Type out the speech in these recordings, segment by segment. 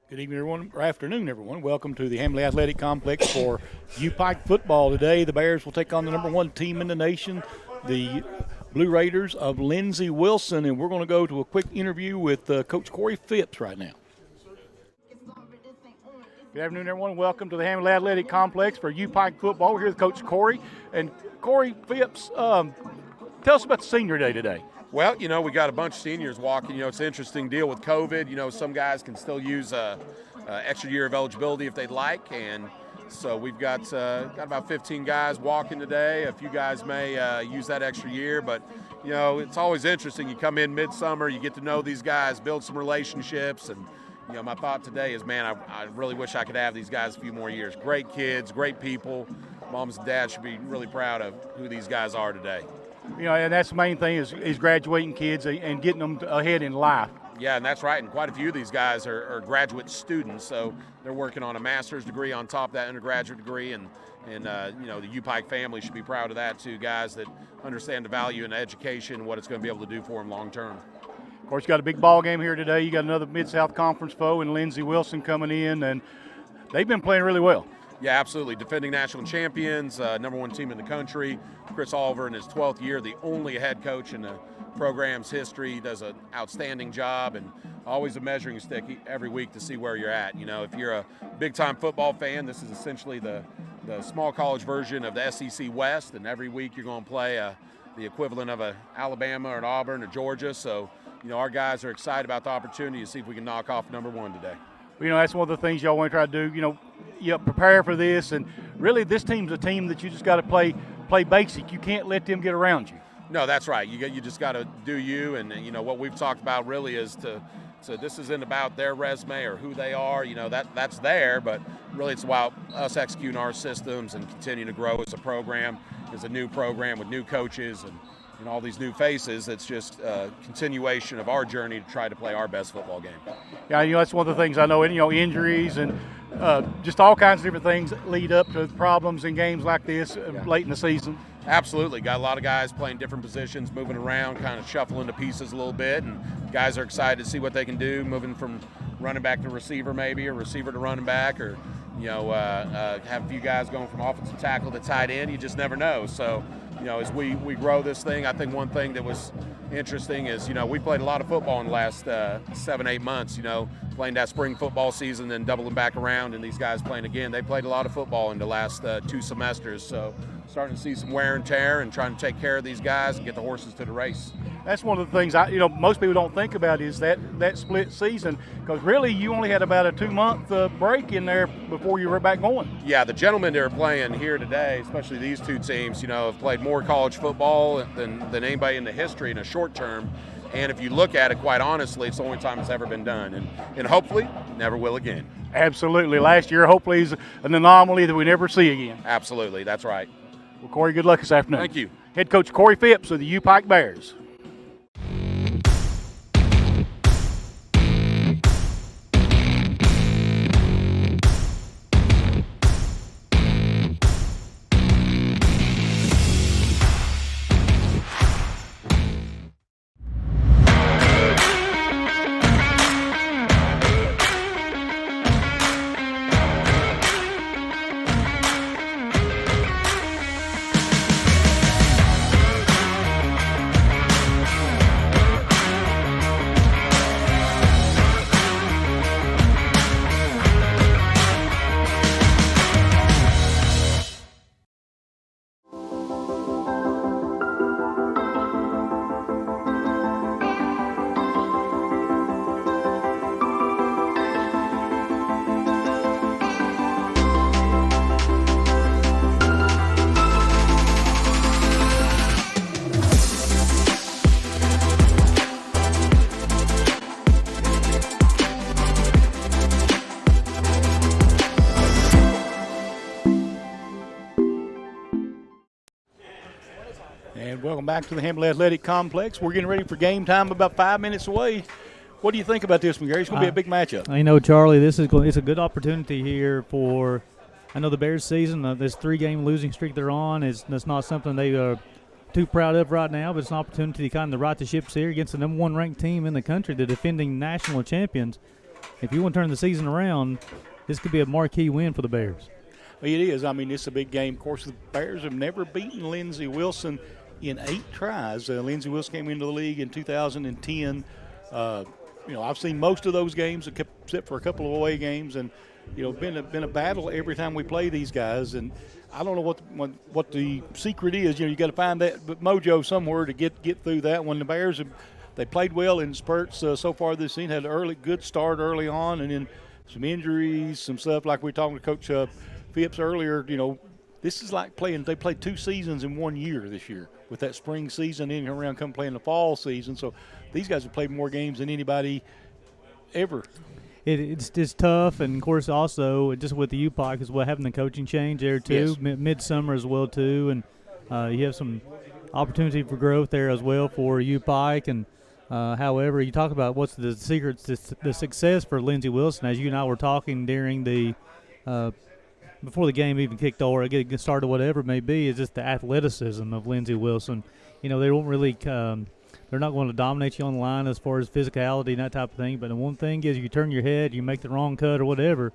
Good evening, everyone, or afternoon, everyone. Welcome to the Hamley Athletic Complex for UPIKE football today. The Bears will take on the number one team in the nation, the Blue Raiders of Lindsey Wilson, and we're going to go to a quick interview with Coach Corey Phipps right now. Good afternoon, everyone. Welcome to the Hamley Athletic Complex for UPIKE football. We're here with Coach Corey. And Corey Phipps, tell us about the senior day today. Well, we got a bunch of seniors walking. It's an interesting deal with COVID. Some guys can still use an extra year of eligibility if they'd like. And so we've got about 15 guys walking today. A few guys may use that extra year. But, it's always interesting. You come in midsummer, you get to know these guys, build some relationships. And, my thought today is, man, I really wish I could have these guys a few more years. Great kids, great people. Moms and dads should be really proud of who these guys are today. And that's the main thing is graduating kids and getting them ahead in life. Yeah, and that's right. And quite a few of these guys are graduate students, so they're working on a master's degree on top of that undergraduate degree. And the UPIKE family should be proud of that too, guys that understand the value in education and what it's going to be able to do for them long term. Of course, you got a big ball game here today. You got another Mid-South Conference foe in Lindsey Wilson coming in, and they've been playing really well. Yeah, absolutely. Defending national champions, number one team in the country. Chris Oliver in his 12th year, the only head coach in the program's history. He does an outstanding job and always a measuring stick every week to see where you're at. If you're a big-time football fan, this is essentially the small college version of the SEC West, and every week you're going to play the equivalent of an Alabama or an Auburn or Georgia. So, our guys are excited about the opportunity to see if we can knock off number one today. That's one of the things y'all want to try to do. You prepare for this, and really this team's a team that you just got to play basic. You can't let them get around you. No, that's right. You just got to do you, and what we've talked about really is so this isn't about their resume or who they are. That's there, but really it's about us executing our systems and continuing to grow as a program, as a new program with new coaches and all these new faces. It's just a continuation of our journey to try to play our best football game. Yeah, that's one of the things I know. Injuries and just all kinds of different things that lead up to problems in games like this late in the season. Absolutely. Got a lot of guys playing different positions, moving around, kind of shuffling the pieces a little bit, and guys are excited to see what they can do, moving from running back to receiver maybe, or receiver to running back, or have a few guys going from offensive tackle to tight end. You just never know. So, as we grow this thing, I think one thing that was interesting is, we played a lot of football in the last 7-8 months, playing that spring football season, then doubling back around, and these guys playing again. They played a lot of football in the last 2 semesters, so starting to see some wear and tear and trying to take care of these guys and get the horses to the race. That's one of the things most people don't think about is that split season, because really you only had about a 2-month break in there before you were back going. Yeah, the gentlemen that are playing here today, especially these two teams, have played more college football than anybody in the history in a short term. And if you look at it, quite honestly, it's the only time it's ever been done. And hopefully never will again. Absolutely. Last year, hopefully, is an anomaly that we never see again. Absolutely. That's right. Well, Corey, good luck this afternoon. Thank you. Head coach Corey Phipps of the UPIKE Bears. And welcome back to the Hamley Athletic Complex. We're getting ready for game time, about 5 minutes away. What do you think about this one, Gary? It's going to be a big matchup. I know, Charlie. It's a good opportunity here for. I know the Bears' season. This 3-game losing streak they're on that's not something they are too proud of right now, but it's an opportunity to kind of right the ships here against the number 1 ranked team in the country, the defending national champions. if you want to turn the season around, this could be a marquee win for the Bears. It is. I mean, it's a big game. Of course, the Bears have never beaten Lindsey Wilson in 8 tries. Lindsey Wilson came into the league in 2010. I've seen most of those games except for a couple of away games, and been a battle every time we play these guys. And I don't know what the secret is. You got to find that mojo somewhere to get through that one. The Bears they played well in spurts so far this season. Had an good start early on, and then some injuries, some stuff like we were talking to Coach Phipps earlier. This is like they played 2 seasons in 1 year this year with that spring season in around come playing the fall season. So these guys have played more games than anybody ever. It's tough, and of course also just with the UPIKE as well, having the coaching change there too, yes. Midsummer as well too, and you have some opportunity for growth there as well for UPIKE. And however, you talk about what's the secret to the success for Lindsey Wilson. As you and I were talking during the before the game even kicked off or get started, whatever it may be, is just the athleticism of Lindsey Wilson. They don't really they're not going to dominate you on the line as far as physicality and that type of thing. But the one thing is, you turn your head, you make the wrong cut or whatever,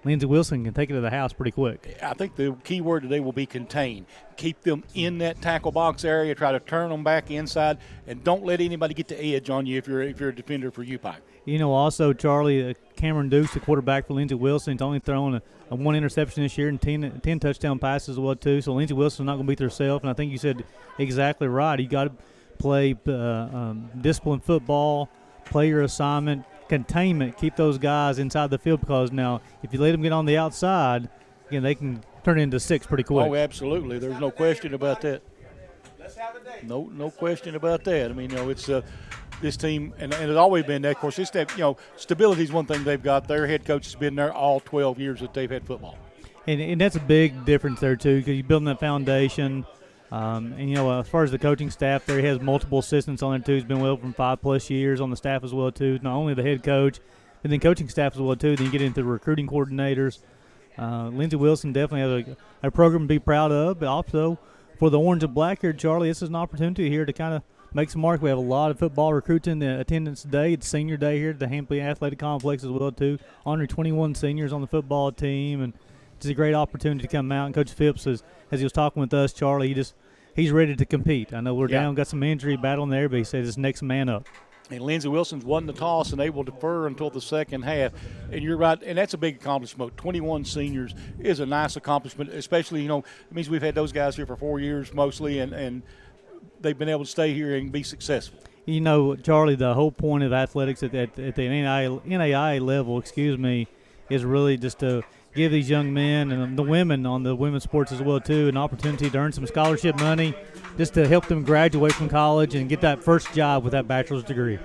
Lindsey Wilson can take it to the house pretty quick. I think the key word today will be contain. Keep them in that tackle box area. Try to turn them back inside, and don't let anybody get the edge on you if you're a defender for UPIKE. Also, Charlie, Cameron Dukes, the quarterback for Lindsey Wilson, he's only thrown a 1 interception this year and 10 touchdown passes as well too. So Lindsey Wilson's not going to beat herself, and I think you said exactly right. You got to play disciplined football, play your assignment, containment, keep those guys inside the field, because now if you let them get on the outside, again, they can turn it into 6 pretty quick. Oh, absolutely. There's no question about that. No question about that. I mean, it's this team, and it's always been that. Of course, it's that, stability is one thing they've got. Their head coach has been there all 12 years that they've had football. And that's a big difference there, too, because you're building that foundation. As far as the coaching staff, there he has multiple assistants on there, too. He's been with them for 5+ years on the staff as well, too. Not only the head coach, but then coaching staff as well, too. Then you get into the recruiting coordinators. Lindsey Wilson definitely has a program to be proud of, but also for the Orange and Black here, Charlie, this is an opportunity here to kind of make some mark. We have a lot of football recruits in attendance today. It's senior day here at the Hampley Athletic Complex as well, too. Honoring 21 seniors on the football team, and it's a great opportunity to come out. And Coach Phipps, as he was talking with us, Charlie, he's ready to compete. I know we're down, got some injury battling there, but he said it's next man up. And Lindsey Wilson's won the toss, and they will defer until the second half. And you're right, and that's a big accomplishment. 21 seniors is a nice accomplishment, especially, it means we've had those guys here for 4 years mostly, and they've been able to stay here and be successful. Charlie, the whole point of athletics at the NAIA level, is really just to give these young men and the women on the women's sports as well, too, an opportunity to earn some scholarship money just to help them graduate from college and get that first job with that bachelor's degree.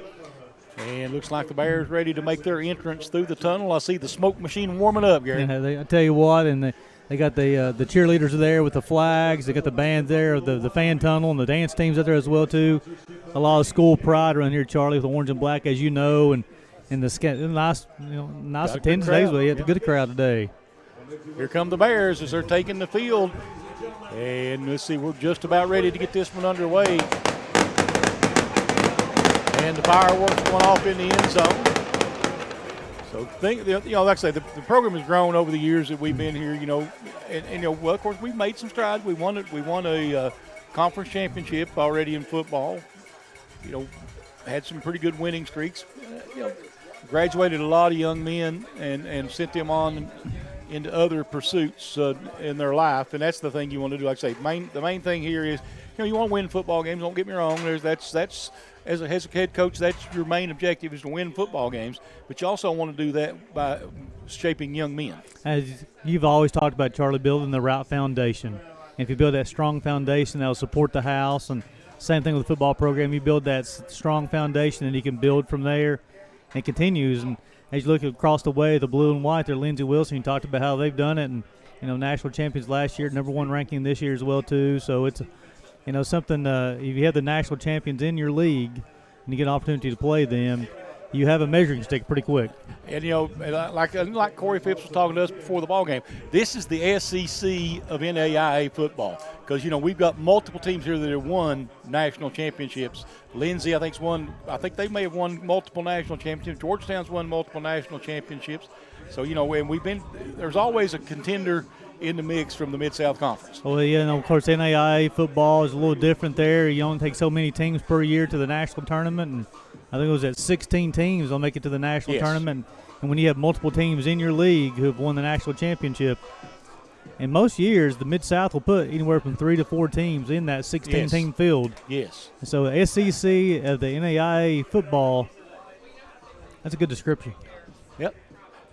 And looks like the Bears ready to make their entrance through the tunnel. I see the smoke machine warming up, Gary. I tell you what, and they got the cheerleaders there with the flags. They got the band there, the fan tunnel, and the dance teams out there as well, too. A lot of school pride around here, Charlie, with the orange and black, as you know, and the nice attendance days. We had a good crowd today. Here come the Bears as they're taking the field. And let's see, we're just about ready to get this one underway. And the fireworks went off in the end zone. So, like I say, the program has grown over the years that we've been here, well, of course, we've made some strides. We won a conference championship already in football. Had some pretty good winning streaks. Graduated a lot of young men and sent them on into other pursuits in their life, and that's the thing you want to do. Like I say, the main thing here is, you want to win football games. Don't get me wrong. That's as a head coach, that's your main objective, is to win football games. But you also want to do that by shaping young men. As you've always talked about, Charlie, building the right foundation. And if you build that strong foundation, that'll support the house. And same thing with the football program. You build that strong foundation, and you can build from there. And it continues. And as you look across the way, the blue and white there, Lindsey Wilson, you talked about how they've done it, and national champions last year, #1 ranking this year as well too. So it's something. If you have the national champions in your league and you get an opportunity to play them, you have a measuring stick pretty quick. And, like Corey Phipps was talking to us before the ball game, this is the SEC of NAIA football because, we've got multiple teams here that have won national championships. Lindsey, I think they may have won multiple national championships. Georgetown's won multiple national championships. So, and there's always a contender in the mix from the Mid-South Conference. Well, of course, NAIA football is a little different there. You only take so many teams per year to the national tournament, and I think it was at 16 teams will make it to the national tournament. And when you have multiple teams in your league who have won the national championship, in most years, the Mid-South will put anywhere from 3 to 4 teams in that 16-team field. Yes. And so the SEC of the NAIA football, that's a good description. Yep.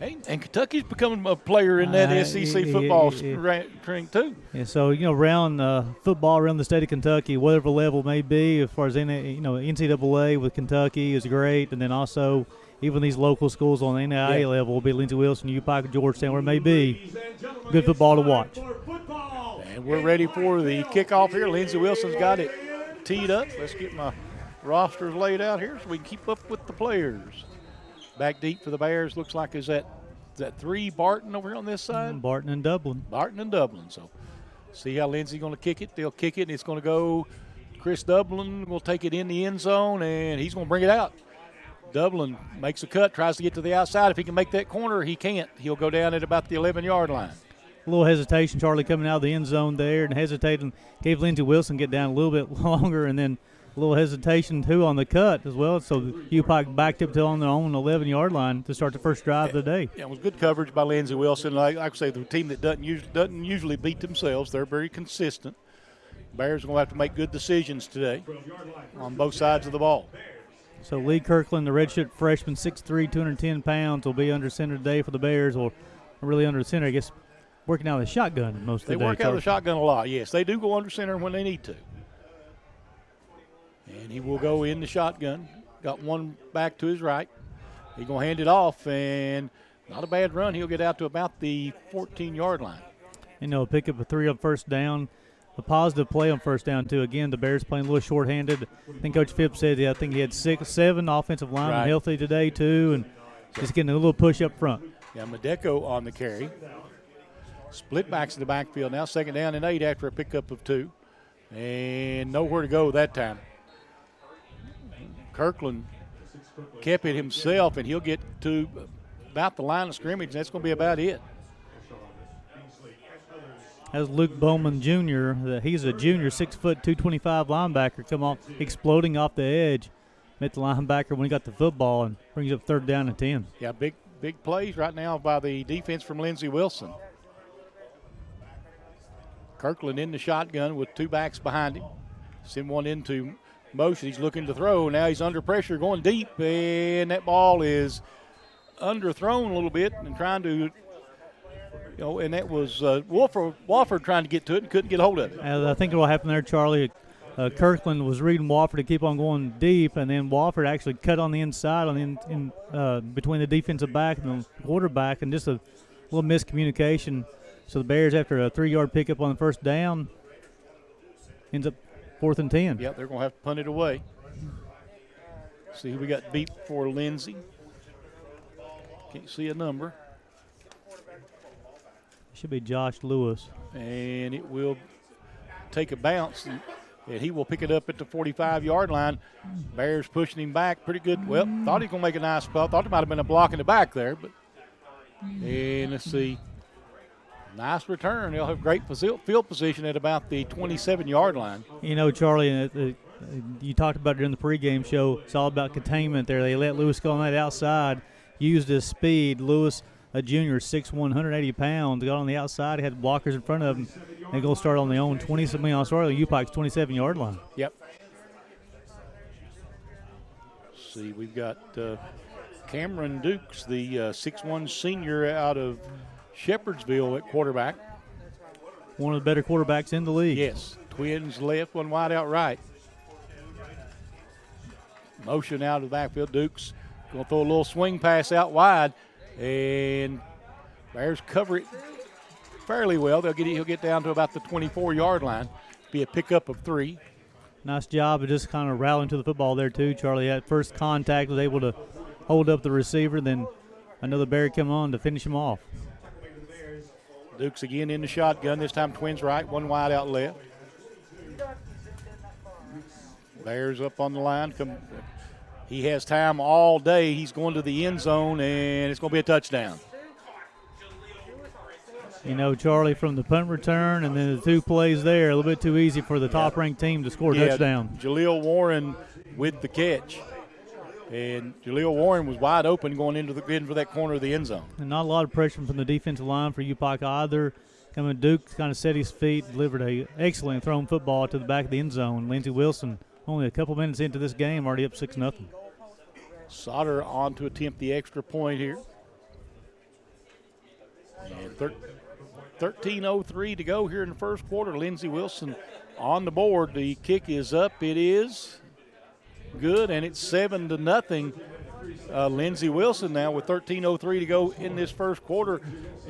Hey, and Kentucky's becoming a player in that SEC football rank too. Yeah, so around football around the state of Kentucky, whatever level it may be, as far as NCAA with Kentucky is great, and then also even these local schools on the NAIA level will be Lindsey Wilson, UPIKE, Georgetown, where it may be. Good football to watch. And we're ready for the kickoff here. Lindsey Wilson's got it teed up. Let's get my rosters laid out here so we can keep up with the players. Back deep for the Bears. Looks like is that 3 Barton over here on this side? Barton and Dublin. So see how Lindsey's going to kick it. They'll kick it, and it's going to go. Chris Dublin will take it in the end zone, and he's going to bring it out. Dublin makes a cut, tries to get to the outside. If he can make that corner, he can't. He'll go down at about the 11-yard line. A little hesitation, Charlie, coming out of the end zone there and hesitating. Gave Lindsey Wilson get down a little bit longer, and then a little hesitation, too, on the cut as well. So UPIKE backed up to on their own 11-yard line to start the first drive of the day. Yeah, it was good coverage by Lindsey Wilson. Like I say, the team that doesn't usually beat themselves. They're very consistent. Bears are going to have to make good decisions today on both sides of the ball. So Lee Kirkland, the redshirt freshman, 6'3", 210 pounds, will be under center today for the Bears, or really under center, I guess, working out of the shotgun most of the day. They work out of the shotgun a lot, yes. They do go under center when they need to. And he will go in the shotgun. Got one back to his right. He's going to hand it off, and not a bad run. He'll get out to about the 14-yard line. Pick up a 3 on first down. A positive play on first down, too. Again, the Bears playing a little shorthanded. I think Coach Phipps said, I think he had 7 offensive linemen healthy today, too, and just getting a little push up front. Yeah, Medeco on the carry. Split backs in the backfield now. 2nd down and 8 after a pickup of 2. And nowhere to go that time. Kirkland kept it himself, and he'll get to about the line of scrimmage. That's going to be about it. That's Luke Bowman Jr. He's a junior, 6 foot, 225 linebacker, come off, exploding off the edge. Met the linebacker when he got the football and brings up 3rd down and 10. Yeah, big plays right now by the defense from Lindsey Wilson. Kirkland in the shotgun with 2 backs behind him. Send one into motion. He's looking to throw. Now he's under pressure, going deep, and that ball is underthrown a little bit and trying to, and that was Wofford trying to get to it and couldn't get a hold of it. I think what happened there, Charlie, Kirkland was reading Wofford to keep on going deep, and then Wofford actually cut on the inside between the defensive back and the quarterback, and just a little miscommunication. So the Bears, after a 3-yard pickup on the first down, ends up 4th and 10. Yep, they're going to have to punt it away. See who we got beat for Lindsey. Can't see a number. Should be Josh Lewis. And it will take a bounce, and he will pick it up at the 45-yard line. Bears pushing him back pretty good. Well, thought he was going to make a nice spot. Thought there might have been a block in the back there. And let's see. Nice return. They'll have great field position at about the 27-yard line. Charlie, you talked about it during the pregame show. It's all about containment there. They let Lewis go on that outside, used his speed. Lewis, a junior, 6'1", 180 pounds, got on the outside. He had blockers in front of him. They're going to start on their own UPIKE's 27-yard line. Yep. Let's see, we've got Cameron Dukes, the 6'1" senior out of Shepherdsville at quarterback. One of the better quarterbacks in the league. Yes. Twins left, one wide out right. Motion out of the backfield. Dukes going to throw a little swing pass out wide, and Bears cover it fairly well. He'll get down to about the 24-yard line. Be a pickup of 3. Nice job of just kind of rallying to the football there too, Charlie. At first contact, was able to hold up the receiver, then another Bear come on to finish him off. Dukes again in the shotgun. This time twins right, one wide out left. Bears up on the line. He has time all day. He's going to the end zone, and it's going to be a touchdown. You know, Charlie, from the punt return and then the 2 plays there, a little bit too easy for the top-ranked team to score a touchdown. Jaleel Warren with the catch. And Jaleel Warren was wide open going into that corner of the end zone. And not a lot of pressure from the defensive line for UPIKE either. Coming, Duke kind of set his feet, delivered a excellent thrown football to the back of the end zone. Lindsey Wilson, only a couple minutes into this game, already up 6-0. Sauter on to attempt the extra point here. And 13:03 to go here in the first quarter. Lindsey Wilson on the board. The kick is up. It is good, and it's 7-0. Lindsey Wilson now with 13:03 to go in this first quarter,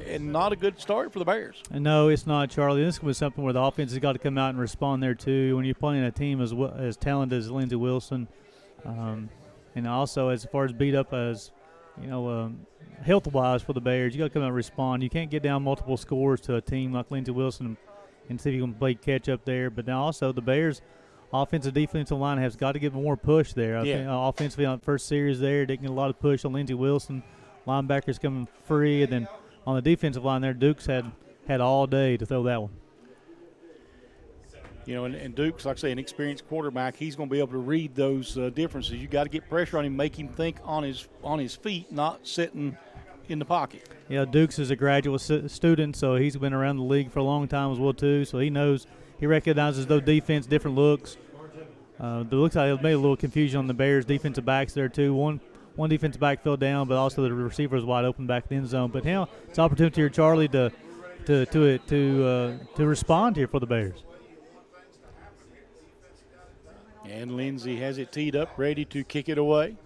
and not a good start for the Bears. And no, it's not, Charlie. This was something where the offense has got to come out and respond there too. When you're playing a team as talented as Lindsey Wilson, and also as far as beat up as health-wise for the Bears, you got to come out and respond. You can't get down multiple scores to a team like Lindsey Wilson and see if you can play catch-up there. But now also the Bears' offensive defensive line has got to get more push there. I think offensively on the first series there, they can get a lot of push on Lindsey Wilson. Linebackers coming free. And then on the defensive line there, Duke's had all day to throw that one. You know, and Duke's, like I say, an experienced quarterback. He's going to be able to read those differences. You got to get pressure on him, make him think on his feet, not sitting in the pocket. Yeah, Duke's is a graduate student, so he's been around the league for a long time as well too. So he recognizes those defense, different looks. It looks like it made a little confusion on the Bears' defensive backs there too. One defensive back fell down, but also the receiver was wide open back in the end zone. But now it's an opportunity here, Charlie, to respond here for the Bears. And Lindsey has it teed up, ready to kick it away.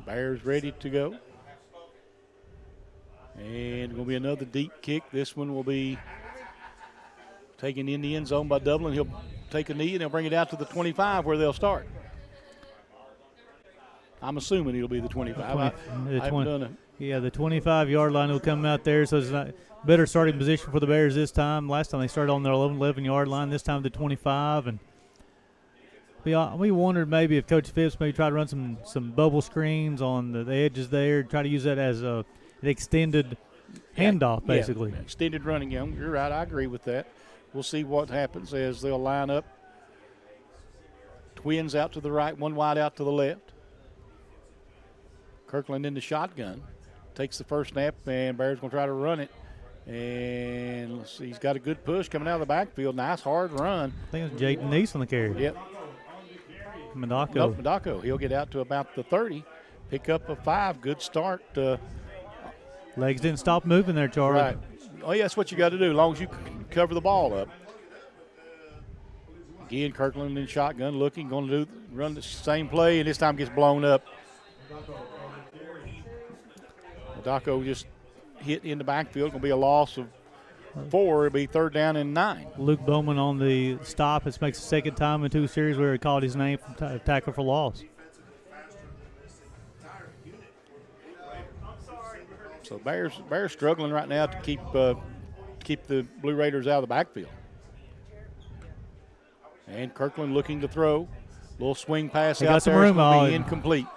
Bears ready to go. And going to be another deep kick. This one will be taken in the end zone by Dublin. He'll take a knee and he'll bring it out to the 25 where they'll start. I'm assuming it'll be the 25. I haven't done it. Yeah, the 25-yard line will come out there, so it's not better starting position for the Bears this time. Last time they started on their 11-yard line. This time the 25. And we wondered maybe if Coach Phipps maybe tried to run some bubble screens on the edges there, try to use that as an extended handoff, basically. Yeah, extended running game. You're right. I agree with that. We'll see what happens as they'll line up. Twins out to the right, one wide out to the left. Kirkland in the shotgun. Takes the first snap, and Bears going to try to run it. And let's see, he's got a good push coming out of the backfield. Nice hard run. I think it's Jaden Neese on the carry. Yep. Madako. Nope, Madako. He'll get out to about the 30. Pick up a 5. Good start. Legs didn't stop moving there, Charlie. Right. Oh, yeah, that's what you got to do, as long as you can cover the ball up. Again, Kirkland in shotgun looking, going to run the same play, and this time gets blown up. Madako just hit in the backfield. Going to be a loss of 4. It'll be 3rd down and 9. Luke Bowman on the stop. This makes the second time in 2 series where he called his name from tackle for loss. So Bears struggling right now to keep the Blue Raiders out of the backfield. And Kirkland looking to throw. Little swing pass out there. It's going to be incomplete.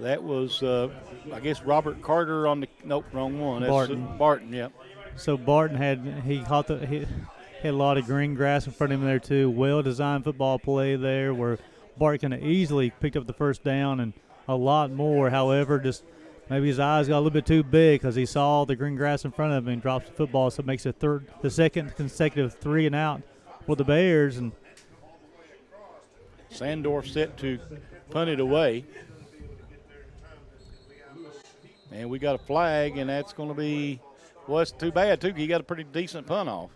That was, I guess, Robert Carter on the – nope, wrong one. That's Barton, yeah. So Barton had a lot of green grass in front of him there too. Well-designed football play there where Barton could have easily picked up the first down and a lot more. However, just maybe his eyes got a little bit too big because he saw the green grass in front of him and drops the football, so it makes the second consecutive 3 and out for the Bears. And Sandorf set to punt it away. And we got a flag, and that's going to be, well, it's too bad, too. He got a pretty decent punt off.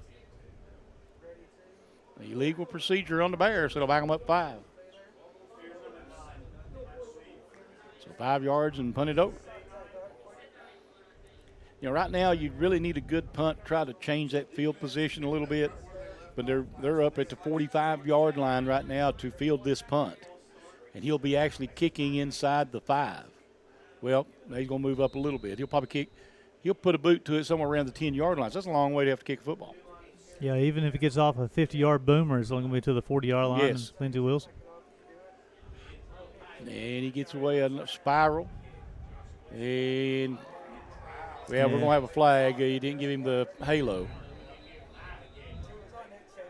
Illegal procedure on the Bears, so it'll back them up 5. So 5 yards and punt it over. You know, right now you really need a good punt, try to change that field position a little bit. But they're up at the 45-yard line right now to field this punt. and he'll be actually kicking inside the 5. Well, now he's going to move up a little bit. He'll probably kick. He'll put a boot to it somewhere around the 10-yard line. So that's a long way to have to kick a football. Yeah, even if it gets off a 50-yard boomer, it's only going to be to the 40-yard line. Yes. Lindsey Wilson. And he gets away a spiral. And, we're going to have a flag. He didn't give him the halo.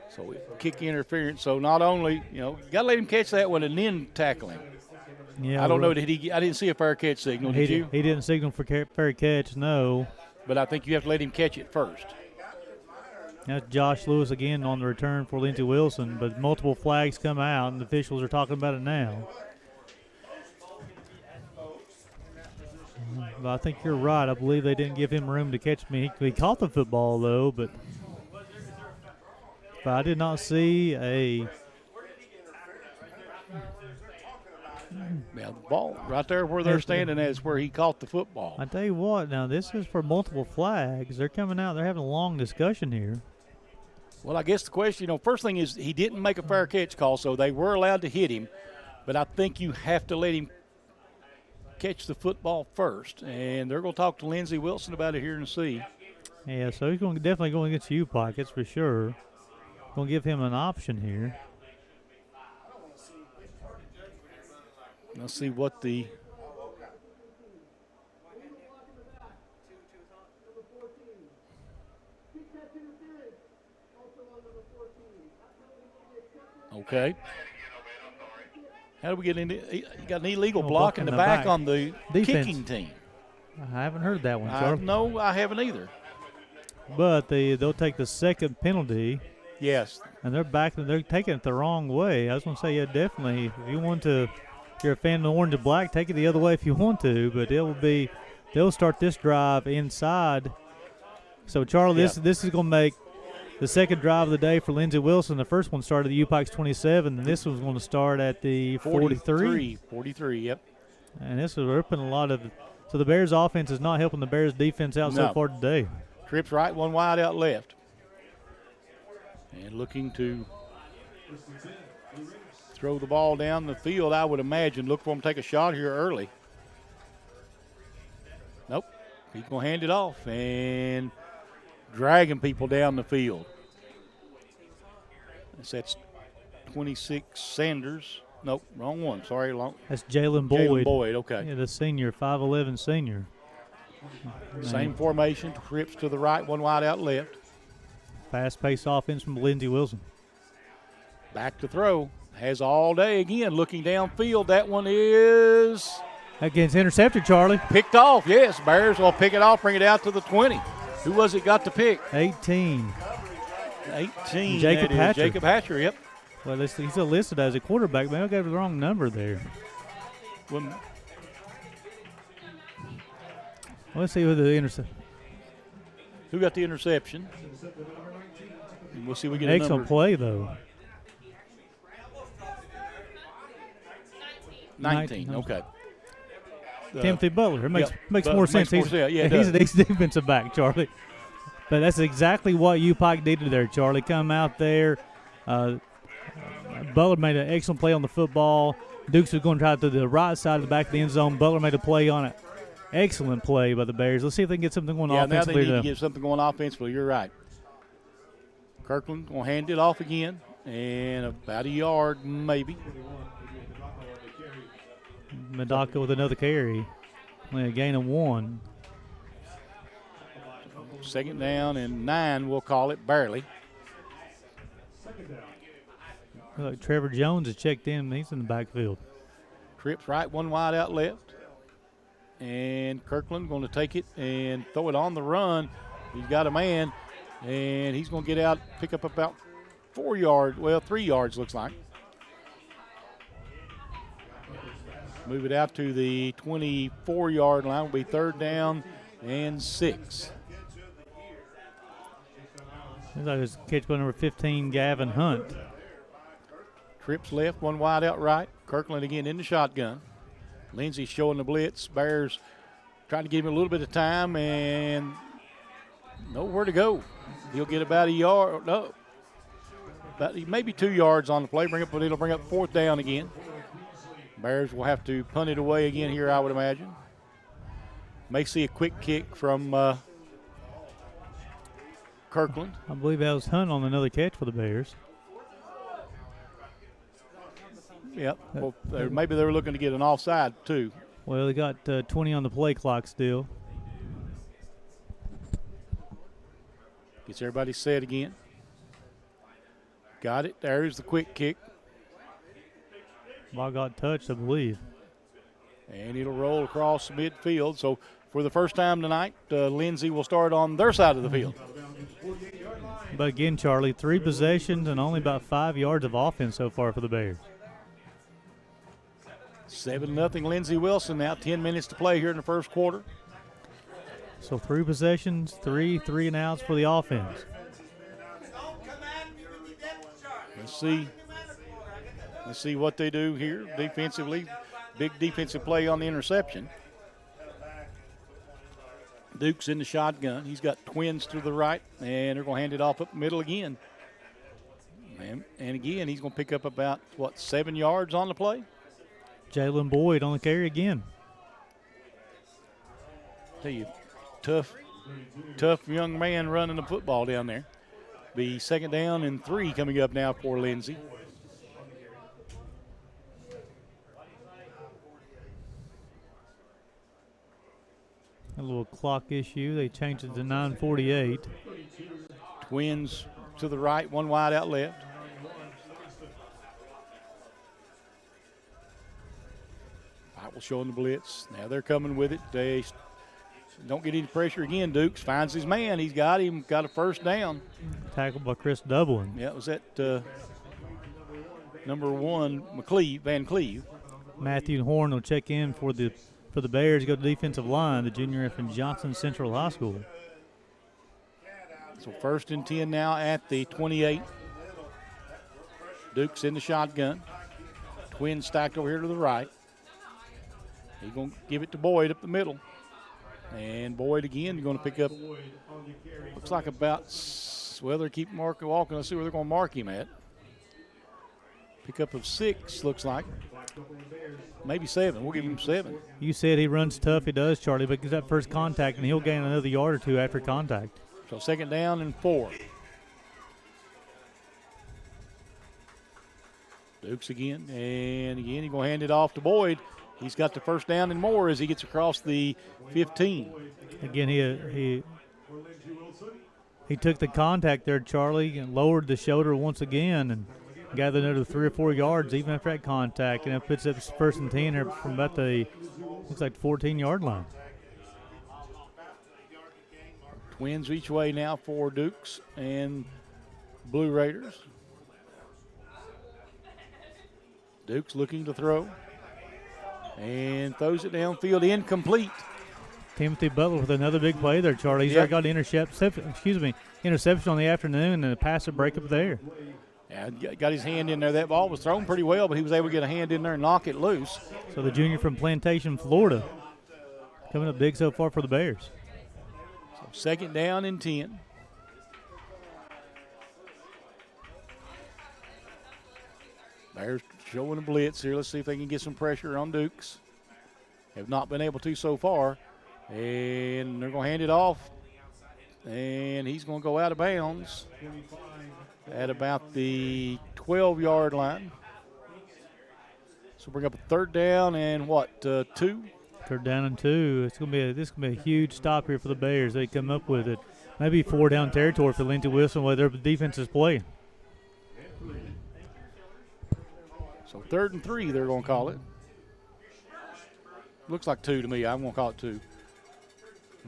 So kick interference. So not only, got to let him catch that one and then tackle him. Yeah, I don't know. I didn't see a fair catch signal. Did you? He didn't signal for fair catch, no. But I think you have to let him catch it first. That's Josh Lewis again on the return for Lindsey Wilson, but multiple flags come out, and the officials are talking about it now. But I think you're right. I believe they didn't give him room to catch me. He caught the football, though, but I did not see a – Yeah, the ball right there where they're standing at is where he caught the football. I tell you what, now this is for multiple flags. They're coming out. They're having a long discussion here. Well, I guess the question, first thing is he didn't make a fair catch call, so they were allowed to hit him. But I think you have to let him catch the football first. And they're going to talk to Lindsey Wilson about it here and see. Yeah, so he's definitely going against UPIKE, that's for sure. Going to give him an option here. Let's see what the okay. How do we get into? You got an illegal block in the back on the defense. Kicking team. I haven't heard that one, Charlie. No, I haven't either. But they'll take the second penalty. Yes. And they're taking it the wrong way. I was going to say, yeah, definitely. If you want to, if you're a fan of the orange and black, take it the other way if you want to. But they'll start this drive inside. So, Charlie, this is going to make the second drive of the day for Lindsey Wilson. The first one started at the UPIKE's 27, and this one's going to start at the 43. 43, yep. And this is opening a lot of – so the Bears' offense is not helping the Bears' defense out so far today. Trips right, one wide out left. And looking to throw the ball down the field, I would imagine. Look for him to take a shot here early. Nope. He's going to hand it off and dragging people down the field. That's 26 Sanders. Nope, wrong one. Sorry. That's Jalen Boyd. Jalen Boyd, okay. Yeah, the senior, 5'11" senior. Same formation. Trips to the right, one wide out left. Fast-paced offense from Lindsey Wilson. Back to throw. Has all day again. Looking downfield. That one is that gets intercepted, Charlie. Picked off. Yes, Bears will pick it off, bring it out to the 20. Who was it got to pick? 18. Jacob Hatcher. Jacob Hatcher. Yep. Well, he's still listed as a quarterback. Maybe I gave the wrong number there. Let's see who the interception. Who got the interception? We'll see. We get excellent play though. 19. Okay. Timothy Butler. It makes more sense. He's a defensive back, Charlie. But that's exactly what UPIKE needed there, Charlie. Come out there. Butler made an excellent play on the football. Dukes was going to try to the right side of the back of the end zone. Butler made a play on it. Excellent play by the Bears. Let's see if they can get something going offensively. Yeah, now they need to get something going offensively. You're right. Kirkland will hand it off again, and about a yard maybe. Medaka with another carry. Only a gain of 1. Second down and 9, we'll call it, barely. Look, Trevor Jones has checked in. He's in the backfield. Trips right, one wide out left. And Kirkland going to take it and throw it on the run. He's got a man, and he's going to get out, pick up about 4 yards. Well, 3 yards looks like. Move it out to the 24-yard line. Will be third down and 6. Looks like it's catch by number 15, Gavin Hunt. Trips left, one wide out right. Kirkland again in the shotgun. Lindsey showing the blitz. Bears trying to give him a little bit of time and nowhere to go. He'll get about a yard. No, about maybe 2 yards on the play. It'll bring up fourth down again. Bears will have to punt it away again here, I would imagine. May see a quick kick from Kirkland. I believe that was Hunt on another catch for the Bears. Yep. Well, maybe they were looking to get an offside, too. Well, they got 20 on the play clock still. Gets everybody set again. Got it. There's the quick kick. Ball got touched, I believe. And it'll roll across the midfield. So for the first time tonight, Lindsey will start on their side of the field. But again, Charlie, 3 possessions and only about 5 yards of offense so far for the Bears. 7-0 Lindsey Wilson now. 10 minutes to play here in the first quarter. So 3 possessions, 3 and outs for the offense. Let's see what they do here defensively. Big defensive play on the interception. Duke's in the shotgun. He's got twins to the right, and they're going to hand it off up the middle again. And again, he's going to pick up about, 7 yards on the play? Jalen Boyd on the carry again. Tell you, tough young man running the football down there. Be 2nd down and 3 coming up now for Lindsey. A little clock issue. They changed it to 9:48. Twins to the right, 1 wide out left. Right, will show them the blitz. Now they're coming with it. They don't get any pressure again. Dukes finds his man. He's got him. Got a first down. Tackled by Chris Dublin. Yeah, it was that number 1, Van Cleve. Matthew Horn will check in for the Bears. Go to defensive line, the junior from Johnson Central High School. So 1st and 10 now at the 28. Duke's in the shotgun. Twins stacked over here to the right. He's going to give it to Boyd up the middle. And Boyd again, you're going to pick up, looks like about, they keep walking. Let's see where they're going to mark him at. Pickup of 6, looks like. Maybe 7. We'll give him 7. You said he runs tough. He does, Charlie, but gets that first contact, and he'll gain another yard or 2 after contact. So 2nd down and 4. Dukes again, and again, he's going to hand it off to Boyd. He's got the first down and more as he gets across the 15. Again, he took the contact there, Charlie, and lowered the shoulder once again and gathered another 3 or 4 yards even after that contact, and it puts up 1st and 10 here from about the, looks like 14-yard line. Twins each way now for Dukes and Blue Raiders. Dukes looking to throw and throws it downfield, incomplete. Timothy Butler with another big play there, Charlie. He's already got an interception on the afternoon and a pass breakup there. Yeah, got his hand in there. That ball was thrown pretty well, but he was able to get a hand in there and knock it loose. So the junior from Plantation, Florida, coming up big so far for the Bears. So 2nd down and 10. Bears showing a blitz here. Let's see if they can get some pressure on Dukes. Have not been able to so far. And they're going to hand it off. And he's going to go out of bounds at about the 12-yard line. So bring up a 3rd down and 2? 3rd down and 2. This is going to be a huge stop here for the Bears. They come up with it. Maybe 4 down territory for Lindsey Wilson where their defense is playing. So 3rd and 3, they're going to call it. Looks like 2 to me. I'm going to call it 2.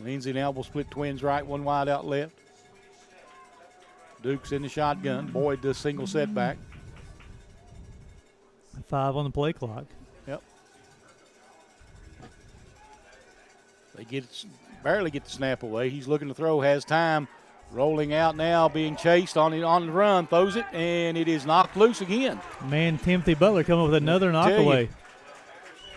Lindsey now will split twins right, 1 wide out left. Duke's in the shotgun. Boyd does single setback. 5 on the play clock. Yep. They barely get the snap away. He's looking to throw, has time. Rolling out now, being chased on the run, throws it, and it is knocked loose again. Man, Timothy Butler coming with another knockaway.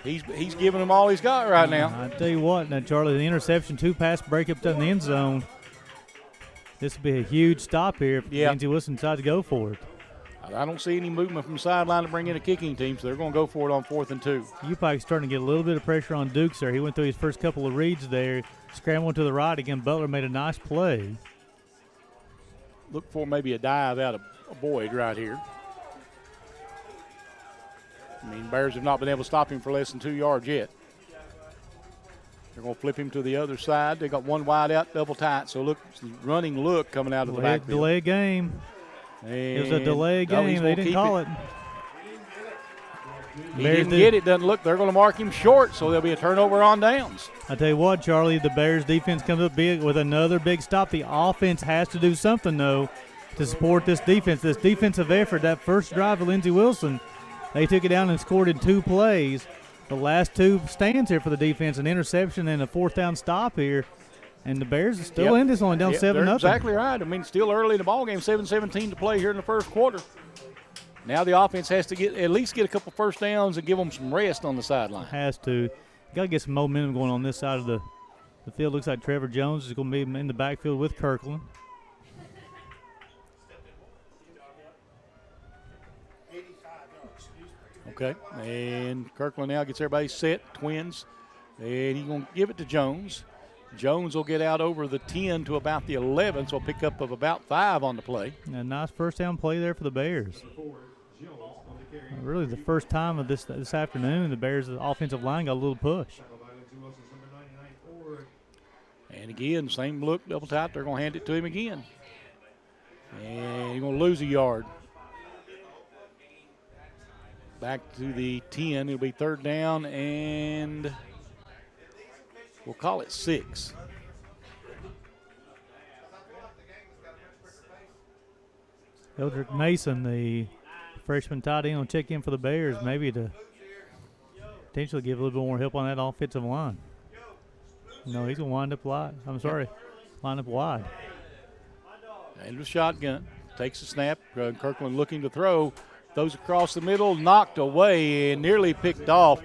He's giving them all he's got right now. I tell you what, now Charlie, the interception, 2 pass breakups in the end zone. This will be a huge stop here if Lindsey Wilson decides to go for it. I don't see any movement from the sideline to bring in a kicking team, so they're going to go for it on 4th and 2. UPIKE's starting to get a little bit of pressure on Dukes there. He went through his first couple of reads there, scrambling to the right. Again, Butler made a nice play. Look for maybe a dive out of Boyd right here. I mean, Bears have not been able to stop him for less than 2 yards yet. They're going to flip him to the other side. They got one wide out, double tight. So look, running look coming out of the backfield. Delay game. It was a delay game. They didn't call it. He didn't get it. Doesn't look. They're going to mark him short, so there'll be a turnover on downs. I tell you what, Charlie, the Bears defense comes up big with another big stop. The offense has to do something, though, to support this defense. This defensive effort, that first drive of Lindsey Wilson, they took it down and scored in 2 plays. The last 2 stands here for the defense, an interception and a 4th down stop here. And the Bears are still in this, only down 7-0. Exactly right. I mean, still early in the ball game, 7-17 to play here in the first quarter. Now the offense has to at least get a couple first downs and give them some rest on the sideline. Has to. Got to get some momentum going on this side of the field. Looks like Trevor Jones is going to be in the backfield with Kirkland. Okay, and Kirkland now gets everybody set, twins, and he's going to give it to Jones. Jones will get out over the 10 to about the 11, so a pickup of about 5 on the play. A nice first down play there for the Bears. Really the first time of this afternoon, the Bears' offensive line got a little push. And again, same look, double tight. They're going to hand it to him again. And he's going to lose a yard. Back to the 10. It'll be 3rd down, and we'll call it 6. Eldrick Mason, the freshman tight end, will check in for the Bears, maybe to potentially give a little bit more help on that offensive line. No, he's going to wind up wide. Line up wide. And the shotgun. Takes a snap. Kirkland looking to throw. Throws across the middle, knocked away, and nearly picked off.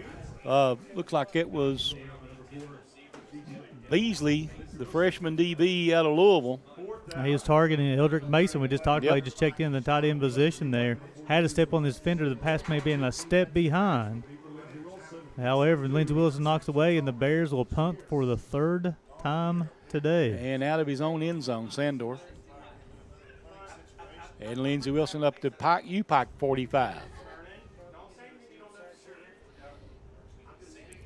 Looks like it was Beasley, the freshman DB out of Louisville. He was targeting Eldrick Mason. We just talked about. He just checked in the tight end position there. Had to step on this fender. The pass may be in a step behind. However, Lindsey Wilson knocks away, and the Bears will punt for the 3rd time today. And out of his own end zone, Sandor. And Lindsey Wilson up to UPIKE 45.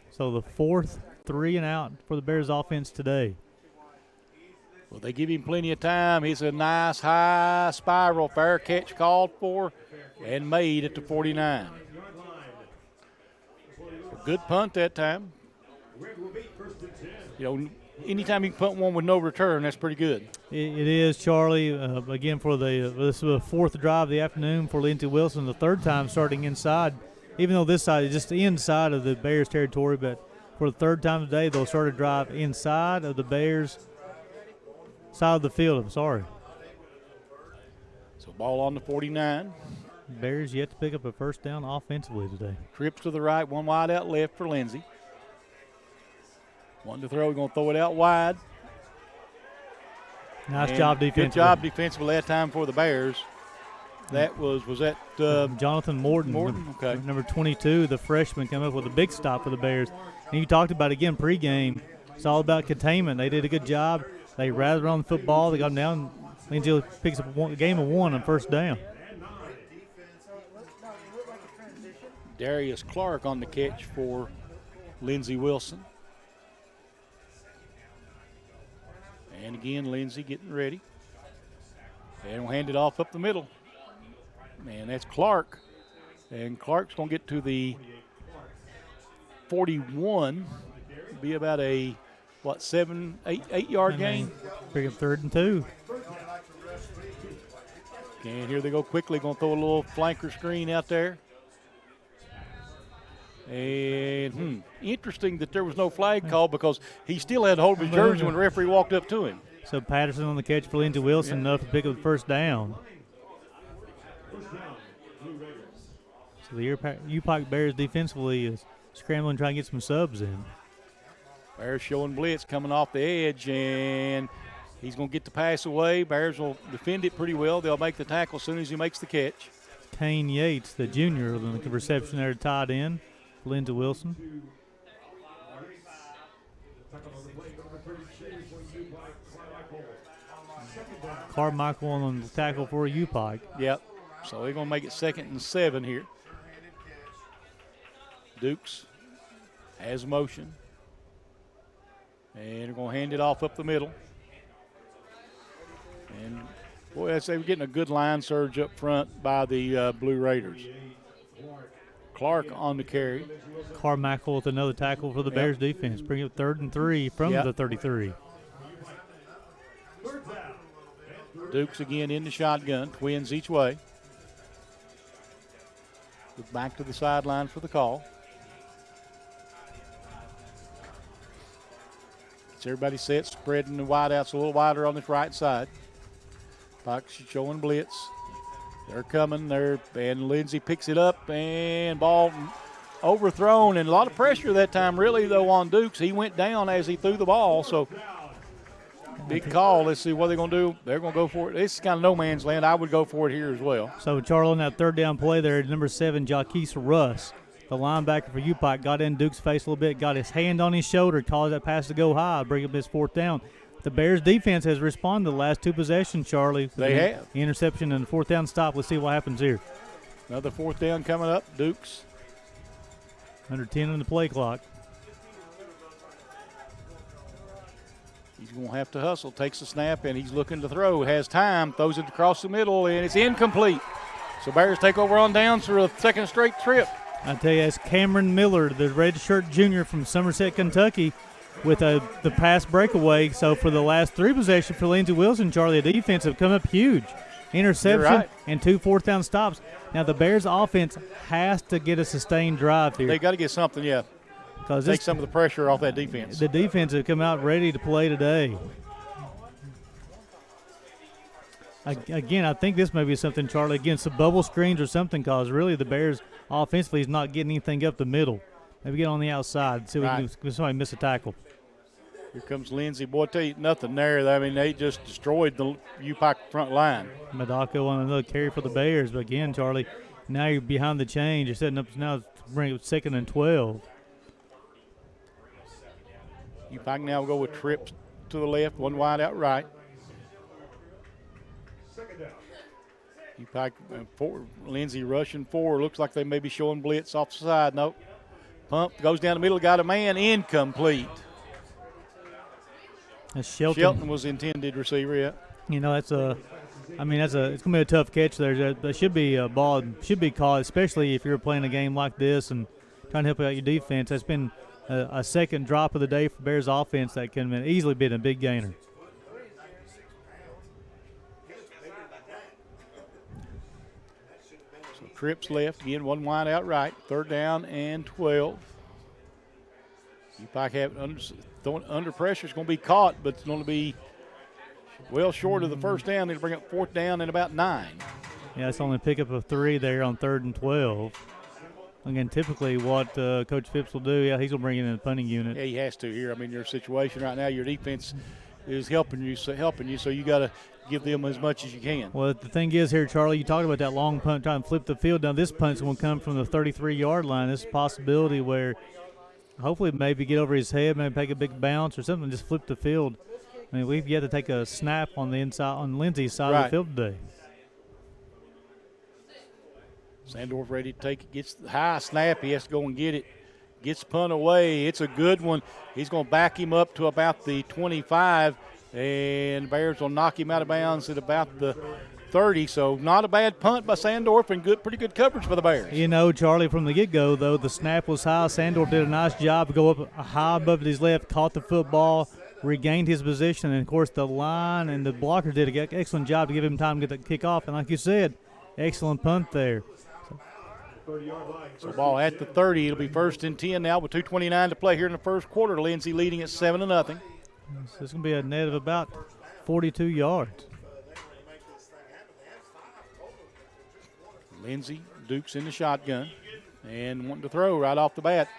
So the 4th 3 and out for the Bears offense today. Well, they give him plenty of time. He's a nice high spiral, fair catch called for and made at the 49. A good punt that time. You know, anytime you can punt one with no return, that's pretty good. It is, Charlie. Again, for this is the 4th drive of the afternoon for Lindsey Wilson, the 3rd time starting inside. Even though this side is just inside of the Bears territory, but for the 3rd time today, they'll start a drive inside of the Bears side of the field. I'm sorry. So ball on the 49. Bears yet to pick up a first down offensively today. Trips to the right, one wide out left for Lindsey. One to throw, we're going to throw it out wide. Nice job defensively. Good job defensively that time for the Bears. That was that Jonathan Morton. Okay. Number 22, the freshman, come up with a big stop for the Bears. And you talked about, again, pregame, it's all about containment. They did a good job. They rather on the football. They got them down. Lindsey picks up a game of 1 on first down. Darius Clark on the catch for Lindsey Wilson. And again, Lindsey getting ready. And we'll hand it off up the middle. And that's Clark. And Clark's going to get to the 41. Be about a, 8-yard gain? Bring up 3rd and 2. And here they go quickly. Going to throw a little flanker screen out there. And interesting that there was no flag call because he still had hold of his jersey when the referee walked up to him. So Patterson on the catch for Lindsey Wilson, enough to pick up the first down. So the UPIKE Bears defensively is scrambling, trying to get some subs in. Bears showing blitz coming off the edge, and he's going to get the pass away. Bears will defend it pretty well. They'll make the tackle as soon as he makes the catch. Kane Yates, the junior, on the reception there, tied in. Lindsey Wilson. Carmichael on the tackle for UPIKE. Yep. So they're going to make it 2nd and 7 here. Dukes has motion. And they're going to hand it off up the middle. And, boy, I'd say we're getting a good line surge up front by the Blue Raiders. Clark on the carry. Carmichael with another tackle for the Bears defense. Bring up 3rd and 3 from the 33. Dukes again in the shotgun. Twins each way. Look back to the sideline for the call. Gets everybody set, spreading the wideouts a little wider on this right side. Fox showing blitz. They're coming there, and Lindsey picks it up, and ball overthrown, and a lot of pressure that time, really, though, on Dukes. He went down as he threw the ball, so big call. Let's see what they're going to do. They're going to go for it. This is kind of no man's land. I would go for it here as well. So, Charlie, on that 3rd down play there, number 7, Jaquise Russ, the linebacker for UPIKE, got in Duke's face a little bit, got his hand on his shoulder, caused that pass to go high, bring up his 4th down. The Bears defense has responded the last 2 possessions, Charlie. They have. Interception and the 4th down stop. Let's see what happens here. Another 4th down coming up. Dukes. Under 10 on the play clock. He's going to have to hustle. Takes the snap, and he's looking to throw. Has time. Throws it across the middle, and it's incomplete. So Bears take over on downs for a 2nd straight trip. I tell you, that's Cameron Miller, the redshirt junior from Somerset, Kentucky, with the pass breakaway. So for the last 3 possessions for Lindsey Wilson, Charlie, the defense have come up huge. Interception and 2 4th down stops. Now the Bears offense has to get a sustained drive here. They got to get something, yeah. Take some of the pressure off that defense. The defense have come out ready to play today. Again, I think this may be something, Charlie, against the bubble screens or something, because really the Bears offensively is not getting anything up the middle. Maybe get on the outside, see if we can somebody miss a tackle. Here comes Lindsey. Boy, I tell you, nothing there. I mean, they just destroyed the UPIKE front line. Madako on another carry for the Bears. But again, Charlie, now you're behind the chains. You're setting up now to bring it 2nd and 12. UPIKE now will go with trips to the left, one wide out right. UPIKE Lindsey rushing 4. Looks like they may be showing blitz off the side. Nope. Pump goes down the middle, got a man, incomplete. Shelton was intended receiver, yeah. You know, it's going to be a tough catch there. There should be a ball, should be caught, especially if you're playing a game like this and trying to help out your defense. That's been a 2nd drop of the day for Bears offense that can have easily been a big gainer. So trips left, again, one wide out right, 3rd down and 12. UPIKE have under pressure. It's going to be caught, but it's going to be well short of the 1st down. They'll bring up 4th down and about 9. Yeah, it's only a pickup of 3 there on 3rd and 12. Again, typically what Coach Phipps will do, he's going to bring in a punting unit. Yeah, he has to here. I mean, your situation right now, your defense is helping you, so you got to give them as much as you can. Well, the thing is here, Charlie, you talked about that long punt trying to flip the field. Now this punt's going to come from the 33-yard line. There's a possibility where hopefully maybe get over his head, maybe take a big bounce or something, just flip the field. I mean, we've yet to take a snap on the inside, on Lindsey's side of the field today. Sandorf ready to take it, gets the high snap. He has to go and get it. Gets punt away. It's a good one. He's going to back him up to about the 25, and the Bears will knock him out of bounds at about the 30. So not a bad punt by Sandorf and pretty good coverage for the Bears. You know, Charlie, from the get-go, though, the snap was high. Sandorf did a nice job to go up high above his left, caught the football, regained his position, and, of course, the line and the blocker did an excellent job to give him time to get the kick off. And like you said, excellent punt there. So ball at the 30. It'll be 1st and 10 now with 2:29 to play here in the 1st quarter. Lindsey leading at 7-0. So it's going to be a net of about 42 yards. Lindsey, Dukes in the shotgun and wanting to throw right off the bat.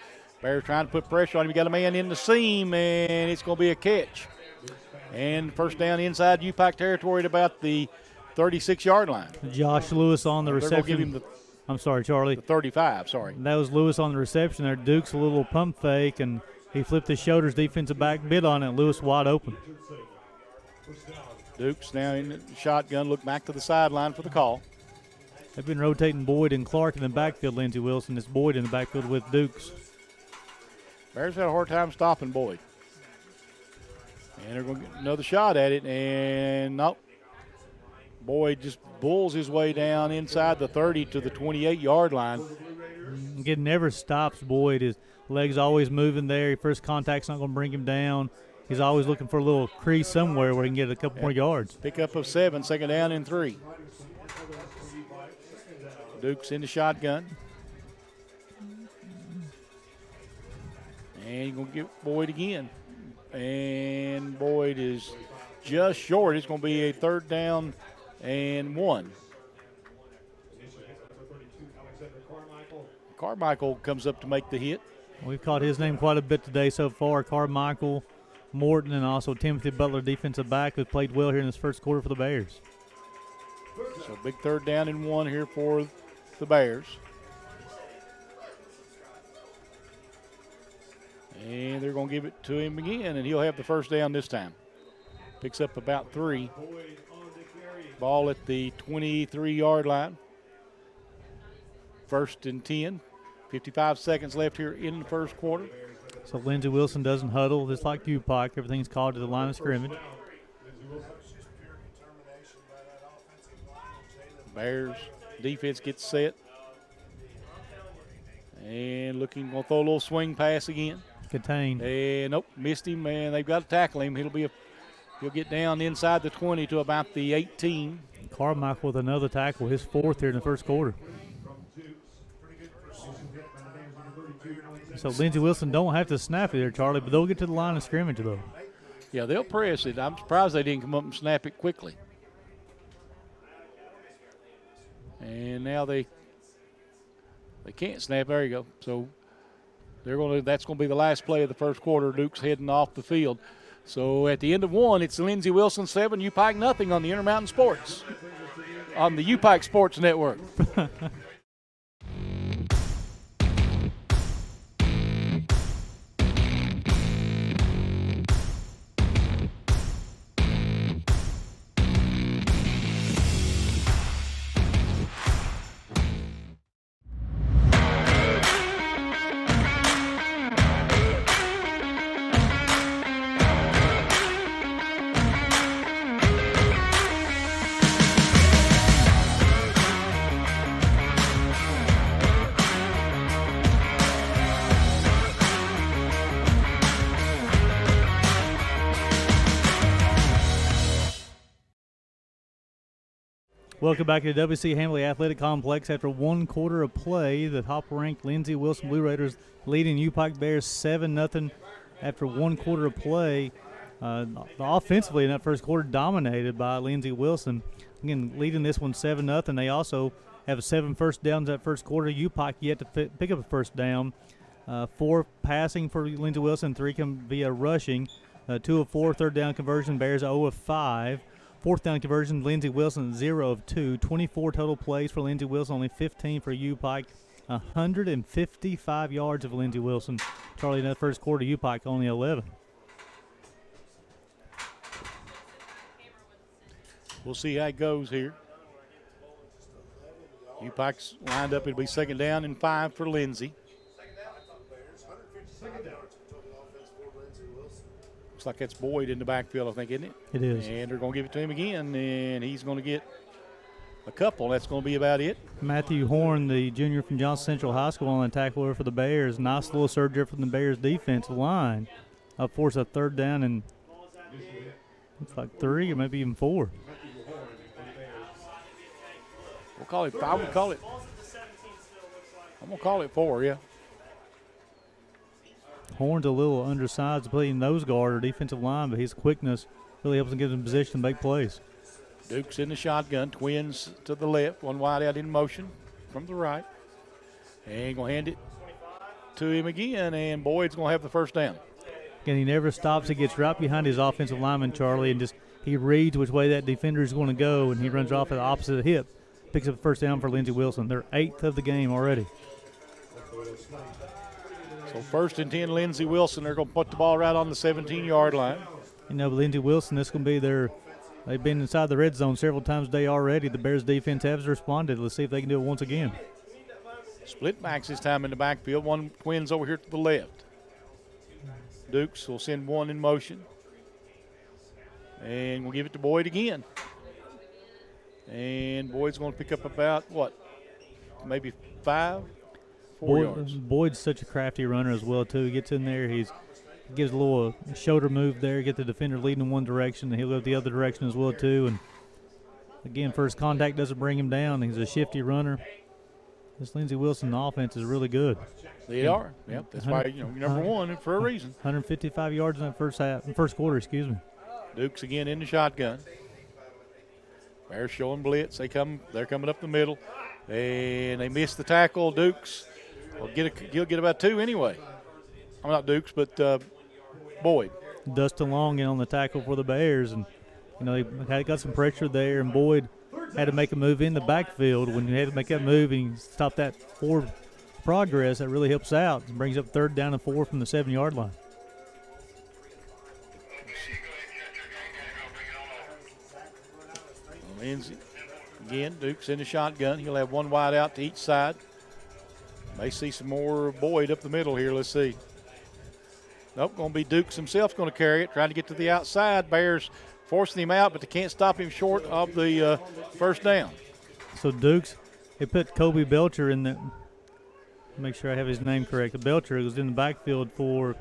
Bears trying to put pressure on him. You got a man in the seam, and it's going to be a catch. And 1st down inside UPIKE territory at about the 36-yard line. Josh Lewis on the They're gonna give him reception. I'm sorry, Charlie. the 35, sorry. That was Lewis on the reception there. Duke's a little pump fake, and he flipped his shoulders. Defensive back bid on it. Lewis wide open. Duke's now in the shotgun. Look back to the sideline for the call. They've been rotating Boyd and Clark in the backfield. Lindsey Wilson. It's Boyd in the backfield with Dukes. Bears had a hard time stopping Boyd. And they're going to get another shot at it, and nope. Boyd just bulls his way down inside the 30 to the 28-yard line. Again, never stops Boyd. His legs always moving there. First contact's not going to bring him down. He's always looking for a little crease somewhere where he can get a couple more yards. Pickup of 7, second down and 3. Duke's in the shotgun. And he's going to get Boyd again. And Boyd is just short. It's going to be a 3rd down and 1. Carmichael comes up to make the hit. We've caught his name quite a bit today so far. Carmichael, Morton, and also Timothy Butler, defensive back, who played well here in this first quarter for the Bears. So big 3rd down and 1 here for the Bears. And they're going to give it to him again, and he'll have the 1st down this time. Picks up about 3. Ball at the 23-yard line. 1st and 10. 55 seconds left here in the first quarter. So Lindsey Wilson doesn't huddle. Just like UPIKE, everything's called to the line of scrimmage. Bears defense gets set. And looking, going to throw a little swing pass again. Contained. And nope, missed him, and they've got to tackle him. He'll get down inside the 20 to about the 18. Carmichael with another tackle, his 4th here in the first quarter. So Lindsey Wilson don't have to snap it there, Charlie, but they'll get to the line of scrimmage, though. Yeah, they'll press it. I'm surprised they didn't come up and snap it quickly. And now they can't snap. There you go. So that's going to be the last play of the first quarter. Duke's heading off the field. So at the end of 1, it's Lindsey Wilson 7, UPIKE nothing on the Intermountain Sports, on the UPIKE Sports Network. Welcome back to the WC Hamley Athletic Complex. After 1 quarter of play, the top-ranked Lindsey Wilson Blue Raiders leading UPIKE Bears 7-0 after 1 quarter of play. Offensively in that first quarter, dominated by Lindsey Wilson. Again, leading this one 7-0. They also have 7 first downs that first quarter. UPIKE yet to pick up a first down. 4 passing for Lindsey Wilson, 3 come via rushing. 2 of 4 third down conversion. Bears 0 of 5. 4th down conversion, Lindsey Wilson 0 of 2. 24 total plays for Lindsey Wilson, only 15 for UPIKE. 155 yards of Lindsey Wilson. Charlie, in that first quarter, UPIKE only 11. We'll see how it goes here. UPIKE's lined up. It'll be 2nd down and 5 for Lindsey. Looks like that's Boyd in the backfield, I think, isn't it? It is. And they're going to give it to him again, and he's going to get a couple. That's going to be about it. Matthew Horn, the junior from Johnson Central High School, on the tackle for the Bears. Nice little surge there from the Bears defensive line. Up force a 3rd down and it's like 3 or maybe even 4. We'll call it 5. I'm going to call it 4, yeah. Horn's a little undersized to play nose guard or defensive line, but his quickness really helps him get in position to make plays. Duke's in the shotgun, twins to the left, one wide out in motion from the right. And going to hand it to him again, and Boyd's going to have the first down. Again, he never stops. He gets right behind his offensive lineman, Charlie, and just he reads which way that defender is going to go, and he runs off at the opposite hip. Picks up the first down for Lindsey Wilson. They're 8th of the game already. So 1st and 10, Lindsey Wilson. They're going to put the ball right on the 17-yard line. You know, Lindsey Wilson, this is going to be they've been inside the red zone several times today already. The Bears defense has responded. Let's see if they can do it once again. Split backs this time in the backfield. One twins over here to the left. Dukes will send one in motion. And we'll give it to Boyd again. And Boyd's going to pick up about, maybe 4 yards. Boyd's such a crafty runner as well, too. He gets in there. He gives a little shoulder move there, get the defender leading in one direction, and he'll go the other direction as well, too. And, again, first contact doesn't bring him down. He's a shifty runner. This Lindsey Wilson offense is really good. They are. Yep, that's why, number one for a reason. 155 yards in that first quarter, excuse me. Dukes again in the shotgun. Bears showing blitz. They're coming up the middle, and they miss the tackle. Dukes he'll get about 2 anyway. I'm not Dukes, but Boyd. Dustin Long in on the tackle for the Bears, and they got some pressure there, and Boyd had to make a move in the backfield. When you had to make that move and stop that forward progress, that really helps out. It brings up 3rd down and 4 from the 7-yard line. Lindsey again, Dukes in the shotgun. He'll have one wide out to each side. May see some more Boyd up the middle here. Let's see. Nope, going to be Dukes himself going to carry it, trying to get to the outside. Bears forcing him out, but they can't stop him short of the first down. So Dukes, they put Kobe Belcher in the. Make sure I have his name correct. The Belcher was in the backfield for.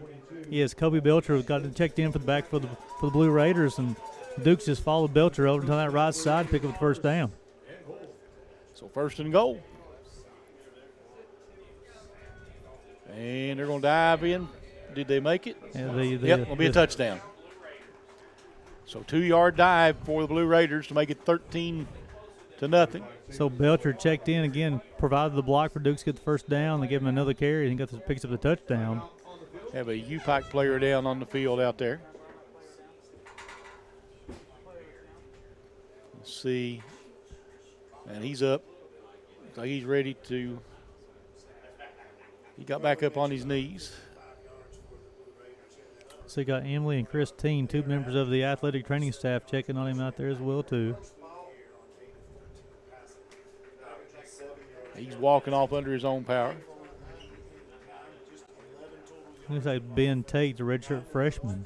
Yes, Kobe Belcher got checked in for the Blue Raiders, and Dukes just followed Belcher over to that right side, pick up the first down. So 1st and goal. And they're going to dive in. Did they make it? Yeah, yep, it'll be a touchdown. So 2-yard dive for the Blue Raiders to make it 13-0. So Belcher checked in again, provided the block for Dukes to get the first down. They give him another carry, and he picks up the touchdown. Have a UPIKE player down on the field out there. Let's see. And he's up. So he's ready to. He got back up on his knees. So you got Emily and Christine, 2 members of the athletic training staff, checking on him out there as well, too. He's walking off under his own power. Looks like Ben Tate, the redshirt freshman.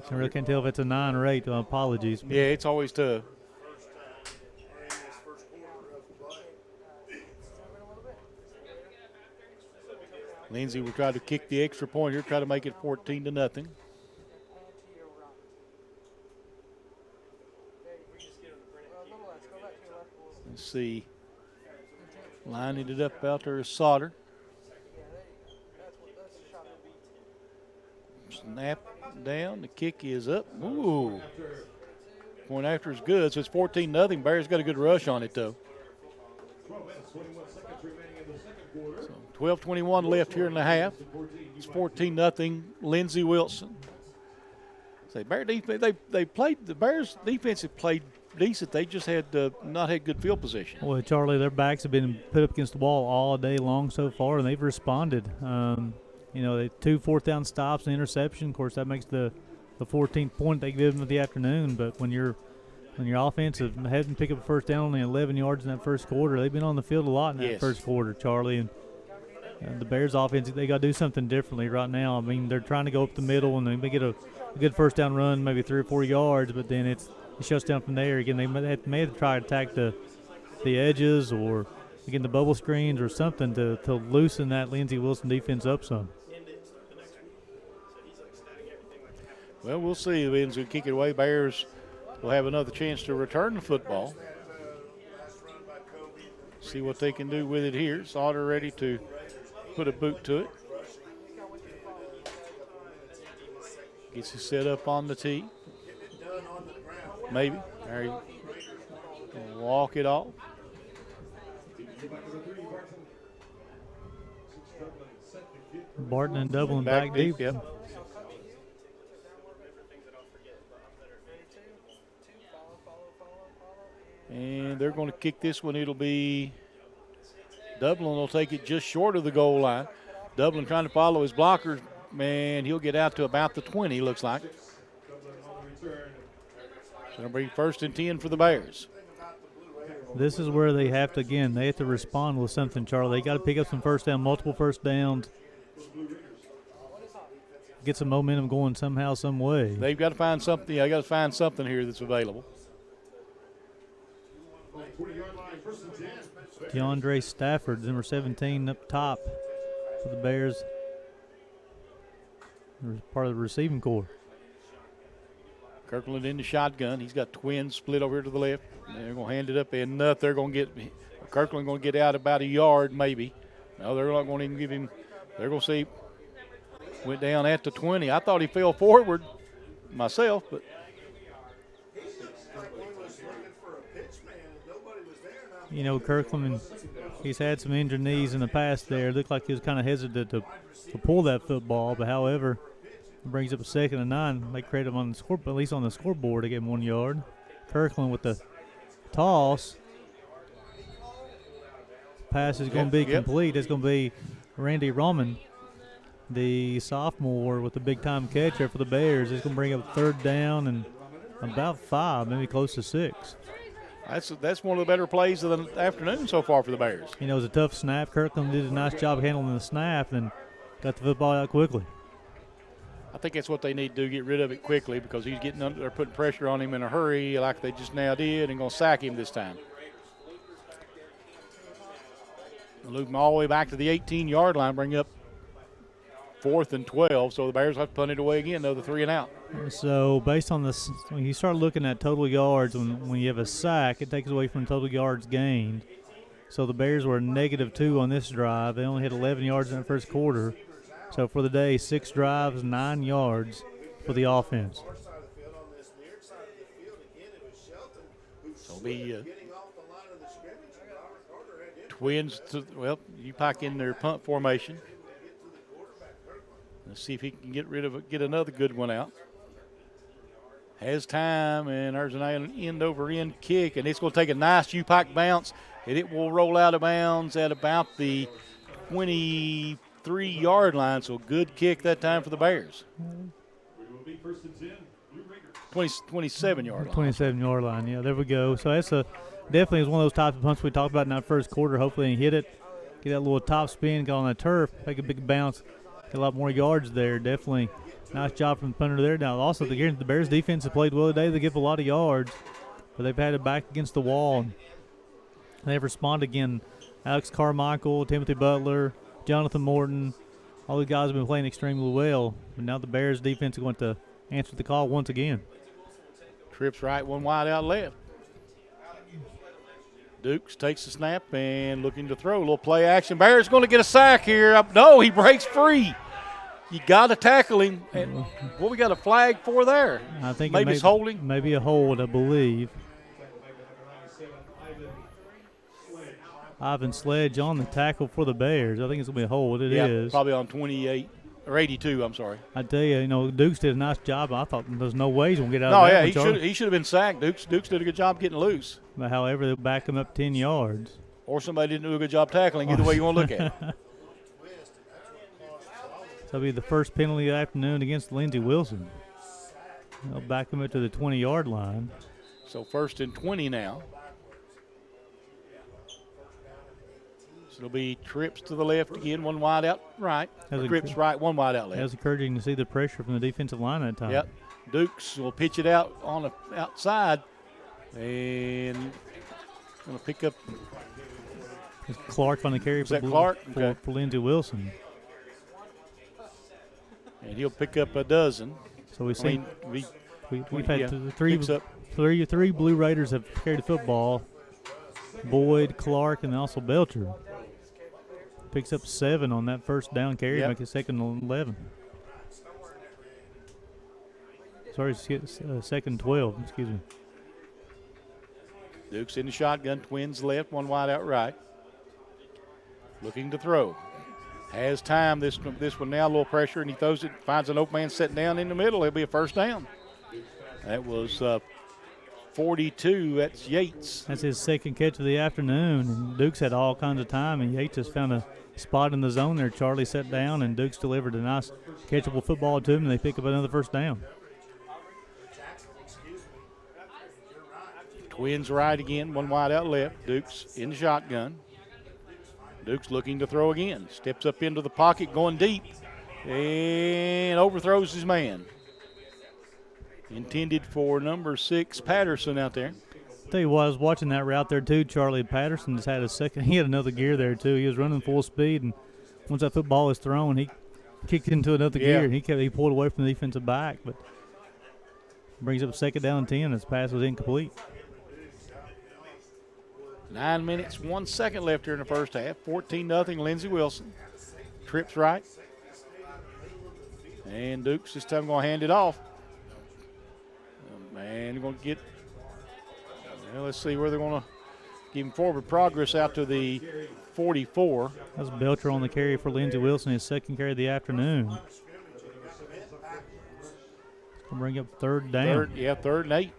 I really can't tell if it's a 9 or 8. Apologies. Yeah, it's always tough. Lindsey will try to kick the extra point here, try to make it 14-0. Let's see. Lining it up out there is Sauter. Snap down. The kick is up. Ooh. Point after is good, so it's 14-0. Bears got a good rush on it, though. So 12:21 left here in the half. It's 14-0. Lindsey Wilson. Say Bear defense. The Bears defense have played decent. They just had not had good field position. Well, Charlie, their backs have been put up against the wall all day long so far, and they've responded. They 2 4th-down stops and interception. Of course, that makes the 14th point they give them of the afternoon. But when your offense hadn't picked up a first down, only 11 yards in that first quarter, they've been on the field a lot in that first quarter, Charlie. And the Bears offense, they got to do something differently right now. I mean, they're trying to go up the middle, and they get a good first down run, maybe 3 or 4 yards, but then it shuts down from there. Again, they may have to try to attack the edges or, again, the bubble screens or something to loosen that Lindsey Wilson defense up some. Well, we'll see. Lindsey will kick it away. Bears will have another chance to return the football. See what they can do with it here. Sauter ready to put a boot to it. Gets it set up on the tee. Maybe. There you walk it off. Barton and Dublin back deep. Yep. And they're going to kick this one. It'll be Dublin will take it just short of the goal line. Dublin trying to follow his blockers. Man, he'll get out to about the 20, looks like. So it'll be 1st and 10 for the Bears. This is where they have to respond with something, Charlie. They got to pick up some first down, multiple first downs. Get some momentum going somehow, some way. They've got to find something. I got to find something here that's available. DeAndre Stafford, number 17, up top for the Bears. Part of the receiving corps. Kirkland in the shotgun. He's got twins split over here to the left. They're going to hand it up, and they're going to get Kirkland going to get out about a yard maybe. No, they're not going to even give him. They're going to see. Went down at the 20. I thought he fell forward myself, but. You know, Kirkland, he's had some injured knees in the past there. It looked like he was kind of hesitant to pull that football, but however, it brings up a 2nd and 9. They create him on the score, at least on the scoreboard to get him 1 yard. Kirkland with the toss. Pass is going to be complete. It's going to be Randy Roman, the sophomore, with the big-time catcher for the Bears. It's going to bring up 3rd down and about 5, maybe close to 6. That's one of the better plays of the afternoon so far for the Bears. You know, it was a tough snap. Kirkland did a nice job handling the snap and got the football out quickly. I think that's what they need to do, get rid of it quickly, because he's getting under, they're putting pressure on him in a hurry like they just now did, and going to sack him this time. Loop him all the way back to the 18-yard line, bring up 4th and 12, so the Bears have to punt it away again, though, the 3 and out. So based on this, when you start looking at total yards, when you have a sack, it takes away from total yards gained. So the Bears were -2 on this drive. They only had 11 yards in the first quarter. So for the day, 6 drives, 9 yards for the offense. So it'll be Twins, UPIKE in their punt formation. Let's see if he can get another good one out. Has time, and there's an end-over-end kick, and it's going to take a nice UPIKE bounce, and it will roll out of bounds at about the 23-yard line. So good kick that time for the Bears. 27-yard line. 27-yard line, yeah, there we go. So that's definitely is one of those types of punts we talked about in that first quarter. Hopefully he hit it, get that little top spin, get on that turf, take a big bounce, get a lot more yards there. Definitely nice job from the punter there. Now, also, the Bears defense have played well today. They give a lot of yards, but they've had it back against the wall. And they've responded again. Alex Carmichael, Timothy Butler, Jonathan Morton, all these guys have been playing extremely well. But now the Bears defense is going to answer the call once again. Trips right, one wide out left. Dukes takes the snap and looking to throw. A little play action. Bears going to get a sack here. No, he breaks free. You got to tackle him. And what we got a flag for there? I think maybe it's holding. Maybe a hold, I believe. Ivan Sledge on the tackle for the Bears. I think it's going to be a hold. It is. Probably on 28 or 82, I'm sorry. I tell you, Dukes did a nice job. I thought there's no way he's going to get out of that. No, he should have been sacked. Dukes did a good job getting loose. But however, they back him up 10 yards. Or somebody didn't do a good job tackling. Either way you want to look at it. So it'll be the first penalty of the afternoon against Lindsey Wilson. They'll back him up to the 20-yard line. So 1st and 20 now. So it'll be trips to the left again, one wide out right. Trips right, one wide out left. That was encouraging to see the pressure from the defensive line that time. Yep. Dukes will pitch it out on the outside. And going to pick up. It's Clark on the carry for Clark? For Lindsey Wilson. And he'll pick up a dozen. So we've had three Blue Raiders have carried the football. Boyd, Clark, and also Belcher. Picks up 7 on that first down carry, make it 2nd and 11. Sorry, 2nd and 12, excuse me. Dukes in the shotgun, Twins left, one wide out right. Looking to throw. Has time, this one now, a little pressure, and he throws it, finds an open man sitting down in the middle. It'll be a first down. That was 42. That's Yates. That's his second catch of the afternoon. And Dukes had all kinds of time, and Yates just found a spot in the zone there. Charlie sat down, and Dukes delivered a nice catchable football to him, and they pick up another first down. Twins right again, one wide out left. Dukes in the shotgun. Dukes looking to throw again. Steps up into the pocket, going deep, and overthrows his man. Intended for number 6, Patterson out there. Tell you what, I was watching that route there too. Charlie Patterson just had a second. He had another gear there too. He was running full speed, and once that football was thrown, he kicked into another gear, and he pulled away from the defensive back, but brings up 2nd down and 10. His pass was incomplete. 9 minutes, 1 second left here in the first half. 14-0, Lindsey Wilson. Trips right. And Dukes this time going to hand it off. And going to get, well, let's see where they're going to give him forward progress out to the 44. That's Belcher on the carry for Lindsey Wilson, his second carry of the afternoon. Going to bring up 3rd down. 3rd and 8.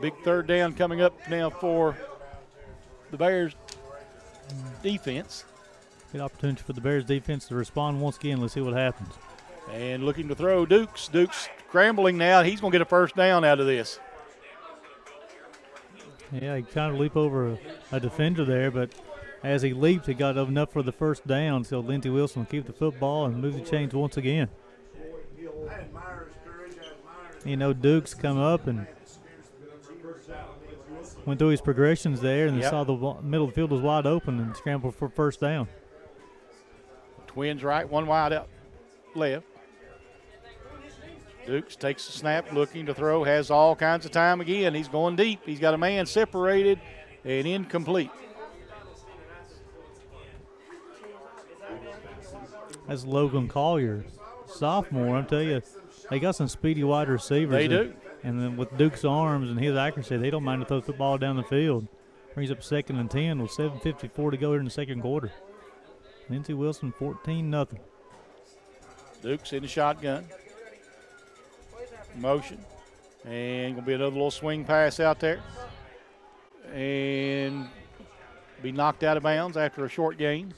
Big 3rd down coming up now for the Bears defense. Good opportunity for the Bears defense to respond once again. Let's see what happens. And looking to throw Dukes. Dukes scrambling now. He's going to get a first down out of this. Yeah, he kind of leaped over a defender there, but as he leaped, he got enough for the first down. So Lindsey Wilson will keep the football and move the chains once again. You know, Dukes come up and went through his progressions there, and saw the middle of the field was wide open and scrambled for first down. Twins right, one wide out left. Dukes takes the snap, looking to throw, has all kinds of time again. He's going deep. He's got a man separated and incomplete. That's Logan Collier, sophomore. I'll tell you, they got some speedy wide receivers. They do. And then with Duke's arms and his accuracy, they don't mind to throw the football down the field. Brings up 2nd and 10 with 7:54 to go here in the second quarter. Lindsey Wilson 14-0. Dukes in the shotgun. Motion. And going to be another little swing pass out there. And be knocked out of bounds after a short gain.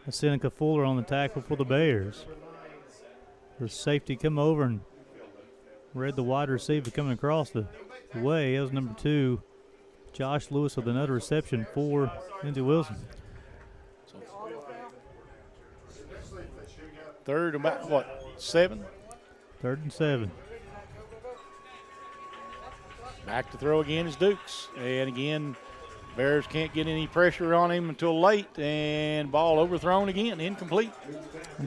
Seneca Fuller on the tackle for the Bears. The safety come over and read the wide receiver coming across the way. That was number 2, Josh Lewis, with another reception for Lindsey Wilson. Third about, 7? 3rd and 7. Back to throw again is Dukes. And again, Bears can't get any pressure on him until late. And ball overthrown again, incomplete.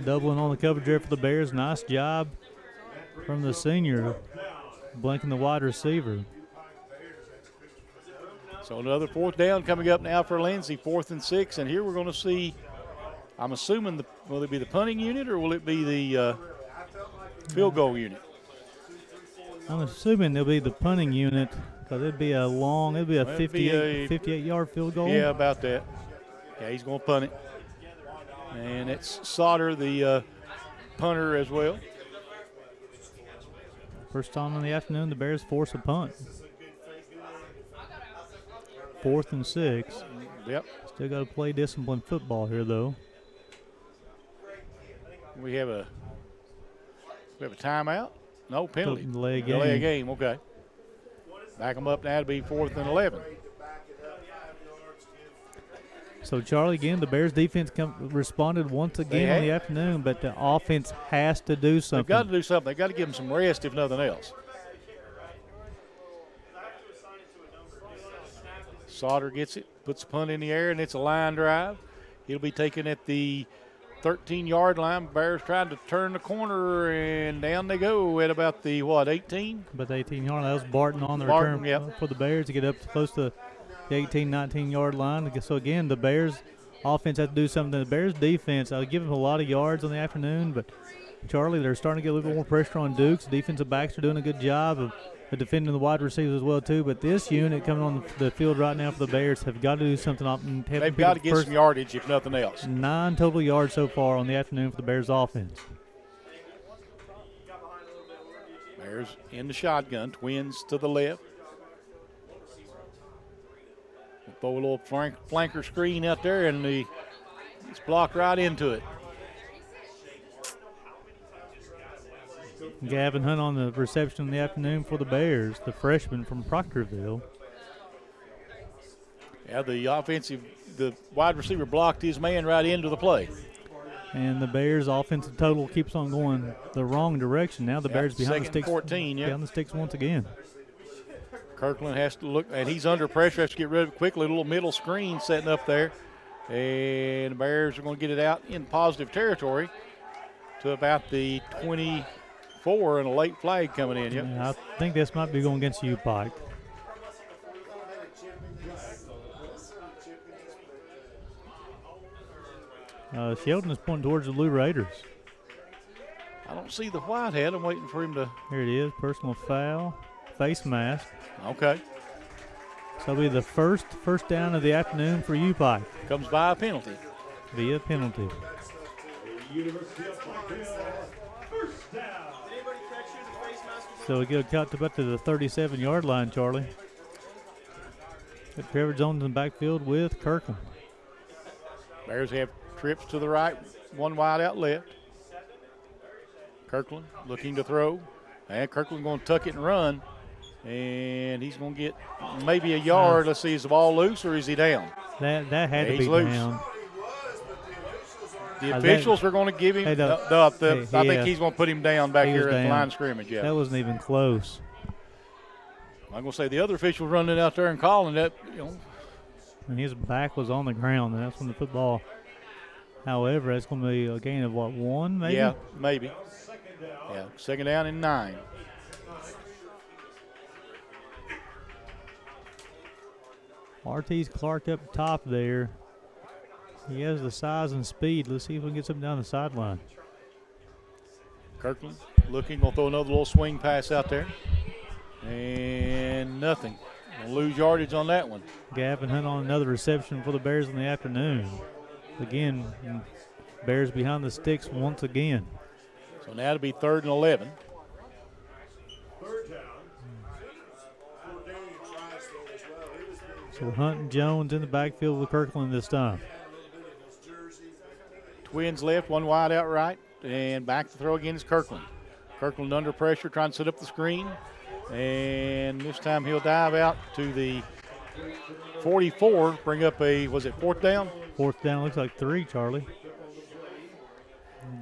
Doubling on the coverage there for the Bears. Nice job from the senior, blanking the wide receiver. So another 4th down coming up now for Lindsey, 4th and 6. And here we're going to see, I'm assuming, will it be the punting unit or will it be the field goal unit? I'm assuming it'll be the punting unit because it'd be a 58-yard field goal. Yeah, about that. Yeah, he's going to punt it. And it's Sauter, the punter as well. First time in the afternoon, the Bears force a punt. 4th and 6. Yep. Still got to play disciplined football here, though. We have a timeout? No, penalty. Delay a game. Delay a game, okay. Back them up now to be 4th and 11. So, Charlie, again, the Bears defense responded once again in the afternoon, but the offense has to do something. They've got to do something. They've got to give them some rest, if nothing else. Sauter gets it, puts the punt in the air, and it's a line drive. He'll be taken at the 13-yard line. Bears trying to turn the corner, and down they go at about the, 18? About the 18-yard line. That was Barton on the return for the Bears to get up close to the 18, 19-yard line. So, again, the Bears offense has to do something. The Bears defense, I'll give them a lot of yards on the afternoon, but, Charlie, they're starting to get a little bit more pressure on Dukes. Defensive backs are doing a good job of defending the wide receivers as well too. But this unit coming on the field right now for the Bears have got to do something. They've got to get some yardage, if nothing else. 9 total yards so far on the afternoon for the Bears offense. Bears in the shotgun, Twins to the left. We'll throw a little flanker screen out there, and it's blocked right into it. Gavin Hunt on the reception in the afternoon for the Bears, the freshman from Proctorville. Yeah, the wide receiver blocked his man right into the play. And the Bears' offensive total keeps on going the wrong direction. Now the Bears behind the sticks. 14, yeah. Behind the sticks once again. Kirkland has to look, and he's under pressure. Has to get rid of it quickly. A little middle screen setting up there. And the Bears are going to get it out in positive territory to about the 24, and a late flag coming in. Yep. Yeah, I think this might be going against UPIKE. Sheldon is pointing towards the Blue Raiders. I don't see the white hat. I'm waiting for him to. Here it is, personal foul, face mask. Okay. So it'll be the first down of the afternoon for UPIKE. Comes by a penalty. Via penalty. So we get cut about to the 37-yard line, Charlie. Got Trevor Jones in the backfield with Kirkland. Bears have trips to the right, one wide out left. Kirkland looking to throw. And Kirkland's going to tuck it and run. And he's going to get maybe a yard. Let's see, is the ball loose or is he down? That had to be loose. Down. The officials are going to give him I think he's going to put him down back here at the line of scrimmage. Yeah. That wasn't even close. I'm going to say the other officials running out there and calling that, And his back was on the ground, and that's when the football. However, that's going to be a gain of, 1 maybe? Yeah, maybe. Yeah, 2nd down and 9. Artis Clark up top there. He has the size and speed. Let's see if we can get something down the sideline. Kirkland looking, going to throw another little swing pass out there. And nothing. Gonna lose yardage on that one. Gavin Hunt on another reception for the Bears in the afternoon. Again, Bears behind the sticks once again. So now it'll be 3rd and 11. So Hunt and Jones in the backfield with Kirkland this time. Twins left, one wide out right, and back to throw again is Kirkland. Kirkland under pressure, trying to set up the screen. And this time he'll dive out to the 44, bring up a, was it 4th down? 4th down, looks like 3, Charlie.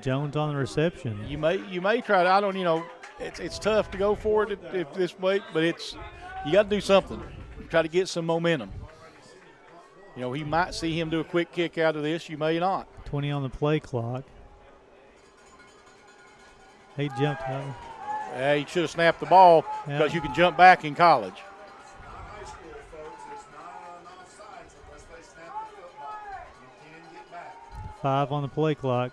Jones on the reception. You may try to, I don't, it's tough to go for it if this way, but you got to do something. Try to get some momentum. He might see him do a quick kick out of this. You may not. 20 on the play clock. He jumped out. He should have snapped the ball because you can jump back in college. Five on the play clock.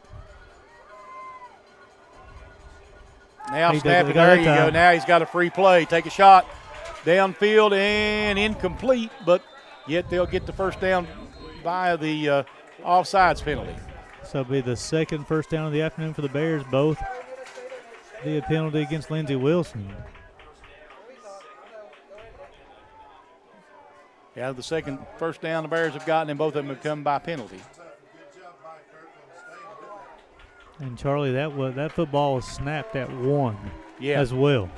Now snap it. There you go. Now he's got a free play. Take a shot downfield and incomplete, but yet they'll get the first down via the offsides penalty. So it'll be the second first down of the afternoon for the Bears, both via penalty against Lindsey Wilson. Yeah, the second first down the Bears have gotten, and both of them have come by penalty. And Charlie, that football was snapped at 1 as well.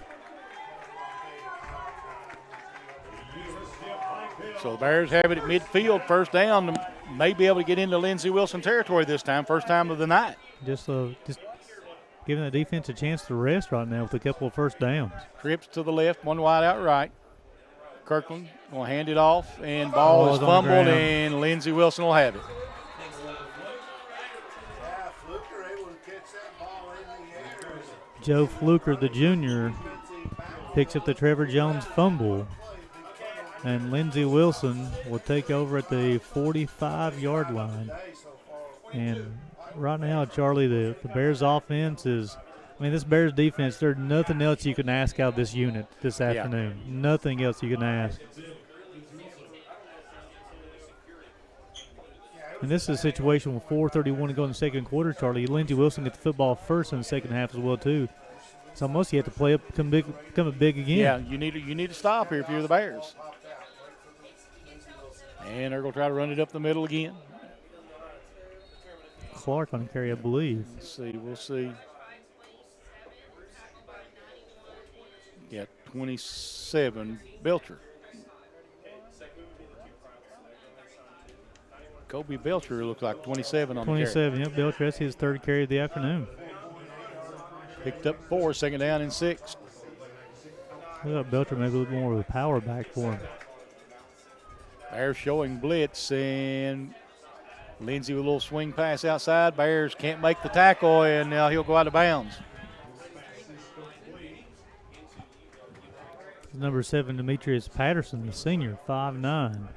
So the Bears have it at midfield, first down. May be able to get into Lindsey Wilson territory this time, first time of the night. Just giving the defense a chance to rest right now with a couple of first downs. Trips to the left, one wide out right. Kirkland will hand it off, and ball is fumbled, and Lindsey Wilson will have it. Joe Fluker, the junior, picks up the Trevor Jones fumble, and Lindsey Wilson will take over at the 45-yard line. And right now, Charlie, the Bears offense is I mean, this Bears defense, there's nothing else you can ask out of this unit this afternoon. Nothing else you can ask. And this is a situation with 4:31 to go in the second quarter, Charlie. Lindsey Wilson gets the football first in the second half as well, too. So almost you have to play up, become big again. Yeah, you need to stop here if you're the Bears. And they're going to try to run it up the middle again. Clark on the carry, I believe. We'll see. Yeah, 27, Belcher. Kobe Belcher looks like 27 on 27, the yep, Belcher, that's his third carry of the afternoon. Picked up 4, second down and 6. I thought Belcher maybe a little more of a power back for him. Bears showing blitz, and Lindsey with a little swing pass outside. Bears can't make the tackle, and now he'll go out of bounds. Number 7, Demetrius Patterson, the senior, 5'9".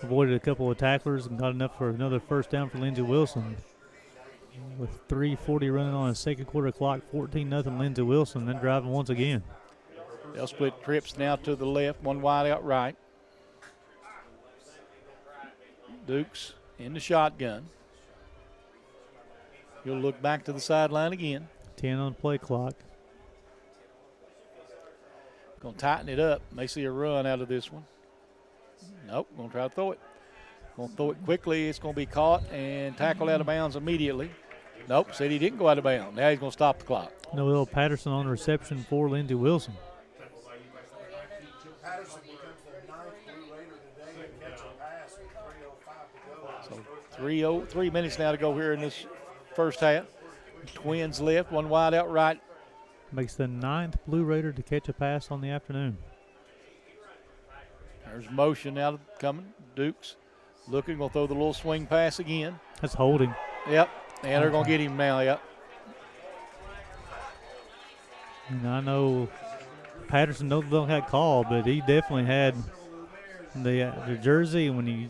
Avoided a couple of tacklers and got enough for another first down for Lindsey Wilson. With 3:40 running on a second quarter clock, 14-0 Lindsey Wilson, then driving once again. They'll split trips now to the left, one wide out right. Dukes in the shotgun. He'll look back to the sideline again. 10 on the play clock. Going to tighten it up. May see a run out of this one. Nope, going to try to throw it. Going to throw it quickly. It's going to be caught and tackled out of bounds immediately. Nope, said he didn't go out of bounds. Now he's going to stop the clock. Noel Patterson on the reception for Lindsey Wilson. So 3 minutes now to go here in this first half. Twins left, one wide out right. Makes the 9th Blue Raider to catch a pass on the afternoon. There's motion now coming. Dukes looking, going to throw the little swing pass again. That's holding. Yep, and they're going to get him now, yep. And I know Patterson don't have call, but he definitely had the jersey when he.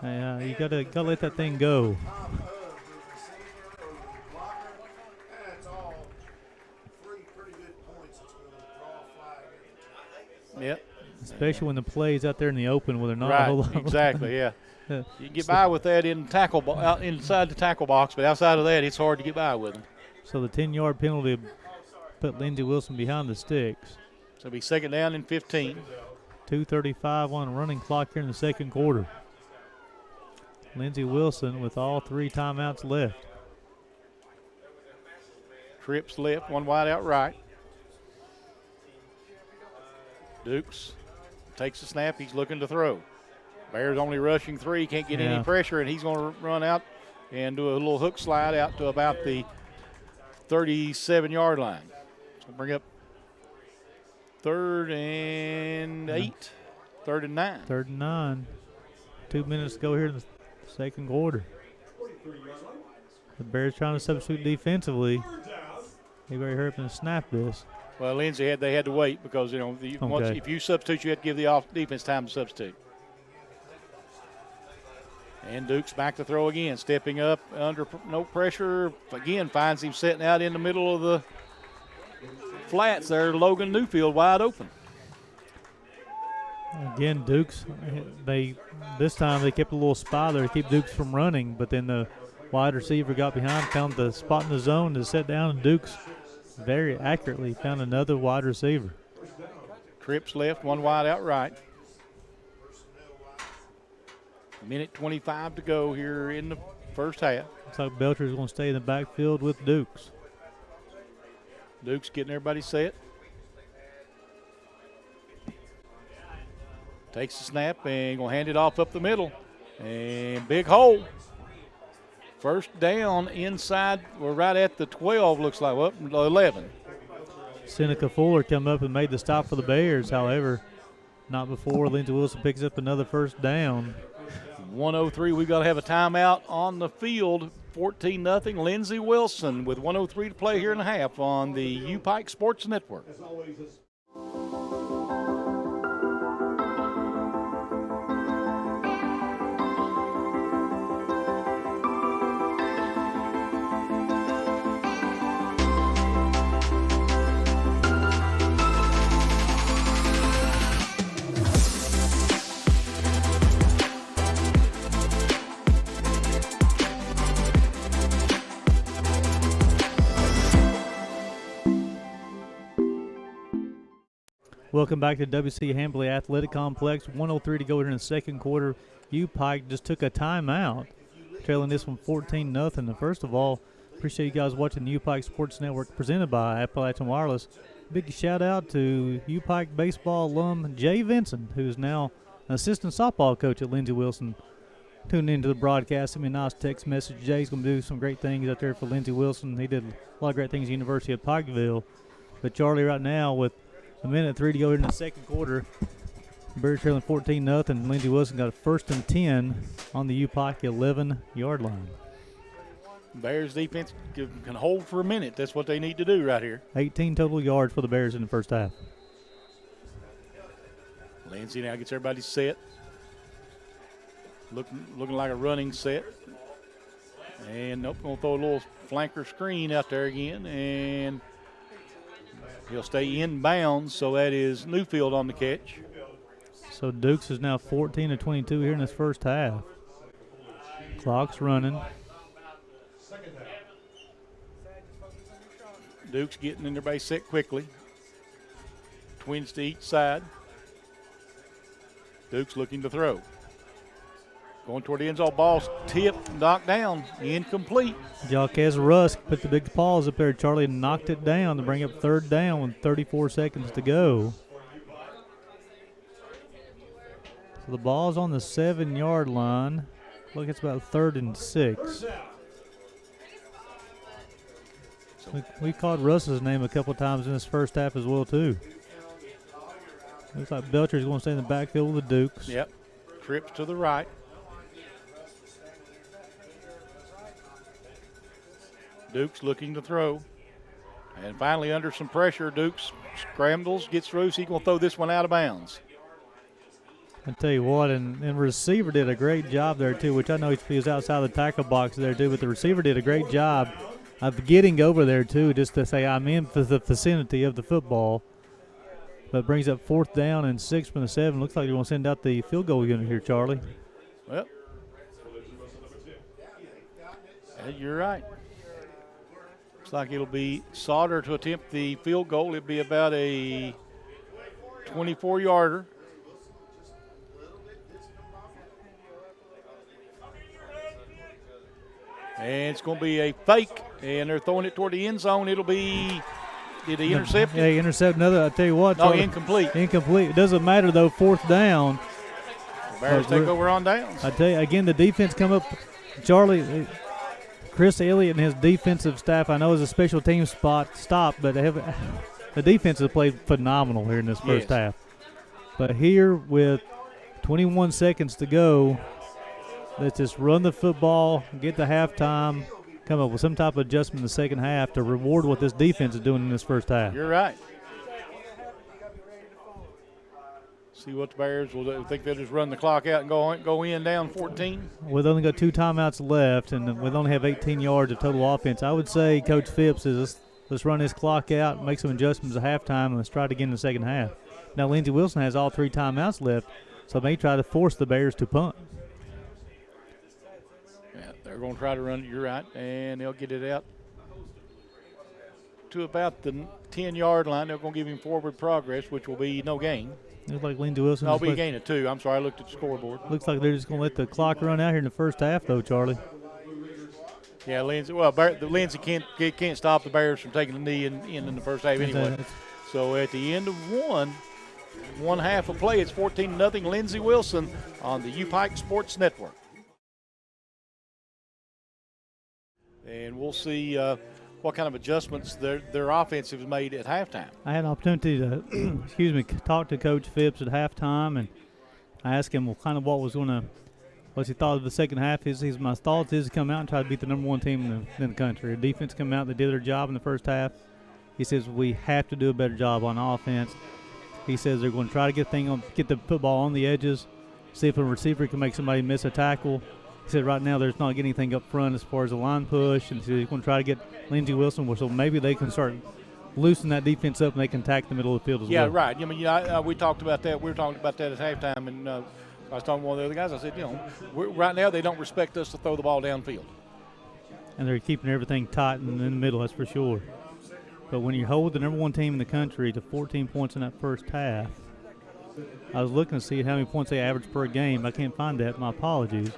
Yeah, you gotta let that thing go. Yep. Especially when the play's out there in the open where they're not right, a whole lot. Exactly, yeah. You can get by with that out inside the tackle box, but outside of that, it's hard to get by with them. So the 10-yard penalty put Lindsey Wilson behind the sticks. So it'll be second down and 15. 2:35 on the running clock here in the second quarter. Lindsey Wilson with all 3 timeouts left. Trips left, one wide out right. Dukes takes the snap. He's looking to throw. Bears only rushing 3. Can't get any pressure, and he's going to run out and do a little hook slide out to about the 37-yard line. So bring up 3rd and 8. 3rd and 9. 3rd and 9. 2 minutes to go here in the second quarter. The Bears trying to substitute defensively. They better hurry up and snap this. Well, Lindsey they had to wait because once, if you substitute, you have to give the defense time to substitute. And Duke's back to throw again, stepping up under no pressure. Again, finds him sitting out in the middle of the flats there. Logan Newfield wide open. Again, Dukes, this time they kept a little spy there to keep Dukes from running, but then the wide receiver got behind, found the spot in the zone to set down, and Dukes very accurately found another wide receiver. Trips left, one wide out right. 1:25 to go here in the first half. Looks like Belcher's going to stay in the backfield with Dukes. Dukes getting everybody set. Takes the snap and going to hand it off up the middle. And big hole. First down inside. We're right at the 12, looks like. Well, 11. Seneca Fuller come up and made the stop for the Bears. However, not before Lindsey Wilson picks up another first down. 1:03. We've got to have a timeout on the field. 14-0. Lindsey Wilson with 1:03 to play here in the half on the UPIKE Sports Network. Welcome back to WC Hambly Athletic Complex. 1:03 to go in the second quarter. UPIKE just took a timeout, trailing this one 14-0. And first of all, appreciate you guys watching the UPIKE Sports Network presented by Appalachian Wireless. Big shout out to UPIKE baseball alum Jay Vinson, who's now an assistant softball coach at Lindsey Wilson. Tuned into the broadcast, sent me a nice text message. Jay's going to do some great things out there for Lindsey Wilson. He did a lot of great things at the University of Pikeville. But Charlie, right now, with a minute 3 to go in the second quarter, Bears trailing 14-0. Lindsey Wilson got a 1st and 10 on the UPIKE 11-yard line. Bears defense can hold for a minute. That's what they need to do right here. 18 total yards for the Bears in the first half. Lindsey now gets everybody set. Looking like a running set. And nope, going to throw a little flanker screen out there again. And he'll stay in bounds, so that is Newfield on the catch. So Dukes is now 14 to 22 here in this first half. Clock's running. Dukes getting everybody set quickly. Twins to each side. Dukes looking to throw. Going toward the end zone, ball's tipped, knocked down, incomplete. Jalquez Rusk put the big paws up there. Charlie knocked it down to bring up 3rd down with 34 seconds to go. So the ball's on the 7-yard line. Look, it's about 3rd and 6. We called Russ's name a couple times in this first half as well, too. Looks like Belcher's going to stay in the backfield with the Dukes. Yep. Trips to the right. Dukes looking to throw. And finally, under some pressure, Dukes scrambles, gets through, so he's going to throw this one out of bounds. I tell you what, and receiver did a great job there, too, which I know he was outside the tackle box there, too, but the receiver did a great job of getting over there, too, just to say I'm in the vicinity of the football. But brings up 4th down and 6 from the 7. Looks like they're going to send out the field goal unit here, Charlie. Well, you're right. Looks like it'll be Sauter to attempt the field goal. It'll be about a 24-yarder. And it's going to be a fake, and they're throwing it toward the end zone. It'll be, did he intercept it? Yeah, he intercepted another. I tell you what, No, Charlie, incomplete. Incomplete. It doesn't matter, though, 4th down. The Bears take over on downs. I tell you, again, the defense come up. Charlie, Chris Elliott and his defensive staff, I know is a special team stop, but the defense has played phenomenal here in this first half. But here with 21 seconds to go, let's just run the football, get to halftime, come up with some type of adjustment in the second half to reward what this defense is doing in this first half. You're right. See what the Bears will do. Think they'll just run the clock out and go in down 14? We've only got 2 timeouts left, and we only have 18 yards of total offense. I would say Coach Phipps is let's run this clock out, make some adjustments at halftime, and let's try it again in the second half. Now, Lindsey Wilson has all 3 timeouts left, so they may try to force the Bears to punt. Yeah, they're going to try to run it. You're right, and they'll get it out to about the 10-yard line. They're going to give him forward progress, which will be no gain. Looks like Lindsey Wilson. I'll be a gain of 2. I'm sorry, I looked at the scoreboard. Looks like they're just going to let the clock run out here in the first half, though, Charlie. Yeah, Lindsey. Well, Lindsey can't stop the Bears from taking a knee in the first half anyway. So at the end of one half of play, it's 14-0 Lindsey Wilson on the UPIKE Sports Network. And we'll see what kind of adjustments their offense has made at halftime. I had an opportunity to, talk to Coach Phipps at halftime, and I asked him kind of what he thought of the second half. My thoughts is to come out and try to beat the number 1 team in the country. The defense come out, they did their job in the first half. He says we have to do a better job on offense. He says they're going to try to get the football on the edges, see if a receiver can make somebody miss a tackle. He said right now there's not getting anything up front as far as a line push, and so he's going to try to get Lindsey Wilson, so maybe they can start loosen that defense up and they can attack the middle of the field as well. Yeah, right. I mean, we talked about that. We were talking about that at halftime, and I was talking to one of the other guys. I said, right now they don't respect us to throw the ball downfield. And they're keeping everything tight in the middle, that's for sure. but when you hold the number 1 team in the country to 14 points in that first half, I was looking to see how many points they average per game. I can't find that. My apologies.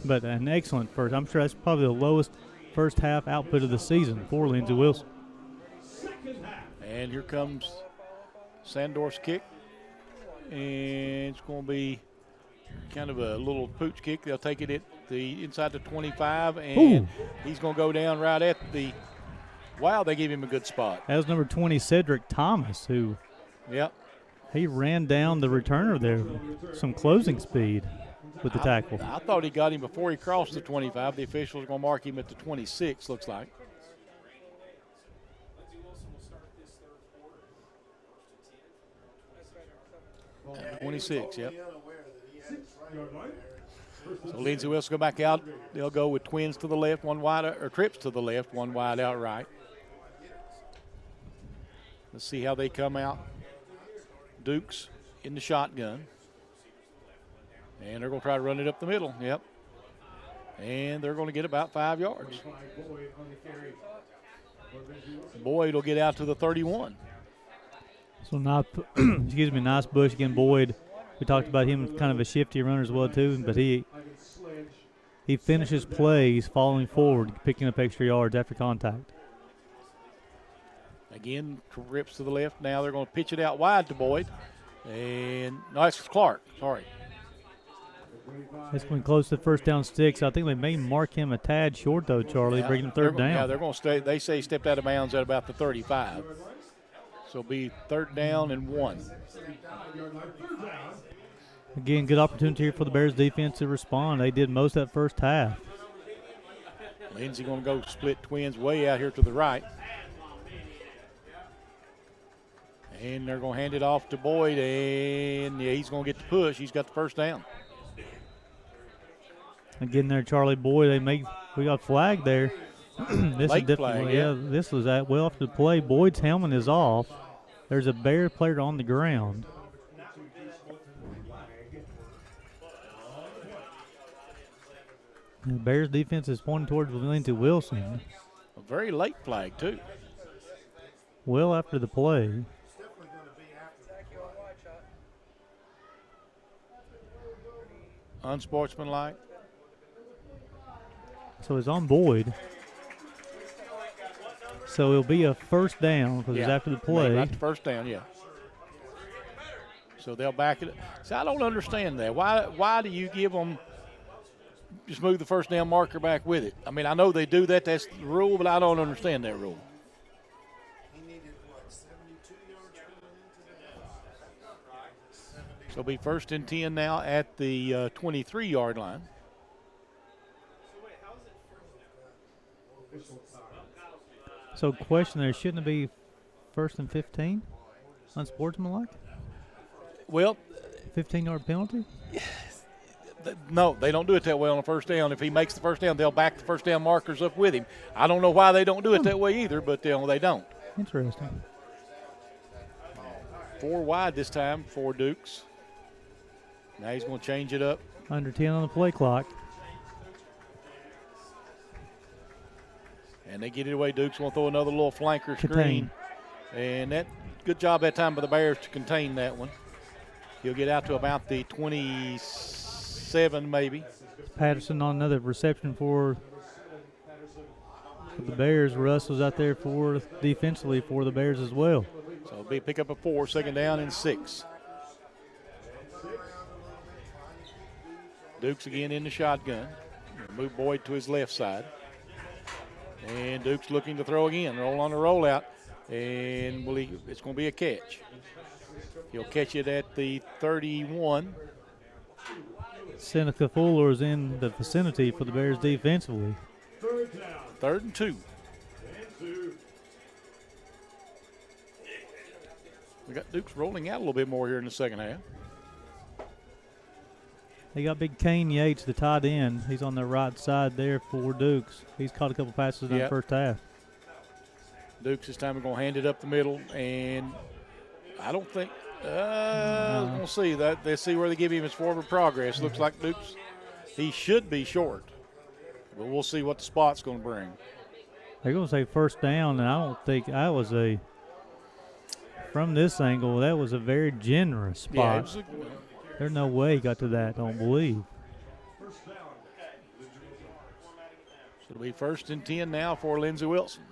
But an excellent first. I'm sure that's probably the lowest first half output of the season for Lindsey Wilson. And here comes Sandorf's kick. And it's going to be kind of a little pooch kick. They'll take it at the inside the 25, and he's going to go down right at the – wow, they gave him a good spot. That was number 20, Cedric Thomas, who he ran down the returner there. Some closing speed with the tackle. I thought he got him before he crossed the 25. The officials are going to mark him at the 26, looks like. At 26, yep. So Lindsey Wilson go back out. They'll go with twins to the left, one wide, or trips to the left, one wide out right. Let's see how they come out. Dukes in the shotgun. And they're going to try to run it up the middle. Yep. And they're going to get about 5 yards. Boyd will get out to the 31. So not, nice push again. Boyd, we talked about him kind of a shifty runner as well too, but he finishes plays falling forward, picking up extra yards after contact. Again, rips to the left. Now they're going to pitch it out wide to Boyd. And no, it's Clark. Sorry. It's going close to the first down sticks. I think they may mark him a tad short though, Charlie, bringing him third down. Yeah, they're going to stay. They say he stepped out of bounds at about the 35. So it'll be 3rd down and 1. Again, good opportunity here for the Bears defense to respond. They did most of that first half. Lindsey going to go split twins way out here to the right. And they're going to hand it off to Boyd, and he's going to get the push. He's got the first down. Again there, Charlie Boyd, we got flagged there. This Late is different. flag, yeah, this was well off the play. Boyd's helmet is off. There's a Bear player on the ground. The Bears defense is pointing towards Lindsey Wilson. A very late flag, too. Well after the play. Unsportsmanlike. So it's on Boyd. So it'll be a first down because it's after the play. Right, the first down, yeah. So they'll back it. See, I don't understand that. Why do you give them just move the first down marker back with it? I mean, I know they do that. That's the rule, but I don't understand that rule. So it'll be 1st and 10 now at the 23-yard line. So question there, shouldn't it be 1st and 15? Unsportsmanlike? Well, 15-yard penalty? No, they don't do it that way on a first down. If he makes the first down, they'll back the first down markers up with him. I don't know why they don't do it that way either, but they don't. Interesting. 4 wide this time for Dukes. Now he's going to change it up. Under 10 on the play clock. And they get it away. Duke's going to throw another little flanker screen. And that good job that time by the Bears to contain that one. He'll get out to about the 27 maybe. Patterson on another reception for the Bears. Russ was out there for defensively for the Bears as well. So it'll be a pickup of 4, 2nd down and 6. Dukes again in the shotgun. Move Boyd to his left side. And Duke's looking to throw again. Roll on the rollout. And it's going to be a catch. He'll catch it at the 31. Seneca Fuller is in the vicinity for the Bears defensively. 3rd and 2. We got Dukes rolling out a little bit more here in the second half. They got big Kane Yates, the tight end. He's on the right side there for Dukes. He's caught a couple passes in the first half. Dukes this time are going to hand it up the middle, and I don't think we'll see that. They'll see where they give him his forward progress. Looks like Dukes, he should be short, but we'll see what the spot's going to bring. They're going to say first down, and I don't think that was a – from this angle, that was a very generous spot. Yeah, There's no way he got to that, don't believe. So it'll be 1st and 10 now for Lindsey Wilson.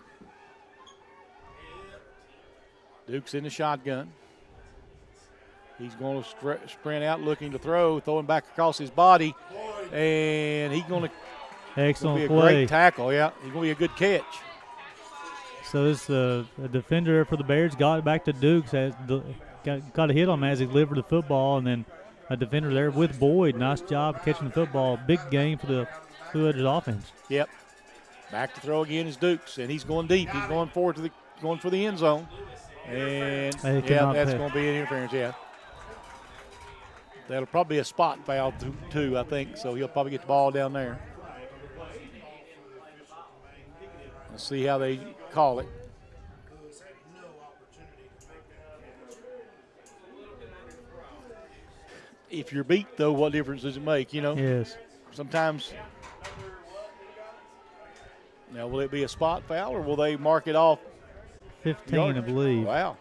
Duke's in the shotgun. He's going to sprint out looking to throw, throwing back across his body, and he's going to Excellent be a play. great tackle. Yeah, he's going to be a good catch. So this a defender for the Bears got it back to Dukes, got a hit on him as he delivered the football, and then a defender there with Boyd. Nice job catching the football. Big game for the Blue Raiders offense. Yep. Back to throw again is Dukes, and he's going deep. He's going forward going for the end zone, and that's going to be an interference. Yeah. That'll probably be a spot foul too, I think. So he'll probably get the ball down there. Let's see how they call it. If you're beat, though, what difference does it make? You know. Yes. Sometimes. Now, will it be a spot foul or will they mark it off? 15, yardage? I believe. Wow.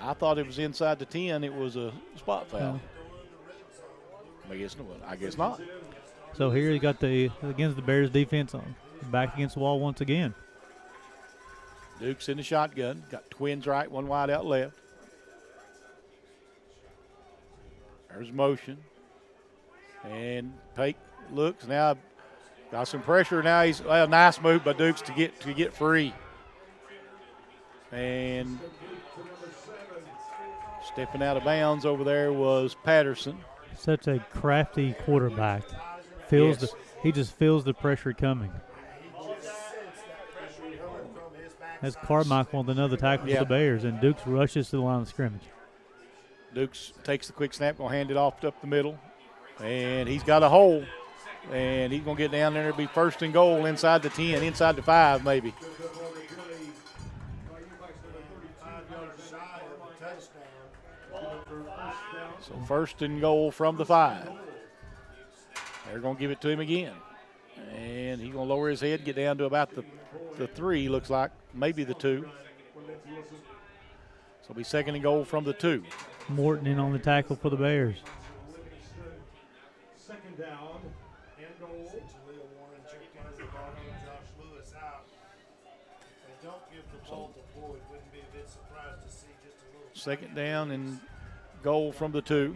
I thought it was inside the 10. It was a spot foul. I guess not. So here you got against the Bears defense back against the wall once again. Duke's in the shotgun. Got twins right, one wide out left. There's motion. And Pake looks now. Got some pressure now. He's nice move by Dukes to get free. And stepping out of bounds over there was Patterson. Such a crafty quarterback. He just feels the pressure coming. That's Carmichael with another tackle for the Bears, and Dukes rushes to the line of scrimmage. Dukes takes the quick snap, going to hand it off up the middle, and he's got a hole, and he's going to get down there. It'll be 1st and goal inside the 10, inside the 5 maybe. So 1st and goal from the 5. They're going to give it to him again. And he's going to lower his head, get down to about the 3, looks like, maybe the 2. So it'll be 2nd and goal from the 2. Morton in on the tackle for the Bears. 2nd down and goal. Second down and goal from the 2.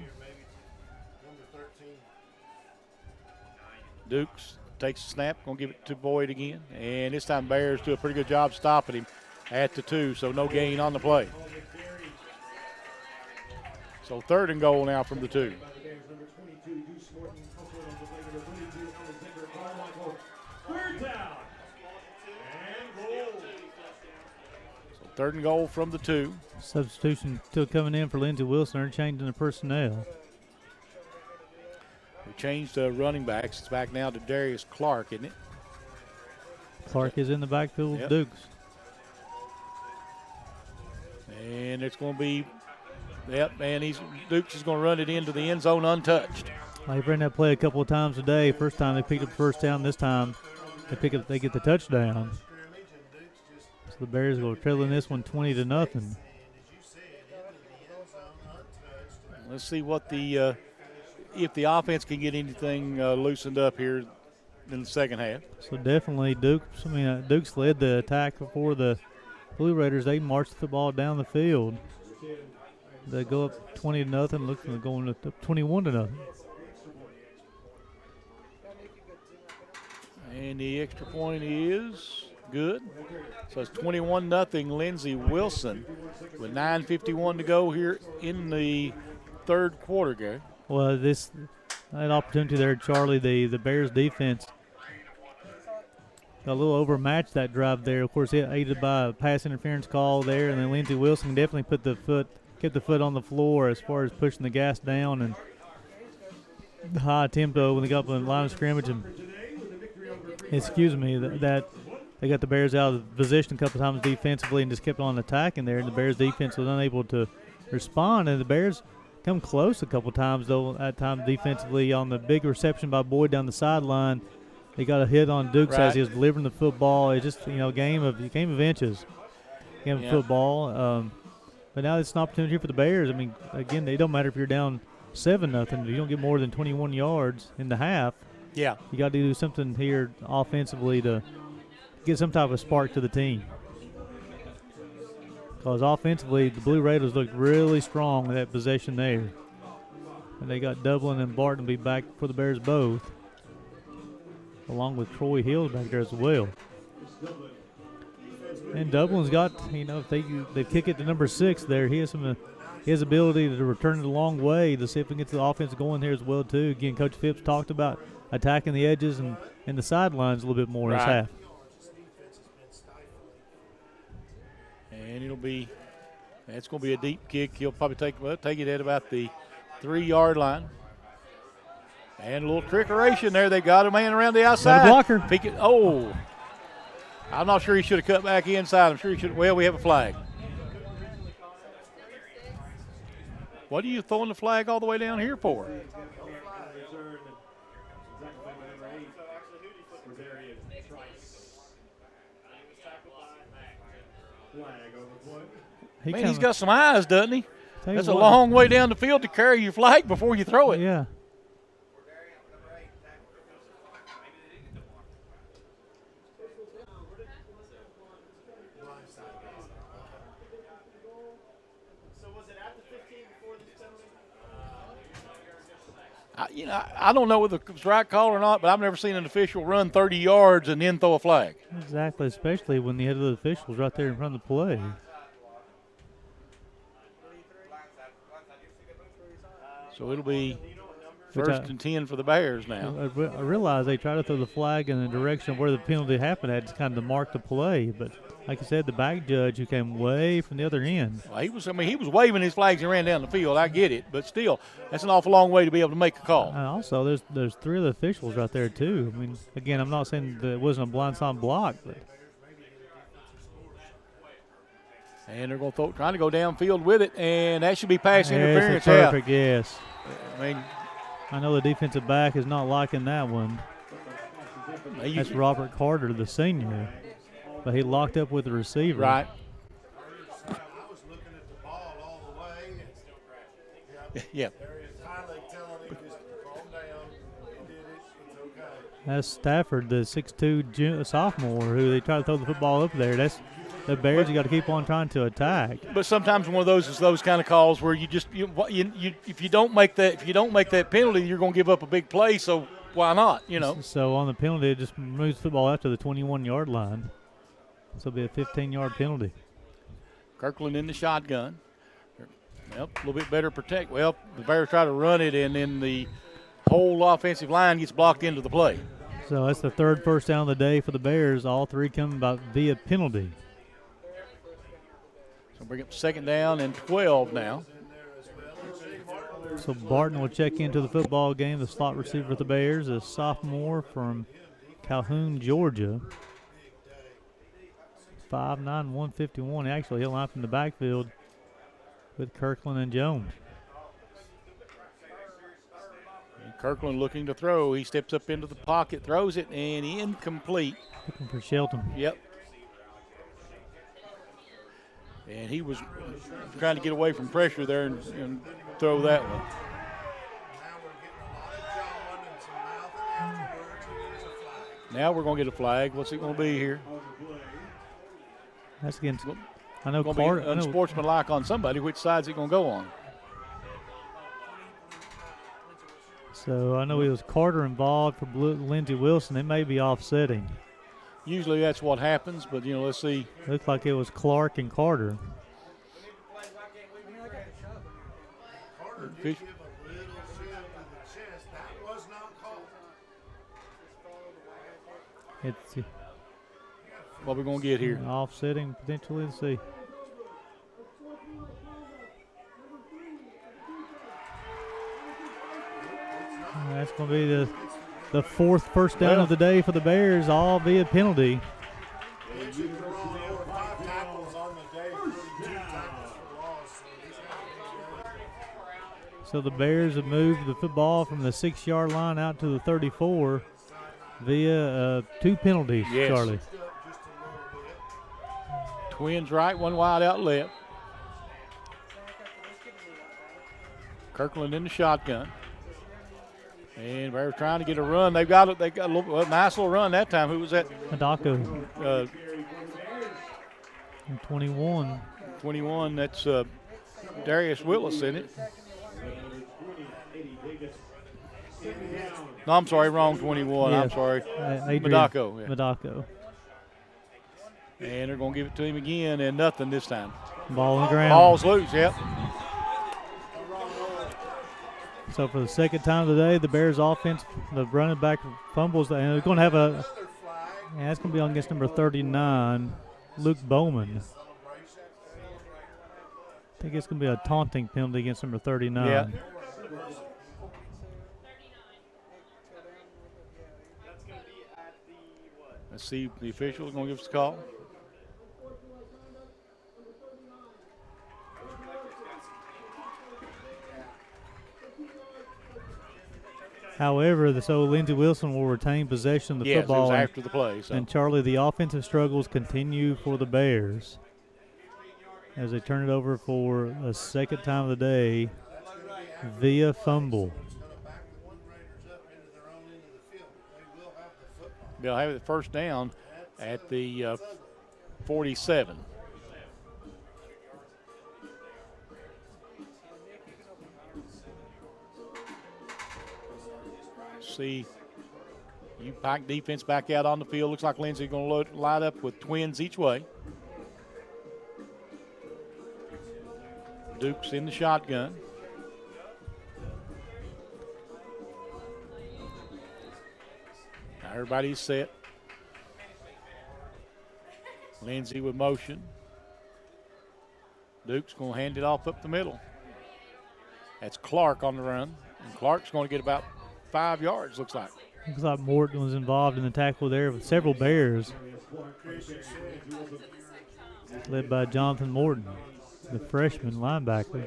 Dukes takes a snap, going to give it to Boyd again. And this time Bears do a pretty good job stopping him at the 2, so no gain on the play. So 3rd and goal now from the 2. So 3rd and goal from the 2. Substitution still coming in for Lindsey Wilson. They're changing the personnel. We changed running backs. It's back now to Darius Clark, isn't it? Clark is in the backfield with Dukes. And it's going to be, and Dukes is going to run it into the end zone untouched. They've run that play a couple of times today. First time they picked up the first down. This time they get the touchdown. So the Bears go trailing this one 20-0. Let's see what if the offense can get anything loosened up here in the second half. So definitely Dukes led the attack before the Blue Raiders. They marched the football down the field. They go up 20-0. Looks like they're going up 21-0. And the extra point is good. So it's 21-0 Lindsey Wilson with 9:51 to go here in the 3rd quarter, Gary. Well, that opportunity there, Charlie, the Bears defense got a little overmatched that drive there. Of course, aided by a pass interference call there, and then Lindsey Wilson definitely kept the foot on the floor as far as pushing the gas down and the high tempo when they got up in the line of scrimmage. And that they got the Bears out of position a couple times defensively and just kept on attacking there, and the Bears defense was unable to respond, and the Bears come close a couple times, though, at times defensively on the big reception by Boyd down the sideline. He got a hit on Dukes Right. as he was delivering the football. It's just, game of inches, game of Yeah. football. But now it's an opportunity for the Bears. I mean, again, it don't matter if you're down 7-0. If you don't get more than 21 yards in the half, Yeah. you got to do something here offensively to get some type of spark to the team. Because offensively, the Blue Raiders looked really strong in that possession there. And they got Dublin and Barton be back for the Bears both, along with Troy Hills back there as well. And Dublin's got, if they kick it to number 6 there, he has ability to return it a long way to see if we can get the offense going here as well too. Again, Coach Phipps talked about attacking the edges and the sidelines a little bit more this Right. half. And that's going to be a deep kick. He'll probably take it at about the 3-yard line. And a little trickeration there. They got a man around the outside. Got a blocker. Peek it. Oh. I'm not sure he should have cut back inside. I'm sure he should. Well, we have a flag. What are you throwing the flag all the way down here for? Man, he's got some eyes, doesn't he? That's a long way down the field to carry your flag before you throw it. Yeah. I don't know whether it was the right call or not, but I've never seen an official run 30 yards and then throw a flag. Exactly, especially when the head of the official's right there in front of the play. So it'll be first and 10 for the Bears now. I realize they try to throw the flag in the direction of where the penalty happened at, just kind of to mark the play. But like I said, the back judge who came way from the other end. Well, he was waving his flags and ran down the field. I get it, but still, that's an awful long way to be able to make a call. And also, there's 3 other officials right there too. I mean, again, I'm not saying that it wasn't a blindside block, but. And they're going to trying to go downfield with it, and that should be pass interference. Perfect, yes. I mean, I know the defensive back is not liking that one. That's Robert Carter, the senior. But he locked up with the receiver. Right. I was looking at the ball all the way. Yeah. Finally telling him just to calm down. He did it. It's okay. That's Stafford, the 6'2" sophomore, who they try to throw the football up there. That's the Bears. You got to keep on trying to attack. But sometimes one of those is those kind of calls where if you don't make that penalty, you're going to give up a big play. So why not? So on the penalty, it just moves the football out to the 21-yard line. So it'll be a 15-yard penalty. Kirkland in the shotgun. Well, a little bit better protect. Well, the Bears try to run it, and then the whole offensive line gets blocked into the play. So that's the 3rd first down of the day for the Bears. All 3 coming about via penalty. So bring up 2nd down and 12 now. So Barton will check into the football game. The slot receiver for the Bears, a sophomore from Calhoun, Georgia. 5'9", 151. Actually, he'll line from the backfield with Kirkland and Jones. And Kirkland looking to throw. He steps up into the pocket, throws it, and incomplete. Looking for Shelton. Yep. And he was trying to get away from pressure there and throw that one. Now we're going to get a flag. What's it going to be here? That's against. I know Going to Carter. be unsportsmanlike on somebody. Which side's it going to go on? So I know it was Carter involved for Lindsey Wilson. It may be offsetting. Usually that's what happens, but let's see. Looks like it was Clark and Carter. Fish. It's What we're going to get here? offsetting potentially. Let's see. That's going to be the 4th first down of the day for the Bears, all via penalty. So the Bears have moved the football from the 6-yard line out to the 34. via 2 penalties, Yes. Charlie. Twins right, one wide out left. Kirkland in the shotgun. And Bears trying to get a run. They got a nice little run that time. Who was that? Madako. 21. 21. That's Darius Willis in it. No, I'm sorry, wrong 21. Yeah. I'm sorry. Adrian Madako. Yeah. Madako. And they're going to give it to him again, and nothing this time. Ball on the ground. Ball's loose, yep. So for the second time today, the Bears offense, the running back fumbles, and they're going to have a, that's going to be on against number 39, Luke Bowman. I think it's going to be a taunting penalty against number 39. Yeah. Let's see if the official is going to give us a call. However, so Lindsey Wilson will retain possession of the Yes, football. it was after the play. So. And Charlie, the offensive struggles continue for the Bears as they turn it over for a second time of the day via fumble. They'll have the first down at the 47. See UPIKE defense back out on the field. Looks like Lindsey going to line up with twins each way. Duke's in the shotgun. Now everybody's set. Lindsey with motion. Duke's going to hand it off up the middle. That's Clark on the run. And Clark's going to get about 5 yards, looks like. Looks like Morton was involved in the tackle there with several Bears, led by Jonathan Morton, the freshman linebacker.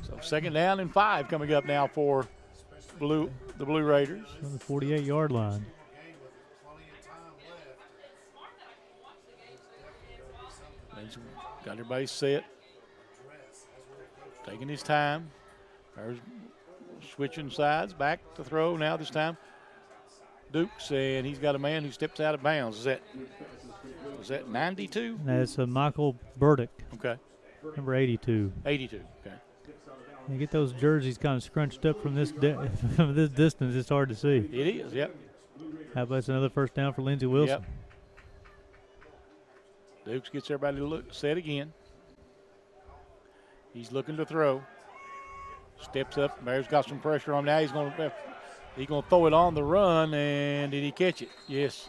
So second down and 5 coming up now for the Blue Raiders. On the 48-yard line. Got everybody set. Taking his time. There's switching sides, back to throw now this time. Dukes, and he's got a man who steps out of bounds. Is that 92? That's Michael Burdick, Okay. number 82. 82, okay. You get those jerseys kind of scrunched up from this from this distance, it's hard to see. It is, yep. How about another first down for Lindsey Wilson? Yep. Dukes gets everybody to look set again. He's looking to throw. Steps up. Bears got some pressure on him now. He's going to throw it on the run, and did he catch it? Yes.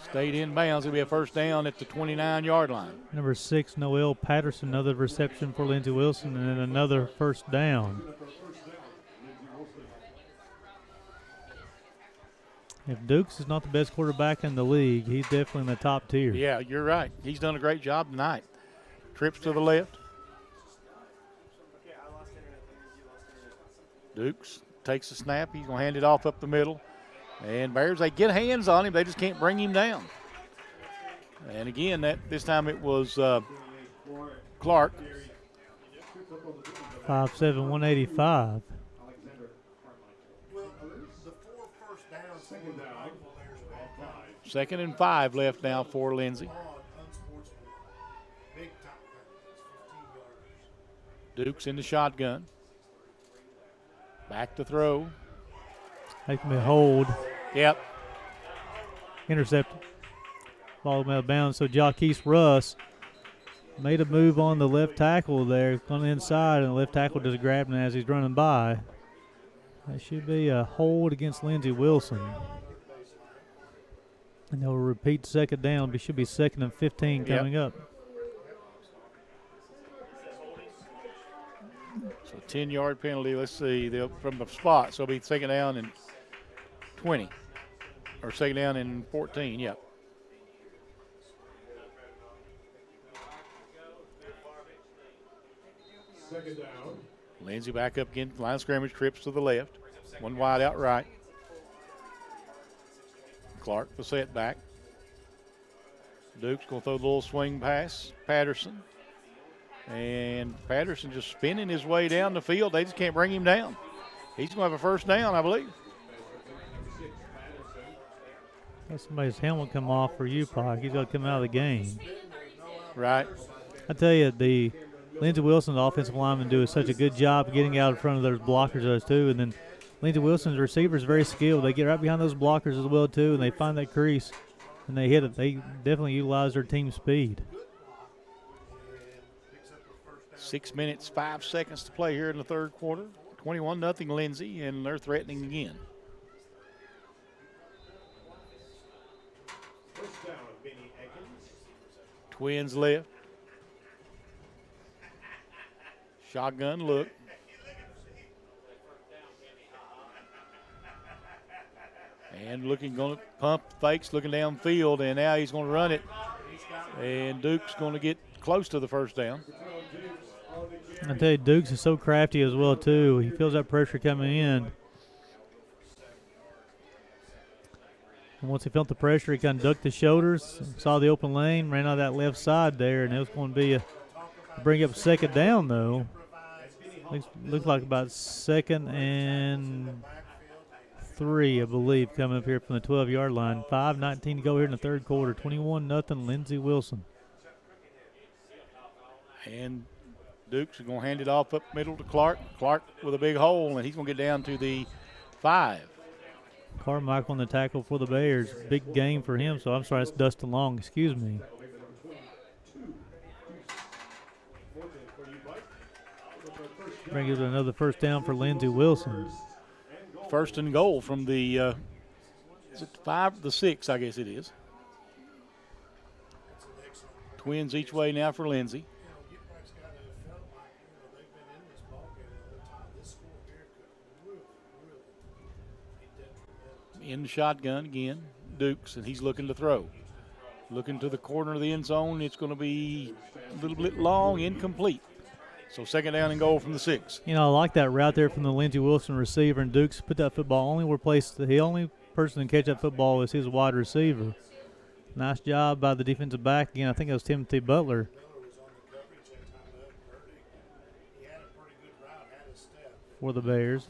Stayed in bounds. It'll be a first down at the 29-yard line. Number 6, Noel Patterson, another reception for Lindsey Wilson, and then another first down. If Dukes is not the best quarterback in the league, he's definitely in the top tier. Yeah, you're right. He's done a great job tonight. Trips to the left. Dukes takes the snap. He's going to hand it off up the middle. And Bears, they get hands on him. They just can't bring him down. And again, this time it was Clark. 5'7", 185. Second and 5 left now for Lindsey. Dukes in the shotgun. Back to throw. That can be a hold. Yep. Intercepted. Ball out of bounds. So Jaquise Russ made a move on the left tackle there, on the inside, and the left tackle just grabbed him as he's running by. That should be a hold against Lindsey Wilson. And they'll repeat second down. It should be 2nd and 15 coming up. So 10-yard penalty. Let's see. From the spot. So it'll be second down and 20. Or second down and 14. Yep. Second down. Lindsey back up again. Line of scrimmage. Trips to the left. One wide out right. Clark, the setback. Duke's going to throw the little swing pass. Patterson. And Patterson just spinning his way down the field. They just can't bring him down. He's going to have a first down, I believe. Somebody's helmet come off for UPIKE. He's got to come out of the game. Right. I tell you, the Lindsey Wilson's offensive linemen do such a good job getting out in front of those blockers, those two. And then Lindsey Wilson's receiver is very skilled. They get right behind those blockers as well, too, and they find that crease, and they hit it. They definitely utilize their team speed. 6 minutes, 5 seconds to play here in the third quarter. 21-0 Lindsey, and they're threatening again. Twins left. Shotgun look. And looking, going to pump fakes, looking downfield, and now he's going to run it. And Duke's going to get close to the first down. I tell you, Dukes is so crafty as well, too. He feels that pressure coming in. And once he felt the pressure, he kind of ducked his shoulders, saw the open lane, ran out that left side there, and it was going to be bring up second down, though. Looks like about 2nd and 3, I believe, coming up here from the 12-yard line. 5:19 to go here in the third quarter. 21-0 Lindsey Wilson. And Dukes is going to hand it off up middle to Clark. Clark with a big hole, and he's going to get down to the 5. Carmichael on the tackle for the Bears. Big game for him, so I'm sorry, that's Dustin Long. Excuse me. Brings another first down for Lindsey Wilson. First and goal from the is it 5, the 6, I guess it is. Twins each way now for Lindsey. In the shotgun again, Dukes, and he's looking to throw. Looking to the corner of the end zone. It's going to be a little bit long, incomplete. So second down and goal from the 6. You know, I like that route there from the Lindsey Wilson receiver, and Dukes put that football only where placed. The only person to catch that football is his wide receiver. Nice job by the defensive back. Again, I think it was Timothy Butler. For the Bears.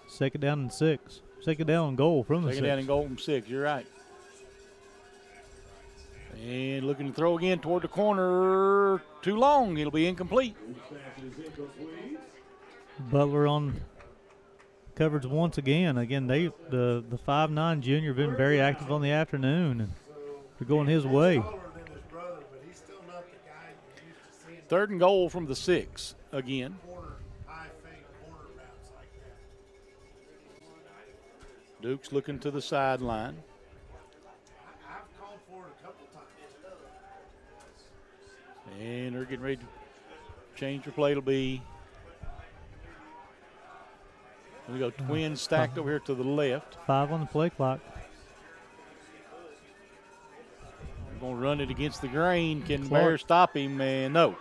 Second down and 6. Second down and goal from the 6. Second down and goal from 6, you're right. And looking to throw again toward the corner. Too long, it'll be incomplete. Butler on coverage once again. Again, the 5'9" junior been very active on the afternoon, and they're going his way. Third and goal from the 6 again. Duke's looking to the sideline. And they're getting ready to change their play. It'll be, we go Twins stacked over here to the left. 5 on the play clock. They're going to run it against the grain. Can Bear stop him? And no.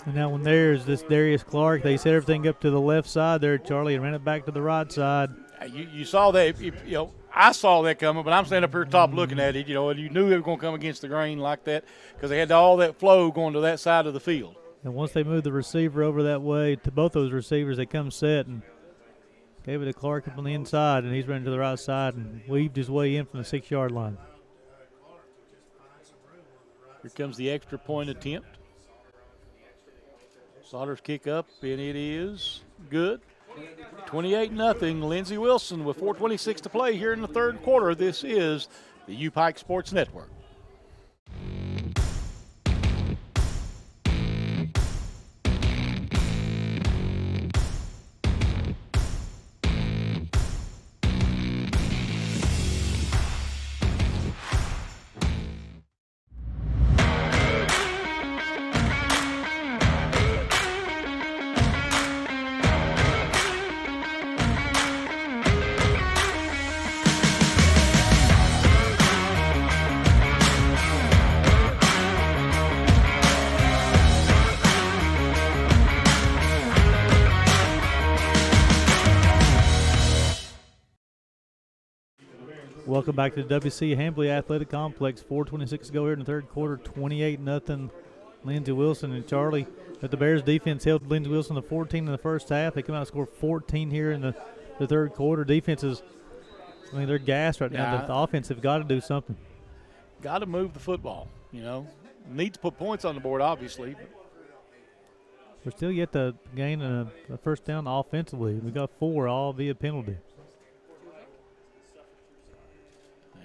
And now when there's this Darius Clark, they set everything up to the left side there, Charlie, and ran it back to the right side. You saw that, you know, I saw that coming, but I'm standing up here top looking at it, you know, and you knew it was going to come against the grain like that because they had all that flow going to that side of the field. And once they moved the receiver over that way to both those receivers, they come set and gave it to Clark up on the inside, and he's running to the right side and weaved his way in from the 6-yard line. Here comes the extra point attempt. Sauter's kick up, and it is good. 28-0, Lindsey Wilson with 4:26 to play here in the third quarter. This is the UPIKE Sports Network. Welcome back to the WC Hambly Athletic Complex. 4:26 to go here in the third quarter. 28-0. Lindsey Wilson and Charlie. But the Bears defense held Lindsey Wilson to 14 in the first half. They come out and score 14 here in the third quarter. Defenses, I mean, they're gassed right now. The offense have got to do something. Got to move the football, you know. Need to put points on the board, obviously. We're still yet to gain a first down offensively. We got 4, all via penalty.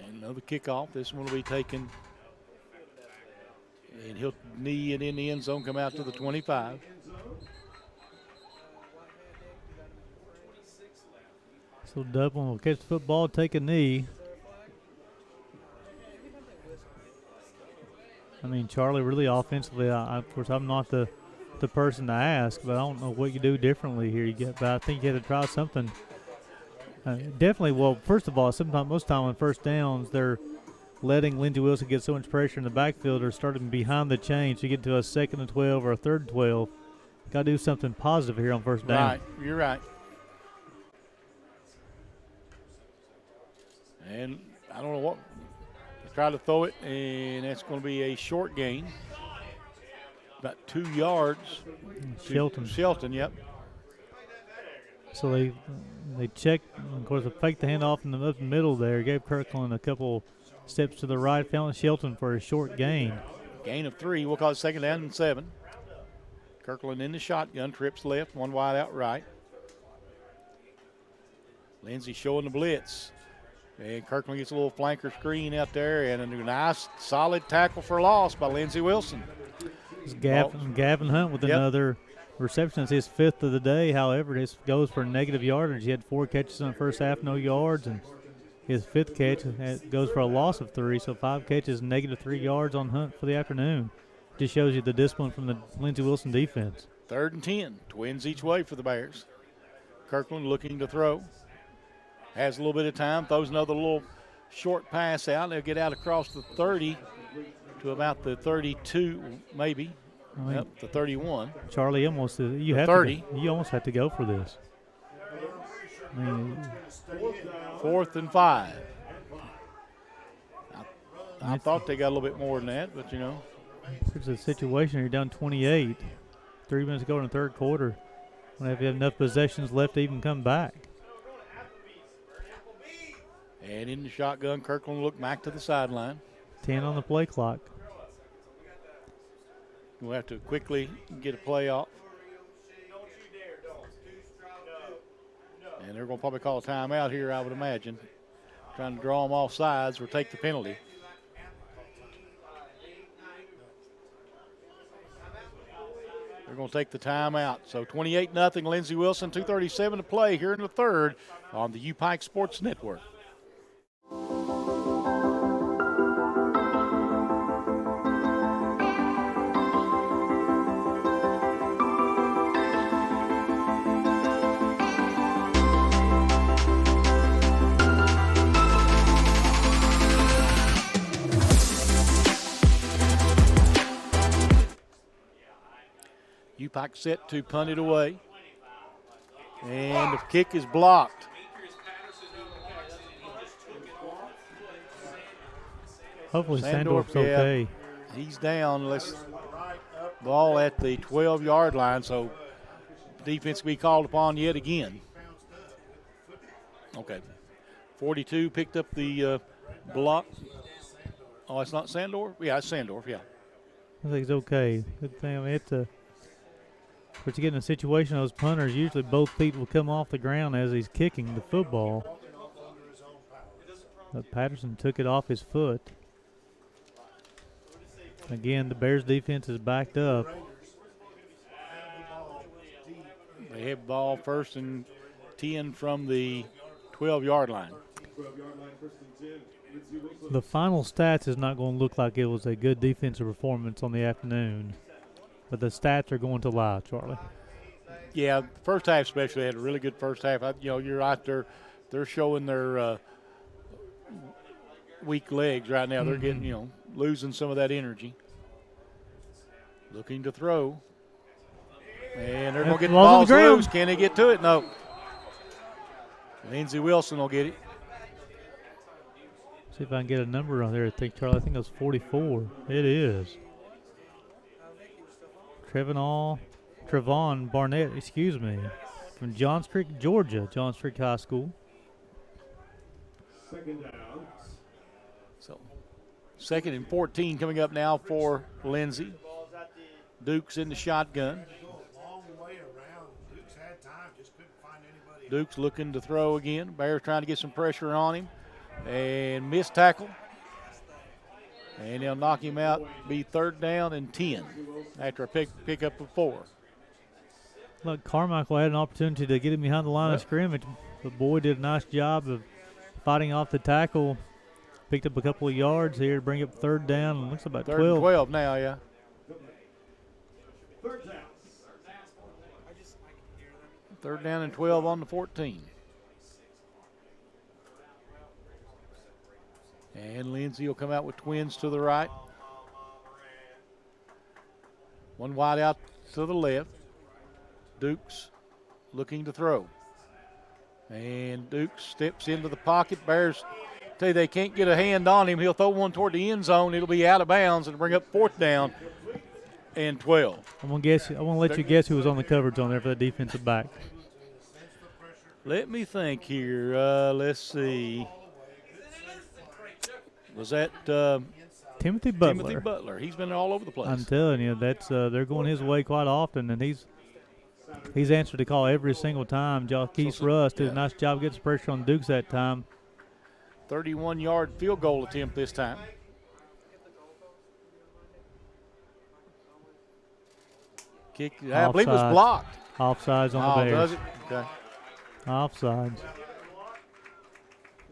And another kickoff. This one will be taken. And he'll knee it in the end zone, come out to the 25. So Dublin will catch the football, take a knee. I mean, Charlie, really offensively, of course, I'm not the person to ask, but I don't know what you do differently here. But I think you have to try something. Definitely, well, first of all, most time on first downs, they're letting Lindsey Wilson get so much pressure in the backfield or starting behind the chains to get to a 2nd and 12 or a 3rd and 12. Got to do something positive here on first down. Right, you're right. And I don't know what. Try to throw it, and that's going to be a short gain. About 2 yards. Shelton, yep. So they checked, of course, they faked the handoff in the middle there. Gave Kirkland a couple steps to the right. Found Shelton for a short gain. Gain of 3. We'll call it 2nd down and 7. Kirkland in the shotgun. Trips left. 1 wide out right. Lindsey showing the blitz. And Kirkland gets a little flanker screen out there, and a nice, solid tackle for loss by Lindsey Wilson. It's Gavin Hunt with another reception. It's his 5th of the day. However, this goes for negative yardage. He had 4 catches in the first half, no yards, and his 5th catch goes for a loss of 3. So 5 catches, negative 3 yards on Hunt for the afternoon. Just shows you the discipline from the Lindsey Wilson defense. 3rd and 10. Twins each way for the Bears. Kirkland looking to throw. Has a little bit of time, throws another little short pass out. They'll get out across the 30 to about the 32, maybe. Yep, the 31. Charlie, almost you have 30. You almost had to go for this. I mean, 4th and 5. I thought they got a little bit more than that, but you know. It's a situation you're down 28. 3 minutes to go in the third quarter. If you have enough possessions left to even come back. And in the shotgun, Kirkland will look back to the sideline. 10 on the play clock. We'll have to quickly get a play off. And they're going to probably call a timeout here, I would imagine. Trying to draw them off sides or take the penalty. They're going to take the timeout. So 28-0, Lindsey Wilson, 2:37 to play here in the third on the UPIKE Sports Network. UPIKE set to punt it away. And the kick is blocked. Hopefully Sandorf's okay. He's down. Ball at the 12-yard line, so defense will be called upon yet again. Okay. 42 picked up the block. Oh, it's not Sandorf? Yeah, it's Sandorf, yeah. I think it's okay. Good thing. I mean, but you get in a situation, those punters, usually both feet will come off the ground as he's kicking the football. But Patterson took it off his foot. Again, the Bears defense is backed up. They have ball 1st and 10 from the 12-yard line. The final stats is not going to look like it was a good defensive performance on the afternoon. But the stats are going to lie, Charlie. Yeah, first half especially had a really good first half. You're right there. They're showing their weak legs right now. They're getting, losing some of that energy. Looking to throw. And they're going to get the balls loose. Can they get to it? No. Lindsey Wilson will get it. See if I can get a number on there. I think, Charlie, I think it was 44. It is. Trevon Barnett, excuse me, from Johns Creek, Georgia, Johns Creek High School. Second down. So 2nd and 14 coming up now for Lindsey. Duke's in the shotgun. Long way around. Duke's had time, just couldn't find anybody. Duke's looking to throw again. Bears trying to get some pressure on him. And missed tackle. And they'll knock him out. Be 3rd down and 10 after a pick up of 4. Look, Carmichael had an opportunity to get him behind the line of scrimmage. The boy did a nice job of fighting off the tackle. Picked up a couple of yards here to bring up 3rd down. And looks about 3rd 12. and 12 now, yeah. 3rd down and 12 on the 14. And Lindsey will come out with twins to the right. One wide out to the left. Dukes looking to throw. And Dukes steps into the pocket. Bears tell you they can't get a hand on him. He'll throw one toward the end zone. It'll be out of bounds and bring up 4th down and 12. I'm gonna let you guess who was on the coverage on there for the defensive back. Let me think here. Let's see. Was that Timothy Butler. Timothy Butler? He's been all over the place. I'm telling you, that's they're going his way quite often, and he's answered the call every single time. Keith Russ did a nice job getting some pressure on Dukes that time. 31-yard field goal attempt this time. Kick, I believe it was blocked. Offsides on the Bears. Does it? Okay. Offsides. On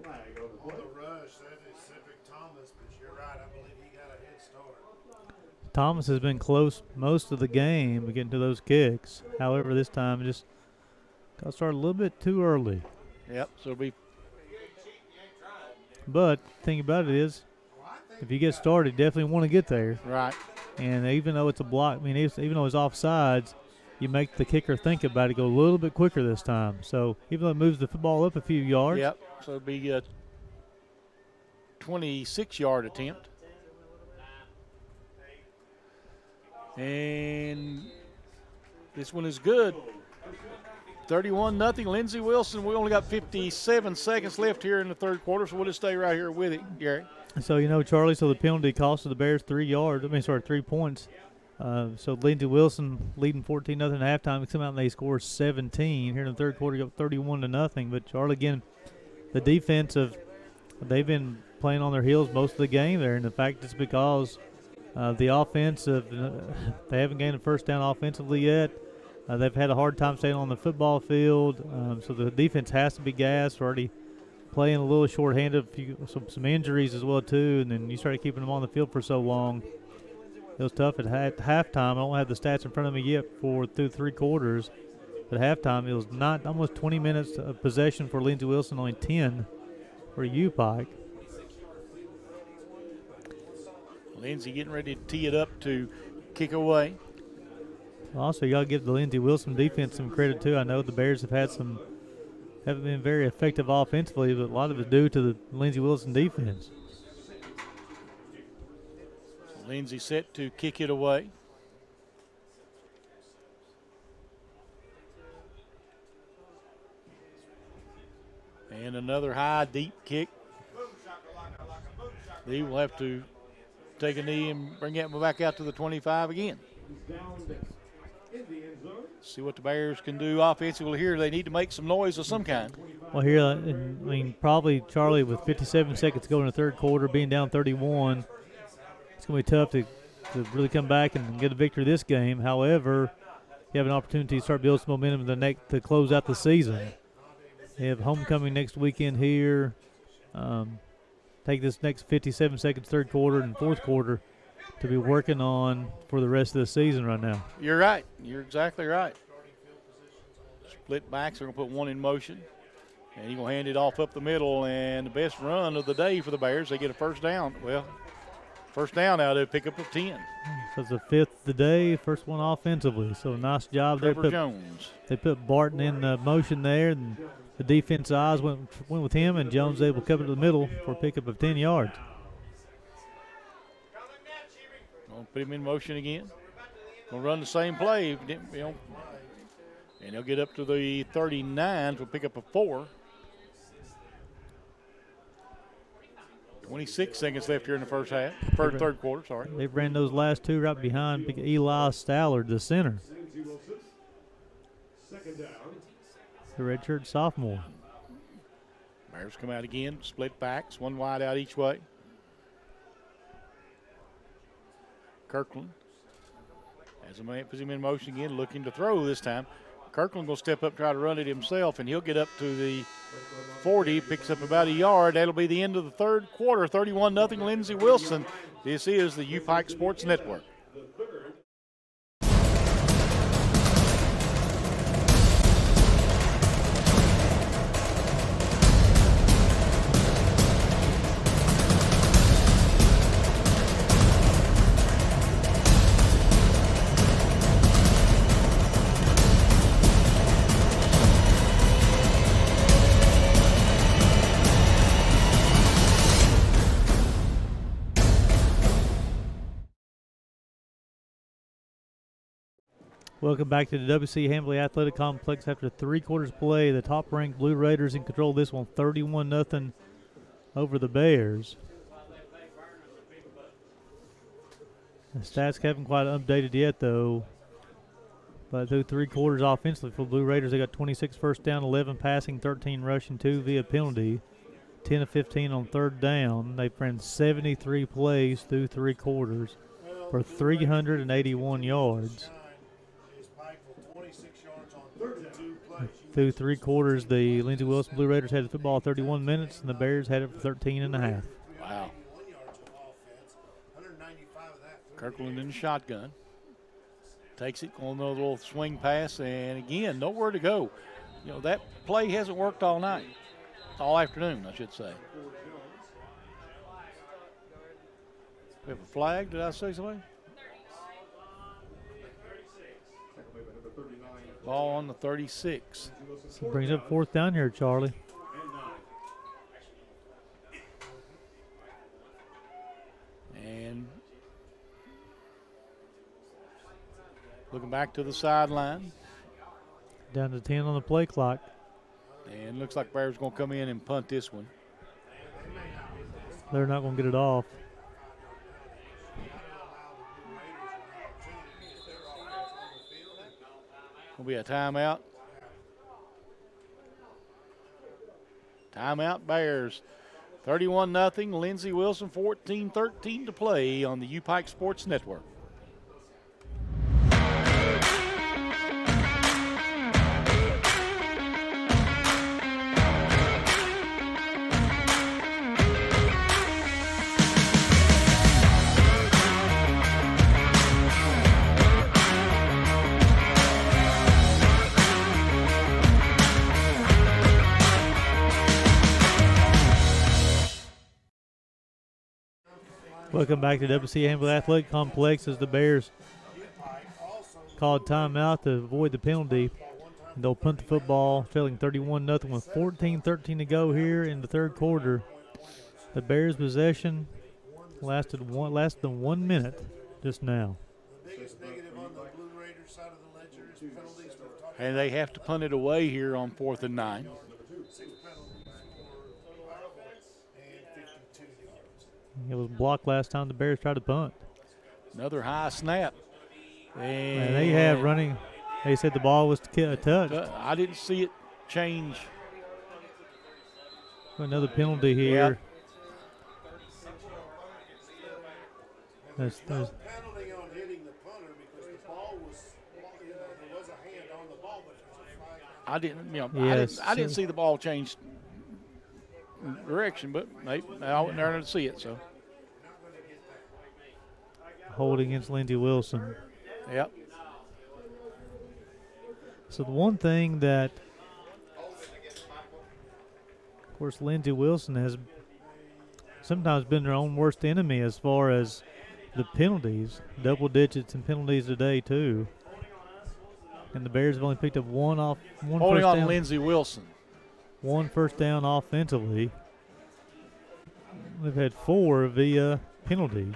the rush, that is Cedric Thomas, but you're right. I believe he got a head start. Thomas has been close most of the game getting to those kicks. However, this time just got started a little bit too early. Yep, so it'll be. But the thing about it is, if you get started, you definitely want to get there. Right. And even though it's a block, even though it's offsides, you make the kicker think about it, go a little bit quicker this time. So even though it moves the football up a few yards. Yep, so it'll be a 26-yard attempt. And this one is good. 31-0, Lindsey Wilson. We only got 57 seconds left here in the 3rd quarter, so we'll just stay right here with it, Gary. So, Charlie, so the penalty costed the Bears 3 points. So Lindsey Wilson leading 14-0 at halftime. They come out and they score 17 here in the 3rd quarter, go 31-0. But Charlie, again, the defensive, they've been playing on their heels most of the game there, and the fact it's because the offensive, they haven't gained a 1st down offensively yet. They've had a hard time staying on the football field, so the defense has to be gassed. Already playing a little short-handed, some injuries as well too, and then you started keeping them on the field for so long. It was tough at halftime. I don't have the stats in front of me yet through 3 quarters. But at halftime, it was not almost 20 minutes of possession for Lindsey Wilson, only 10 for UPIKE. Lindsey getting ready to tee it up to kick away. Also, you got to give the Lindsey Wilson defense some credit too. I know the Bears haven't been very effective offensively, but a lot of it's due to the Lindsey Wilson defense. Lindsey set to kick it away. And another high, deep kick. He will have to take a knee and bring it back out to the 25 again. See what the Bears can do offensively here. They need to make some noise of some kind. Well, here, probably, Charlie, with 57 seconds to go in the 3rd quarter, being down 31, it's going to be tough to really come back and get a victory this game. However, you have an opportunity to start building some momentum to close out the season. You have homecoming next weekend here. Take this next 57 seconds, 3rd quarter and 4th quarter to be working on for the rest of the season right now. You're right. You're exactly right. Split backs. They're going to put one in motion. And he's going to hand it off up the middle. And the best run of the day for the Bears. They get a 1st down. Well, First down out of pickup of 10. So it's the 5th today, first one offensively. So nice job there. Trevor Jones. They put Barton in motion there, and the defense eyes went with him, and Jones able to cover to the middle for a pickup of 10 yards. Gonna put him in motion again. Gonna run the same play, and he'll get up to the 39 for pickup of 4. 26 seconds left here in the third quarter, sorry. They ran those last two right behind big Eli Stallard, the center. The redshirt sophomore. Bears come out again, split backs, one wide out each way. Kirkland as a man puts him in motion again, looking to throw this time. Kirkland will step up, try to run it himself, and he'll get up to the 40, picks up about a yard. That'll be the end of the third quarter, 31-0 Lindsey Wilson. This is the UPIKE Sports Network. Welcome back to the WC Hambley Athletic Complex. After 3 quarters play, the top-ranked Blue Raiders in control of this one, 31-0 over the Bears. The stats haven't quite updated yet, though. But through 3 quarters offensively for the Blue Raiders, they got 26 first down, 11 passing, 13 rushing, 2 via penalty, 10 of 15 on third down. They've ran 73 plays through 3 quarters for 381 yards. Through 3 quarters, the Lindsey Wilson Blue Raiders had the football 31 minutes, and the Bears had it for 13 and a half. Wow. Kirkland in the shotgun. Takes it on a little swing pass, and again, nowhere to go. You know, that play hasn't worked all night. All afternoon, I should say. We have a flag. Did I say something? Ball on the 36. So brings up 4th down here, Charlie. And looking back to the sideline. Down to 10 on the play clock. And looks like Bears going to come in and punt this one. They're not going to get it off. Going to be a timeout. Timeout Bears. 31-0. Lindsey Wilson 14-13 to play on the UPIKE Sports Network. Welcome back to WC Hambley Athletic Complex as the Bears called timeout to avoid the penalty. They'll punt the football, trailing 31-0 with 14-13 to go here in the third quarter. The Bears' possession lasted 1 minute just now. And they have to punt it away here on 4th and 9. It was blocked last time the Bears tried to punt. Another high snap. And they have running. They said the ball was touched. I didn't see it change. Another penalty here. Yeah. There's penalty on hitting the punter because the ball was, there was a hand on the ball, but it was a flag. I didn't see the ball change direction, but I wasn't there to see it. So hold against Lindsey Wilson. Yep. So the one thing that, of course, Lindsey Wilson has sometimes been their own worst enemy as far as the penalties. Double digits in penalties today, too. And the Bears have only picked up one Holding first on down. Lindsey Wilson. One first down offensively. They've had 4 via penalty.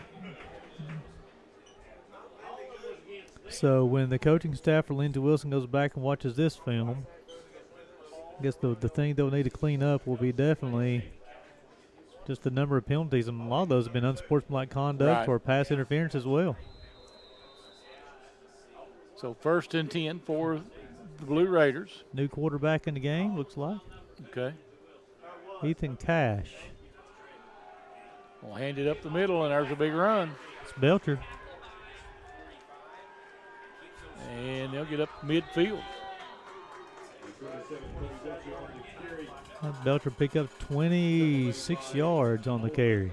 So when the coaching staff for Lindsey Wilson goes back and watches this film, I guess the thing they'll need to clean up will be definitely just the number of penalties, and a lot of those have been unsportsmanlike conduct or pass interference as well. So 1st and 10 for the Blue Raiders. New quarterback in the game, looks like. Okay. Ethan Cash. We'll hand it up the middle, and there's a big run. It's Belcher. And they'll get up midfield. Belcher picked up 26 yards on the carry.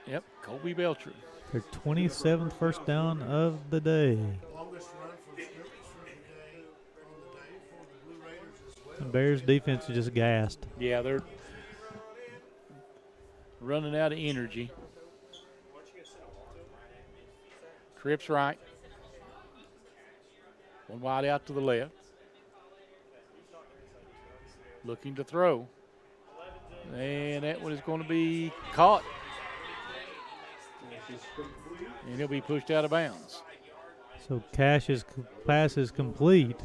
Yep, Kobe Belcher. Their 27th first down of the day. Longest run from scrimmage for the day on the day for the Blue Raiders as well. The Bears defense is just gassed. Yeah, they're running out of energy. Trips right. One wide out to the left. Looking to throw. And that one is going to be caught. And he'll be pushed out of bounds. So Cash's pass is complete.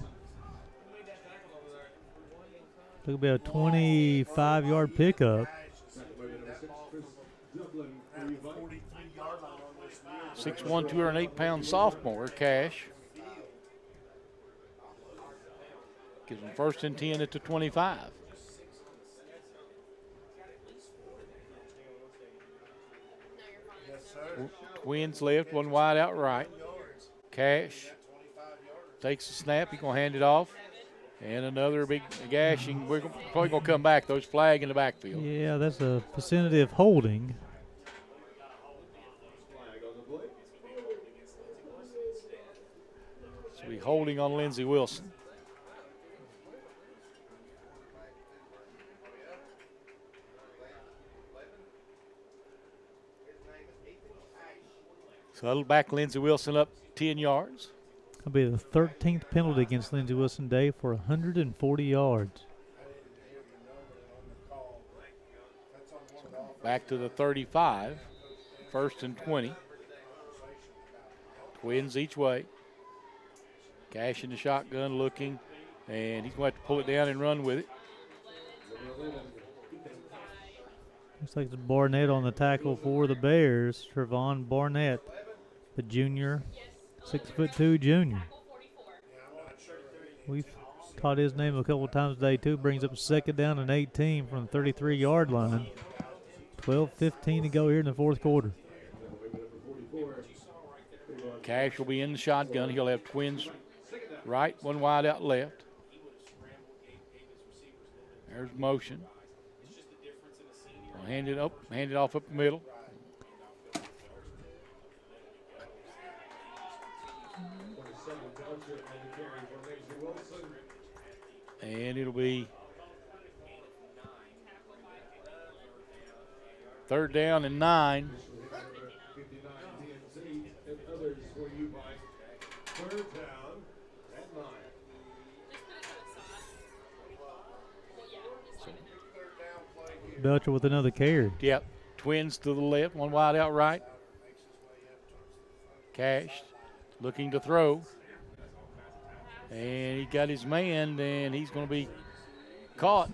It'll be a 25-yard pickup. 6'1", 208-pound sophomore, Cash. Gives them 1st and 10 at the 25. Twins left, one wide out right. Cash takes the snap. He's going to hand it off. And another big gashing. We're probably going to come back. Those flag in the backfield. Yeah, that's a vicinity of holding. So we're holding on Lindsey Wilson. So that'll back Lindsey Wilson up 10 yards. That'll be the 13th penalty against Lindsey Wilson today for 140 yards. Back to the 35. 1st and 20. Twins each way. Cash in the shotgun looking, and he's going to have to pull it down and run with it. Looks like it's Barnett on the tackle for the Bears. Trevon Barnett, the junior, 6'2" junior. We've taught his name a couple of times today too. Brings up 2nd down and 18 from the 33-yard line. 12:15 to go here in the 4th quarter. Cash will be in the shotgun. He'll have twins right, one wide out left. There's motion. We'll hand it off up the middle. And it'll be 3rd down and 9. Belcher with another carry. Yep. Twins to the left, one wide out right. Cash looking to throw. And he got his man, and he's going to be caught.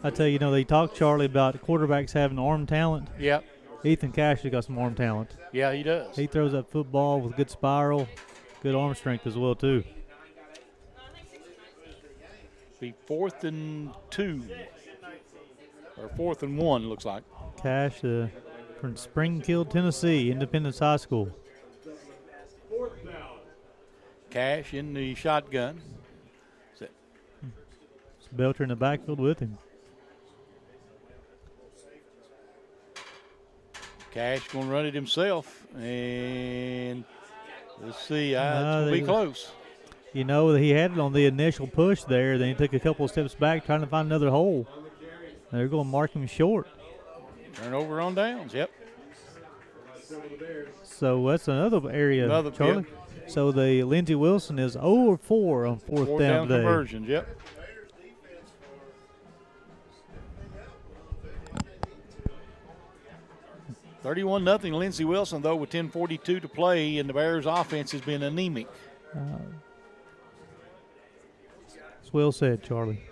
I tell you, they talk, Charlie, about quarterbacks having arm talent. Yep. Ethan Cash has got some arm talent. Yeah, he does. He throws that football with good spiral, good arm strength as well, too. Be 4th and 2. Or 4th and 1, looks like. Cash from Springfield, Tennessee, Independence High School. Cash in the shotgun. It's Belcher in the backfield with him. Cash going to run it himself. And let's see, it's going to be close. He had it on the initial push there. Then he took a couple of steps back trying to find another hole. They're going to mark him short. Turnover on downs, yep. So that's another area, Charlie. Yep. So the Lindsey Wilson is 0-4 on fourth down today. Conversions, yep. $31-0 Lindsey Wilson, though, with 10:42 to play, and the Bears' offense has been anemic. It's well said, Charlie.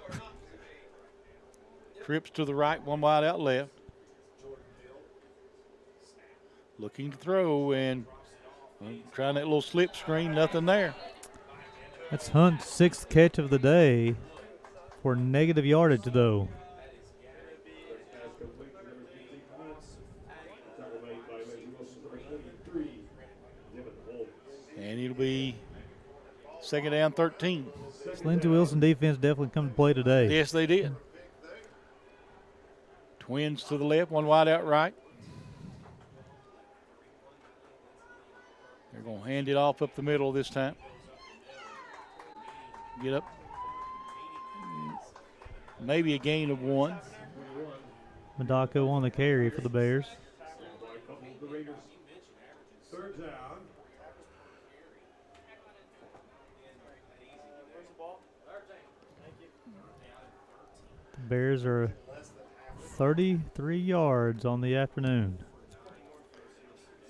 Trips to the right, one wide out left. Looking to throw and trying that little slip screen, nothing there. That's Hunt's 6th catch of the day for negative yardage, though. And it'll be second down 13. This Lindsey Wilson defense definitely come to play today. Yes, they did. Twins to the left, one wide out right. They're going to hand it off up the middle this time. Get up. Maybe a gain of 1. Madako on the carry for the Bears. Third down. The Bears are 33 yards on the afternoon.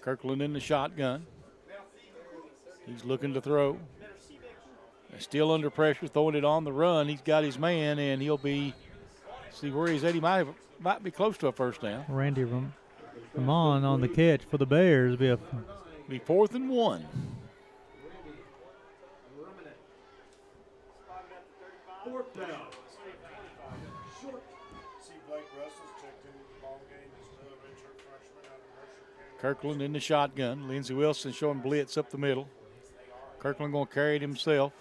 Kirkland in the shotgun. He's looking to throw. Still under pressure, throwing it on the run. He's got his man, and he'll be, see where he's at. He might be close to a first down. Randy Ramon on the catch for the Bears. Be 4th and 1. Fourth down. See Blake Russell's checked into the ball game. He's a redshirt freshman out of Mercer County. Kirkland in the shotgun. Lindsey Wilson showing blitz up the middle. Kirkland going to carry it himself.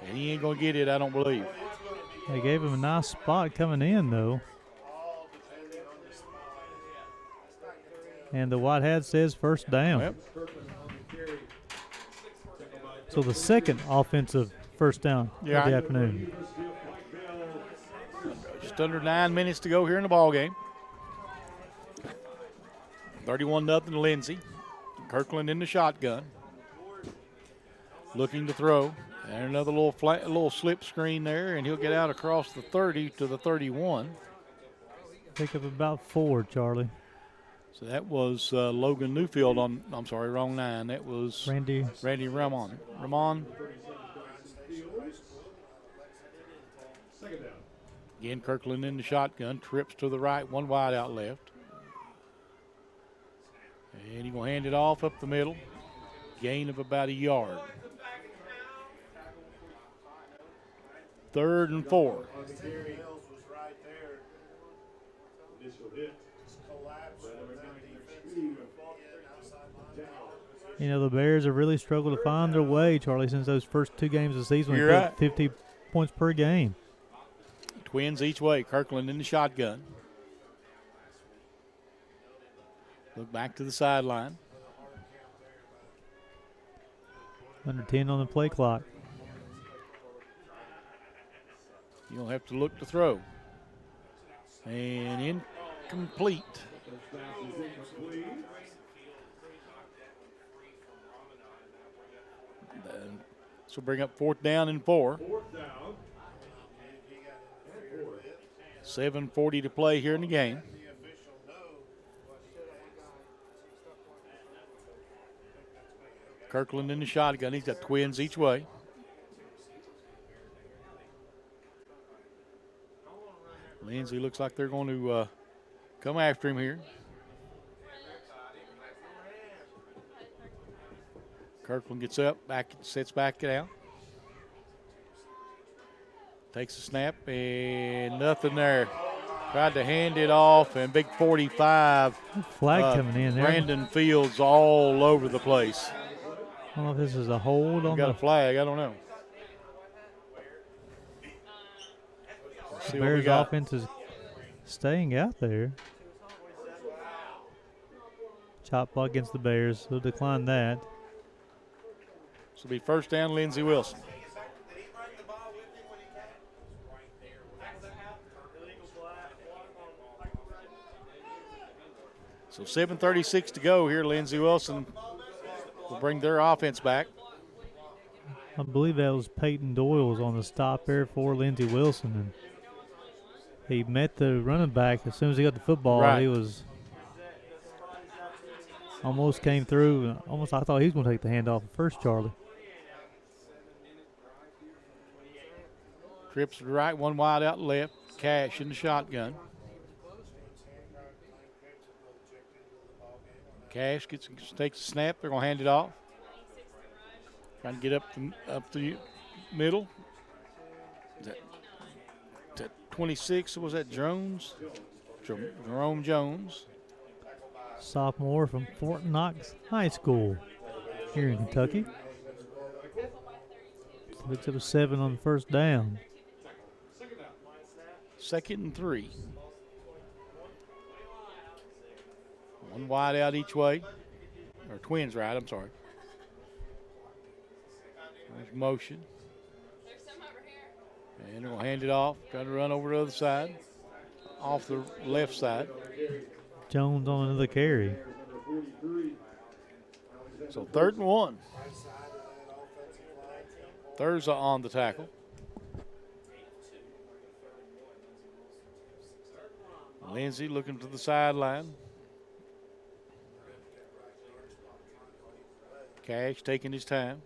And he ain't going to get it, I don't believe. They gave him a nice spot coming in, though. And the white hat says first down. Yep. So the second offensive first down of the afternoon. Just under 9 minutes to go here in the ball game. 31-0 Lindsey. Kirkland in the shotgun. Looking to throw. And another little slip screen there, and he'll get out across the 30 to the 31. Pick up about 4, Charlie. So that was Logan Newfield on, I'm sorry, wrong 9. That was Randy Ramon. Again, Kirkland in the shotgun, trips to the right, one wide out left. And he's going to hand it off up the middle. Gain of about a yard. 3rd and 4. You know, the Bears have really struggled to find their way, Charlie, since those first 2 games of the season. You're right. 50 points per game. Twins each way. Kirkland in the shotgun. Look back to the sideline. Under 10 on the play clock. You'll have to look to throw. And incomplete. So bring up 4th down and 4. 7:40 to play here in the game. Kirkland in the shotgun. He's got twins each way. Lindsey looks like they're going to come after him here. Kirkland gets up, sets back out. Takes a snap, and nothing there. Tried to hand it off, and big 45. Flag coming in there. Brandon Fields all over the place. I don't know if this is a hold on got a flag, I don't know. The Bears offense is staying out there. Chop block against the Bears. They'll decline that. This will be 1st down, Lindsey Wilson. So 7:36 to go here. Lindsey Wilson will bring their offense back. I believe that was Peyton Doyle was on the stop there for Lindsey Wilson, and he met the running back as soon as he got the football. Right. He was almost came through. And almost, I thought he was going to take the handoff first, Charlie. Trips to the right, one wide out left. Cash in the shotgun. Cash takes the snap. They're going to hand it off. Trying to get up the middle. Is that 26? Was that Jones? Jerome Jones. Sophomore from Fort Knox High School here in Kentucky. Picks up a 7 on the first down. 2nd and 3. One wide out each way. Or twins right, I'm sorry. There's motion. And they're going to hand it off. Trying to run over to the other side. Off the left side. Jones on another carry. So 3rd and 1. Thurza on the tackle. Lindsey looking to the sideline. Cash taking his time.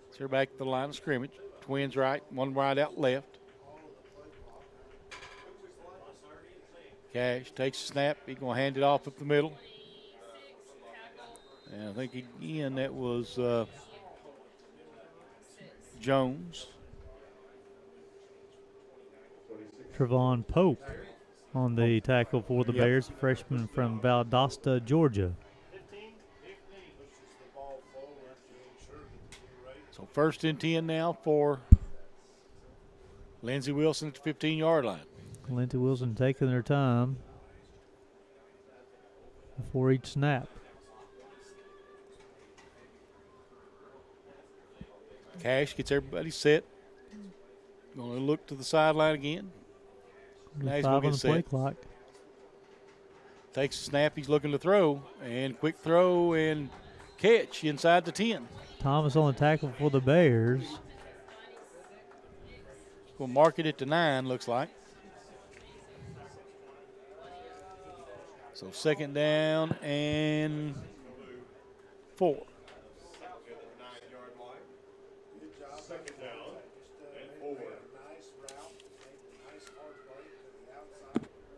So they're back to the line of scrimmage. Twins right, one wide out left. Cash takes a snap. He's going to hand it off up the middle. And I think again that was Jones. Trevon Pope on the tackle for the Bears, a freshman from Valdosta, Georgia. So 1st and 10 now for Lindsey Wilson at the 15-yard line. Lindsey Wilson taking their time before each snap. Cash gets everybody set. Going to look to the sideline again. Now he's 5 on going the to play get set. clock. Takes a snap. He's looking to throw. And quick throw and catch inside the 10. Thomas on the tackle for the Bears. We'll mark it at the 9, looks like. So 2nd down and 4.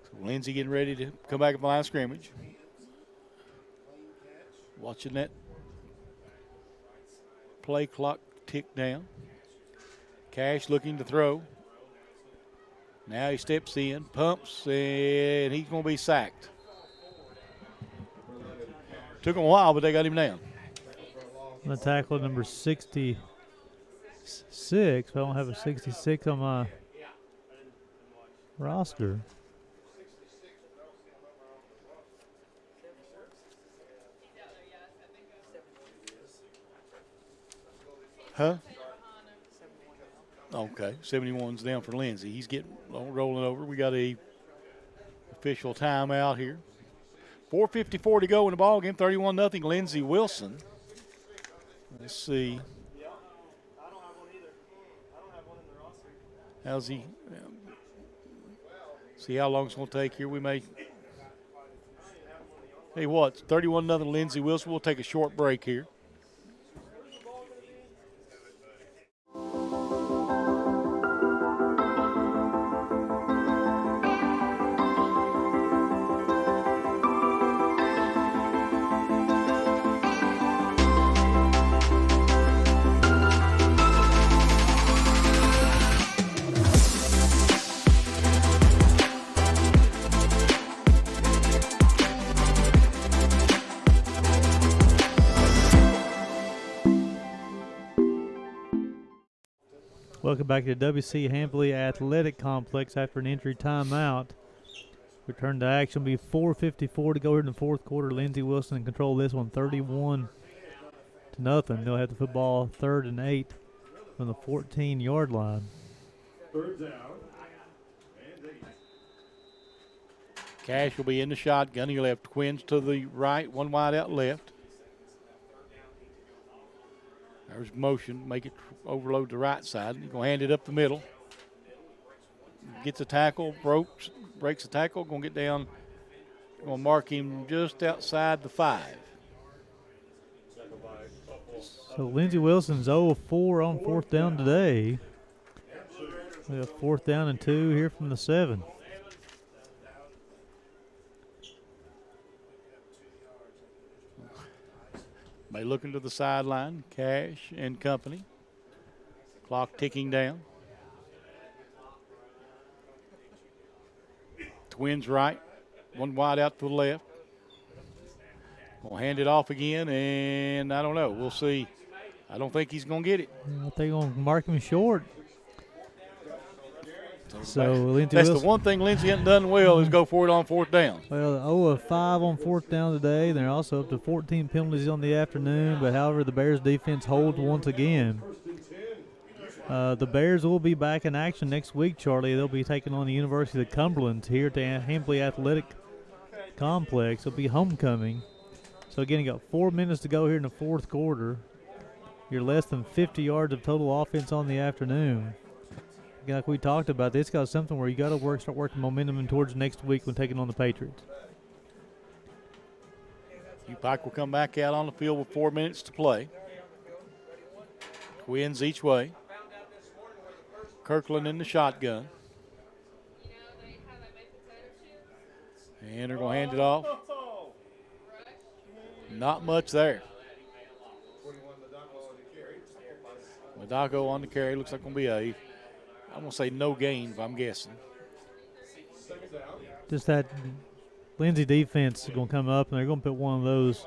So Lindsey getting ready to come back up the line of scrimmage. Watching that play clock tick down. Cash looking to throw. Now he steps in, pumps, and he's going to be sacked. Took him a while, but they got him down. The tackle number 66. I don't have a 66 on my roster. Huh? Okay, 71's down for Lindsey. He's getting rolling over. We got a official timeout here. 4:54 to go in the ball game. 31-0. Lindsey Wilson. Let's see. How's he? See how long it's going to take here. We may. Hey, what? 31-0 Lindsey Wilson. We'll take a short break here. Welcome back to the W.C. Hambly Athletic Complex after an injury timeout. Return to action will be 4:54 to go here in the fourth quarter. Lindsey Wilson control this one 31-0. They'll have the football 3rd and 8 from the 14-yard line. Third down. Cash will be in the shotgun. He'll have twins to the right, one wide out left. There's motion. Make it overload the right side. He's going to hand it up the middle. Gets a tackle, breaks the tackle, going to get down. Going to mark him just outside the 5. So Lindsey Wilson's 0 of 4 on 4th down today. We have 4th down and 2 here from the 7. May look into the sideline. Cash and company. Clock ticking down. Twins right. One wide out to the left. We'll hand it off again, and I don't know. We'll see. I don't think he's going to get it. I think they're going to mark him short. So Lindsey That's Wilson, the one thing Lindsey hasn't done well is go for it on 4th down. well, 0 of 5 on 4th down today. They're also up to 14 penalties on the afternoon, but however, the Bears defense holds once again. The Bears will be back in action next week, Charlie. They'll be taking on the University of Cumberland here at the Hambly Athletic Complex. It'll be homecoming. So, again, you got 4 minutes to go here in the 4th quarter. You're less than 50 yards of total offense on the afternoon. Again, like we talked about, this got something where you got to start working momentum towards next week when taking on the Patriots. UPIKE will come back out on the field with 4 minutes to play. Twins each way. Kirkland in the shotgun. And they're going to hand it off. Not much there. Madako on the carry. Looks like going to be I'm going to say no gain, if I'm guessing. Just that Lindsey defense is going to come up, and they're going to put one of those.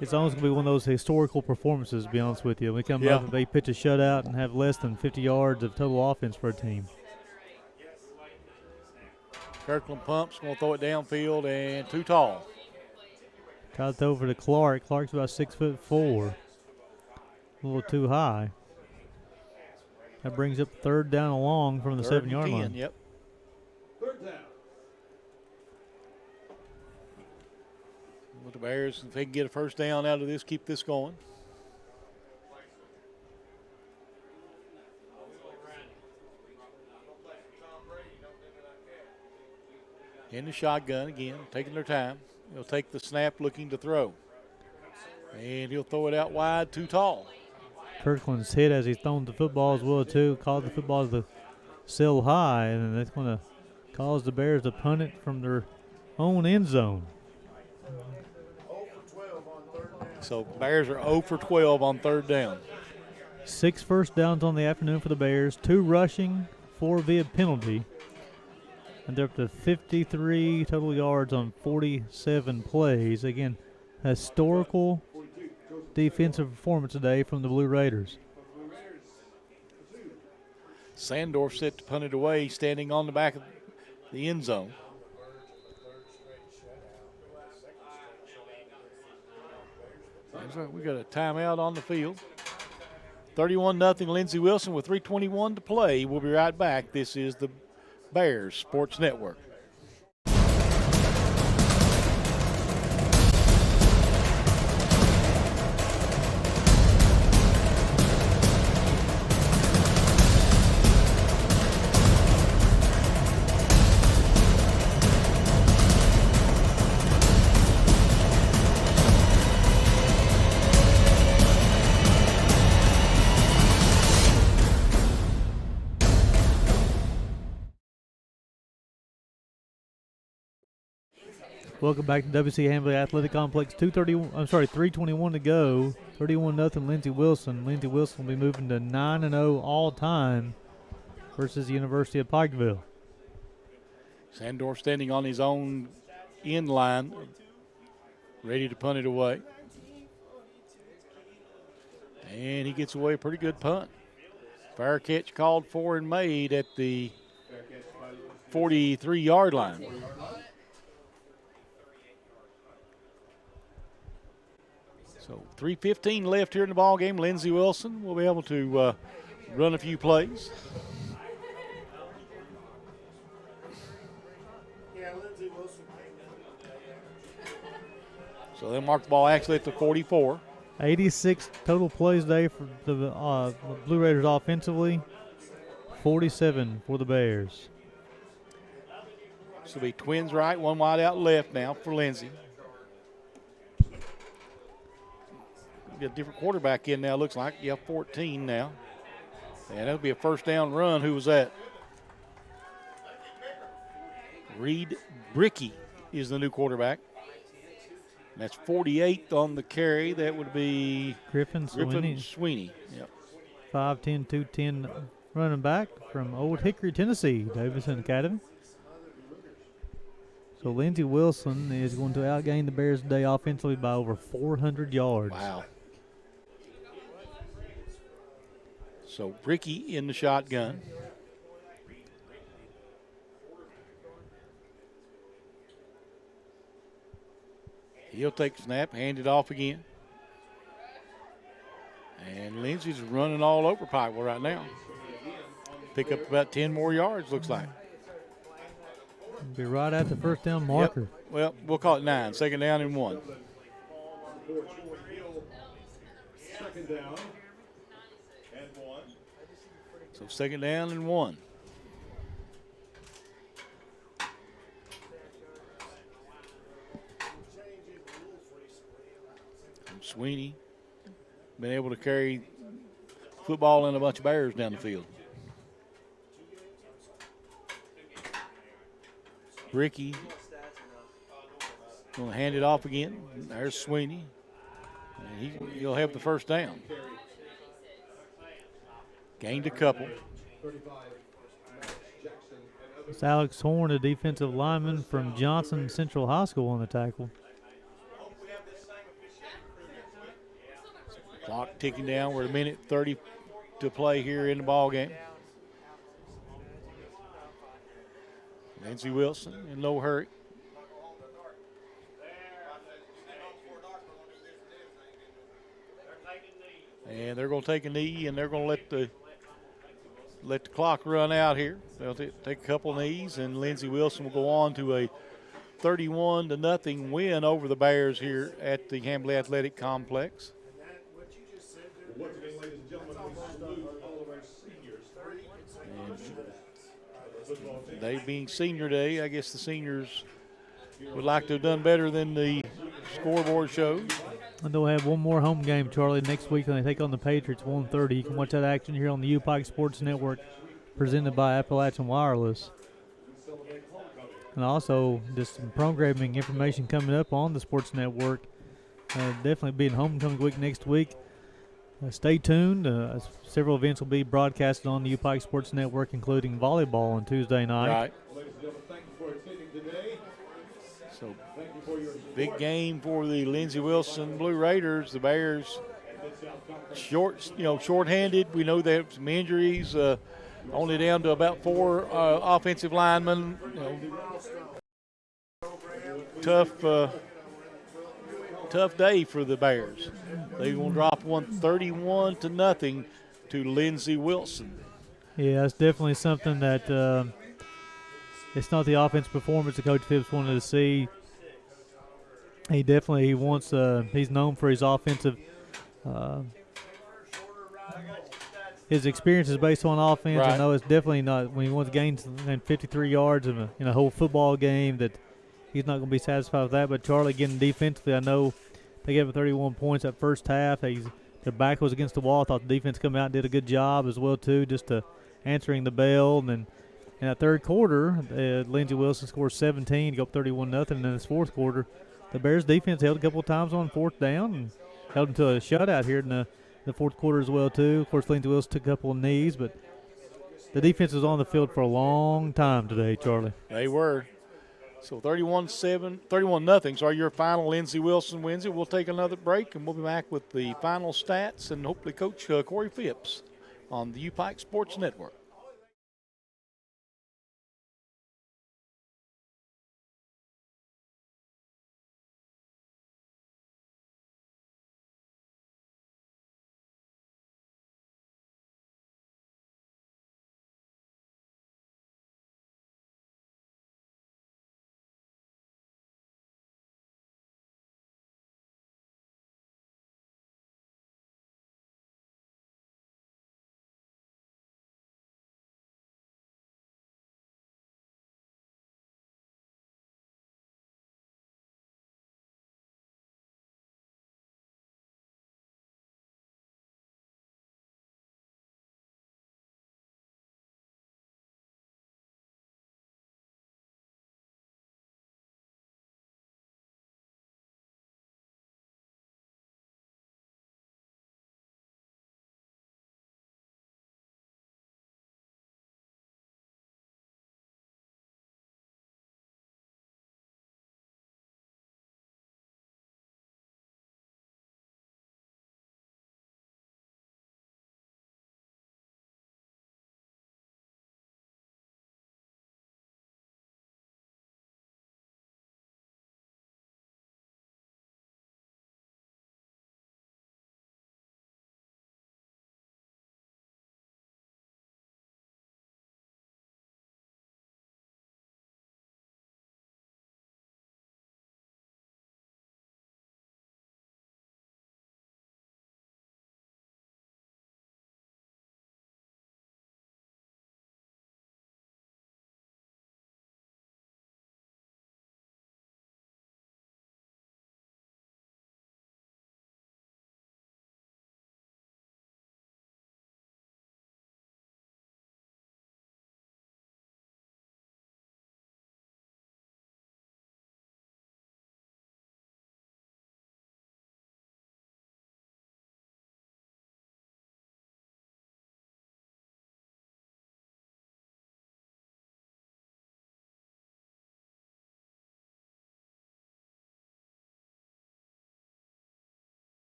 It's almost going to be one of those historical performances, to be honest with you. When they come up and they pitch a shutout and have less than 50 yards of total offense for a team. Kirkland pumps, going to throw it downfield, and too tall. Got it over to Clark. Clark's about 6'4". A little too high. That brings up 3rd down and long from the 7-yard line. Yep. Third down. With the Bears, if they can get a 1st down out of this, keep this going. In the shotgun again, taking their time. He'll take the snap looking to throw. And he'll throw it out wide, too tall. Kirkland's hit as he's thrown the football as well, too. Called the football to still high, and that's going to cause the Bears to punt it from their own end zone. So Bears are 0 for 12 on 3rd down. 6 first downs on the afternoon for the Bears, 2 rushing, 4 via penalty. And they're up to 53 total yards on 47 plays. Again, historical defensive performance today from the Blue Raiders. Sandorf set to punt it away, standing on the back of the end zone. We got a timeout on the field. 31-0 Lindsey Wilson with 3:21 to play. We'll be right back. This is the Bears Sports Network. Welcome back to WC Hambly Athletic Complex. 3:21 to go. 31-0 Lindsey Wilson. Lindsey Wilson will be moving to 9-0 all time versus the University of Pikeville. Sandorf standing on his own end line, ready to punt it away. And he gets away a pretty good punt. Fair catch called for and made at the 43-yard line. So 3:15 left here in the ball game. Lindsey Wilson will be able to run a few plays. Yeah, Lindsey Wilson. So they'll mark the ball actually at the 44. 86 total plays today for the Blue Raiders offensively, 47 for the Bears. This will be twins right, one wide out left now for Lindsey. Be a different quarterback in now, looks like. Yeah, 14 now. And that'll be a first down run. Who was that? Reed Bricky is the new quarterback. And that's 48th on the carry. That would be Griffin Sweeney. Yep. 5'10", 210 running back from Old Hickory, Tennessee, Davidson Academy. So Lindsey Wilson is going to outgain the Bears today offensively by over 400 yards. Wow. So Bricky in the shotgun. He'll take the snap, hand it off again. And Lindsey's running all over Pikeville right now. Pick up about 10 more yards, looks like. Be right at the first down marker. Yep. Well, we'll call it 9. Second down and 1. Second down and 1. So second down and 1. Sweeney been able to carry football and a bunch of Bears down the field. Bricky going to hand it off again. There's Sweeney. And he'll have the first down. Gained a couple. It's Alex Horn, a defensive lineman from Johnson Central High School, on the tackle. Clock ticking down. We're at 1:30 to play here in the ball game. Lindsey Wilson in no hurry. And they're going to take a knee, and they're going to let the clock run out here. They'll take a couple knees, and Lindsey Wilson will go on to a 31-0 win over the Bears here at the Hambly Athletic Complex. Once again, ladies and gentlemen, we salute all of our seniors. And they being senior day, I guess the seniors would like to have done better than the scoreboard shows. And they'll have one more home game, Charlie, next week when they take on the Patriots, 1:30. You can watch that action here on the UPIKE Sports Network, presented by Appalachian Wireless. And also, just some programming information coming up on the Sports Network. Definitely being homecoming week next week. Stay tuned. Several events will be broadcasted on the UPIKE Sports Network, including volleyball on Tuesday night. Right. Ladies and gentlemen, thank you for attending today. So Thank you for your big game for the Lindsey Wilson Blue Raiders. The Bears short-handed. We know they have some injuries. Only down to about 4 offensive linemen. Tough day for the Bears. They're going to drop one 31-0 to Lindsey Wilson. Yeah, it's definitely something that it's not the offense performance that Coach Phipps wanted to see. He wants. He's known for his offensive. His experience is based on offense. Right. I know it's definitely not when he wants to gain 53 yards in a whole football game that he's not going to be satisfied with that. But Charlie, getting defensively, I know they gave him 31 points that first half. Their back was against the wall. I thought the defense come out and did a good job as well too, just answering the bell. And then in that third quarter, Lindsey Wilson scored 17, go up 31-0. And in this fourth quarter, the Bears defense held a couple of times on fourth down and held them to a shutout here in the fourth quarter as well too. Of course, Lindsey Wilson took a couple of knees, but the defense was on the field for a long time today, Charlie. They were. So 31-0. So your final Lindsey Wilson wins it. We'll take another break, and we'll be back with the final stats and hopefully Coach Corey Phipps on the UPIKE Sports Network.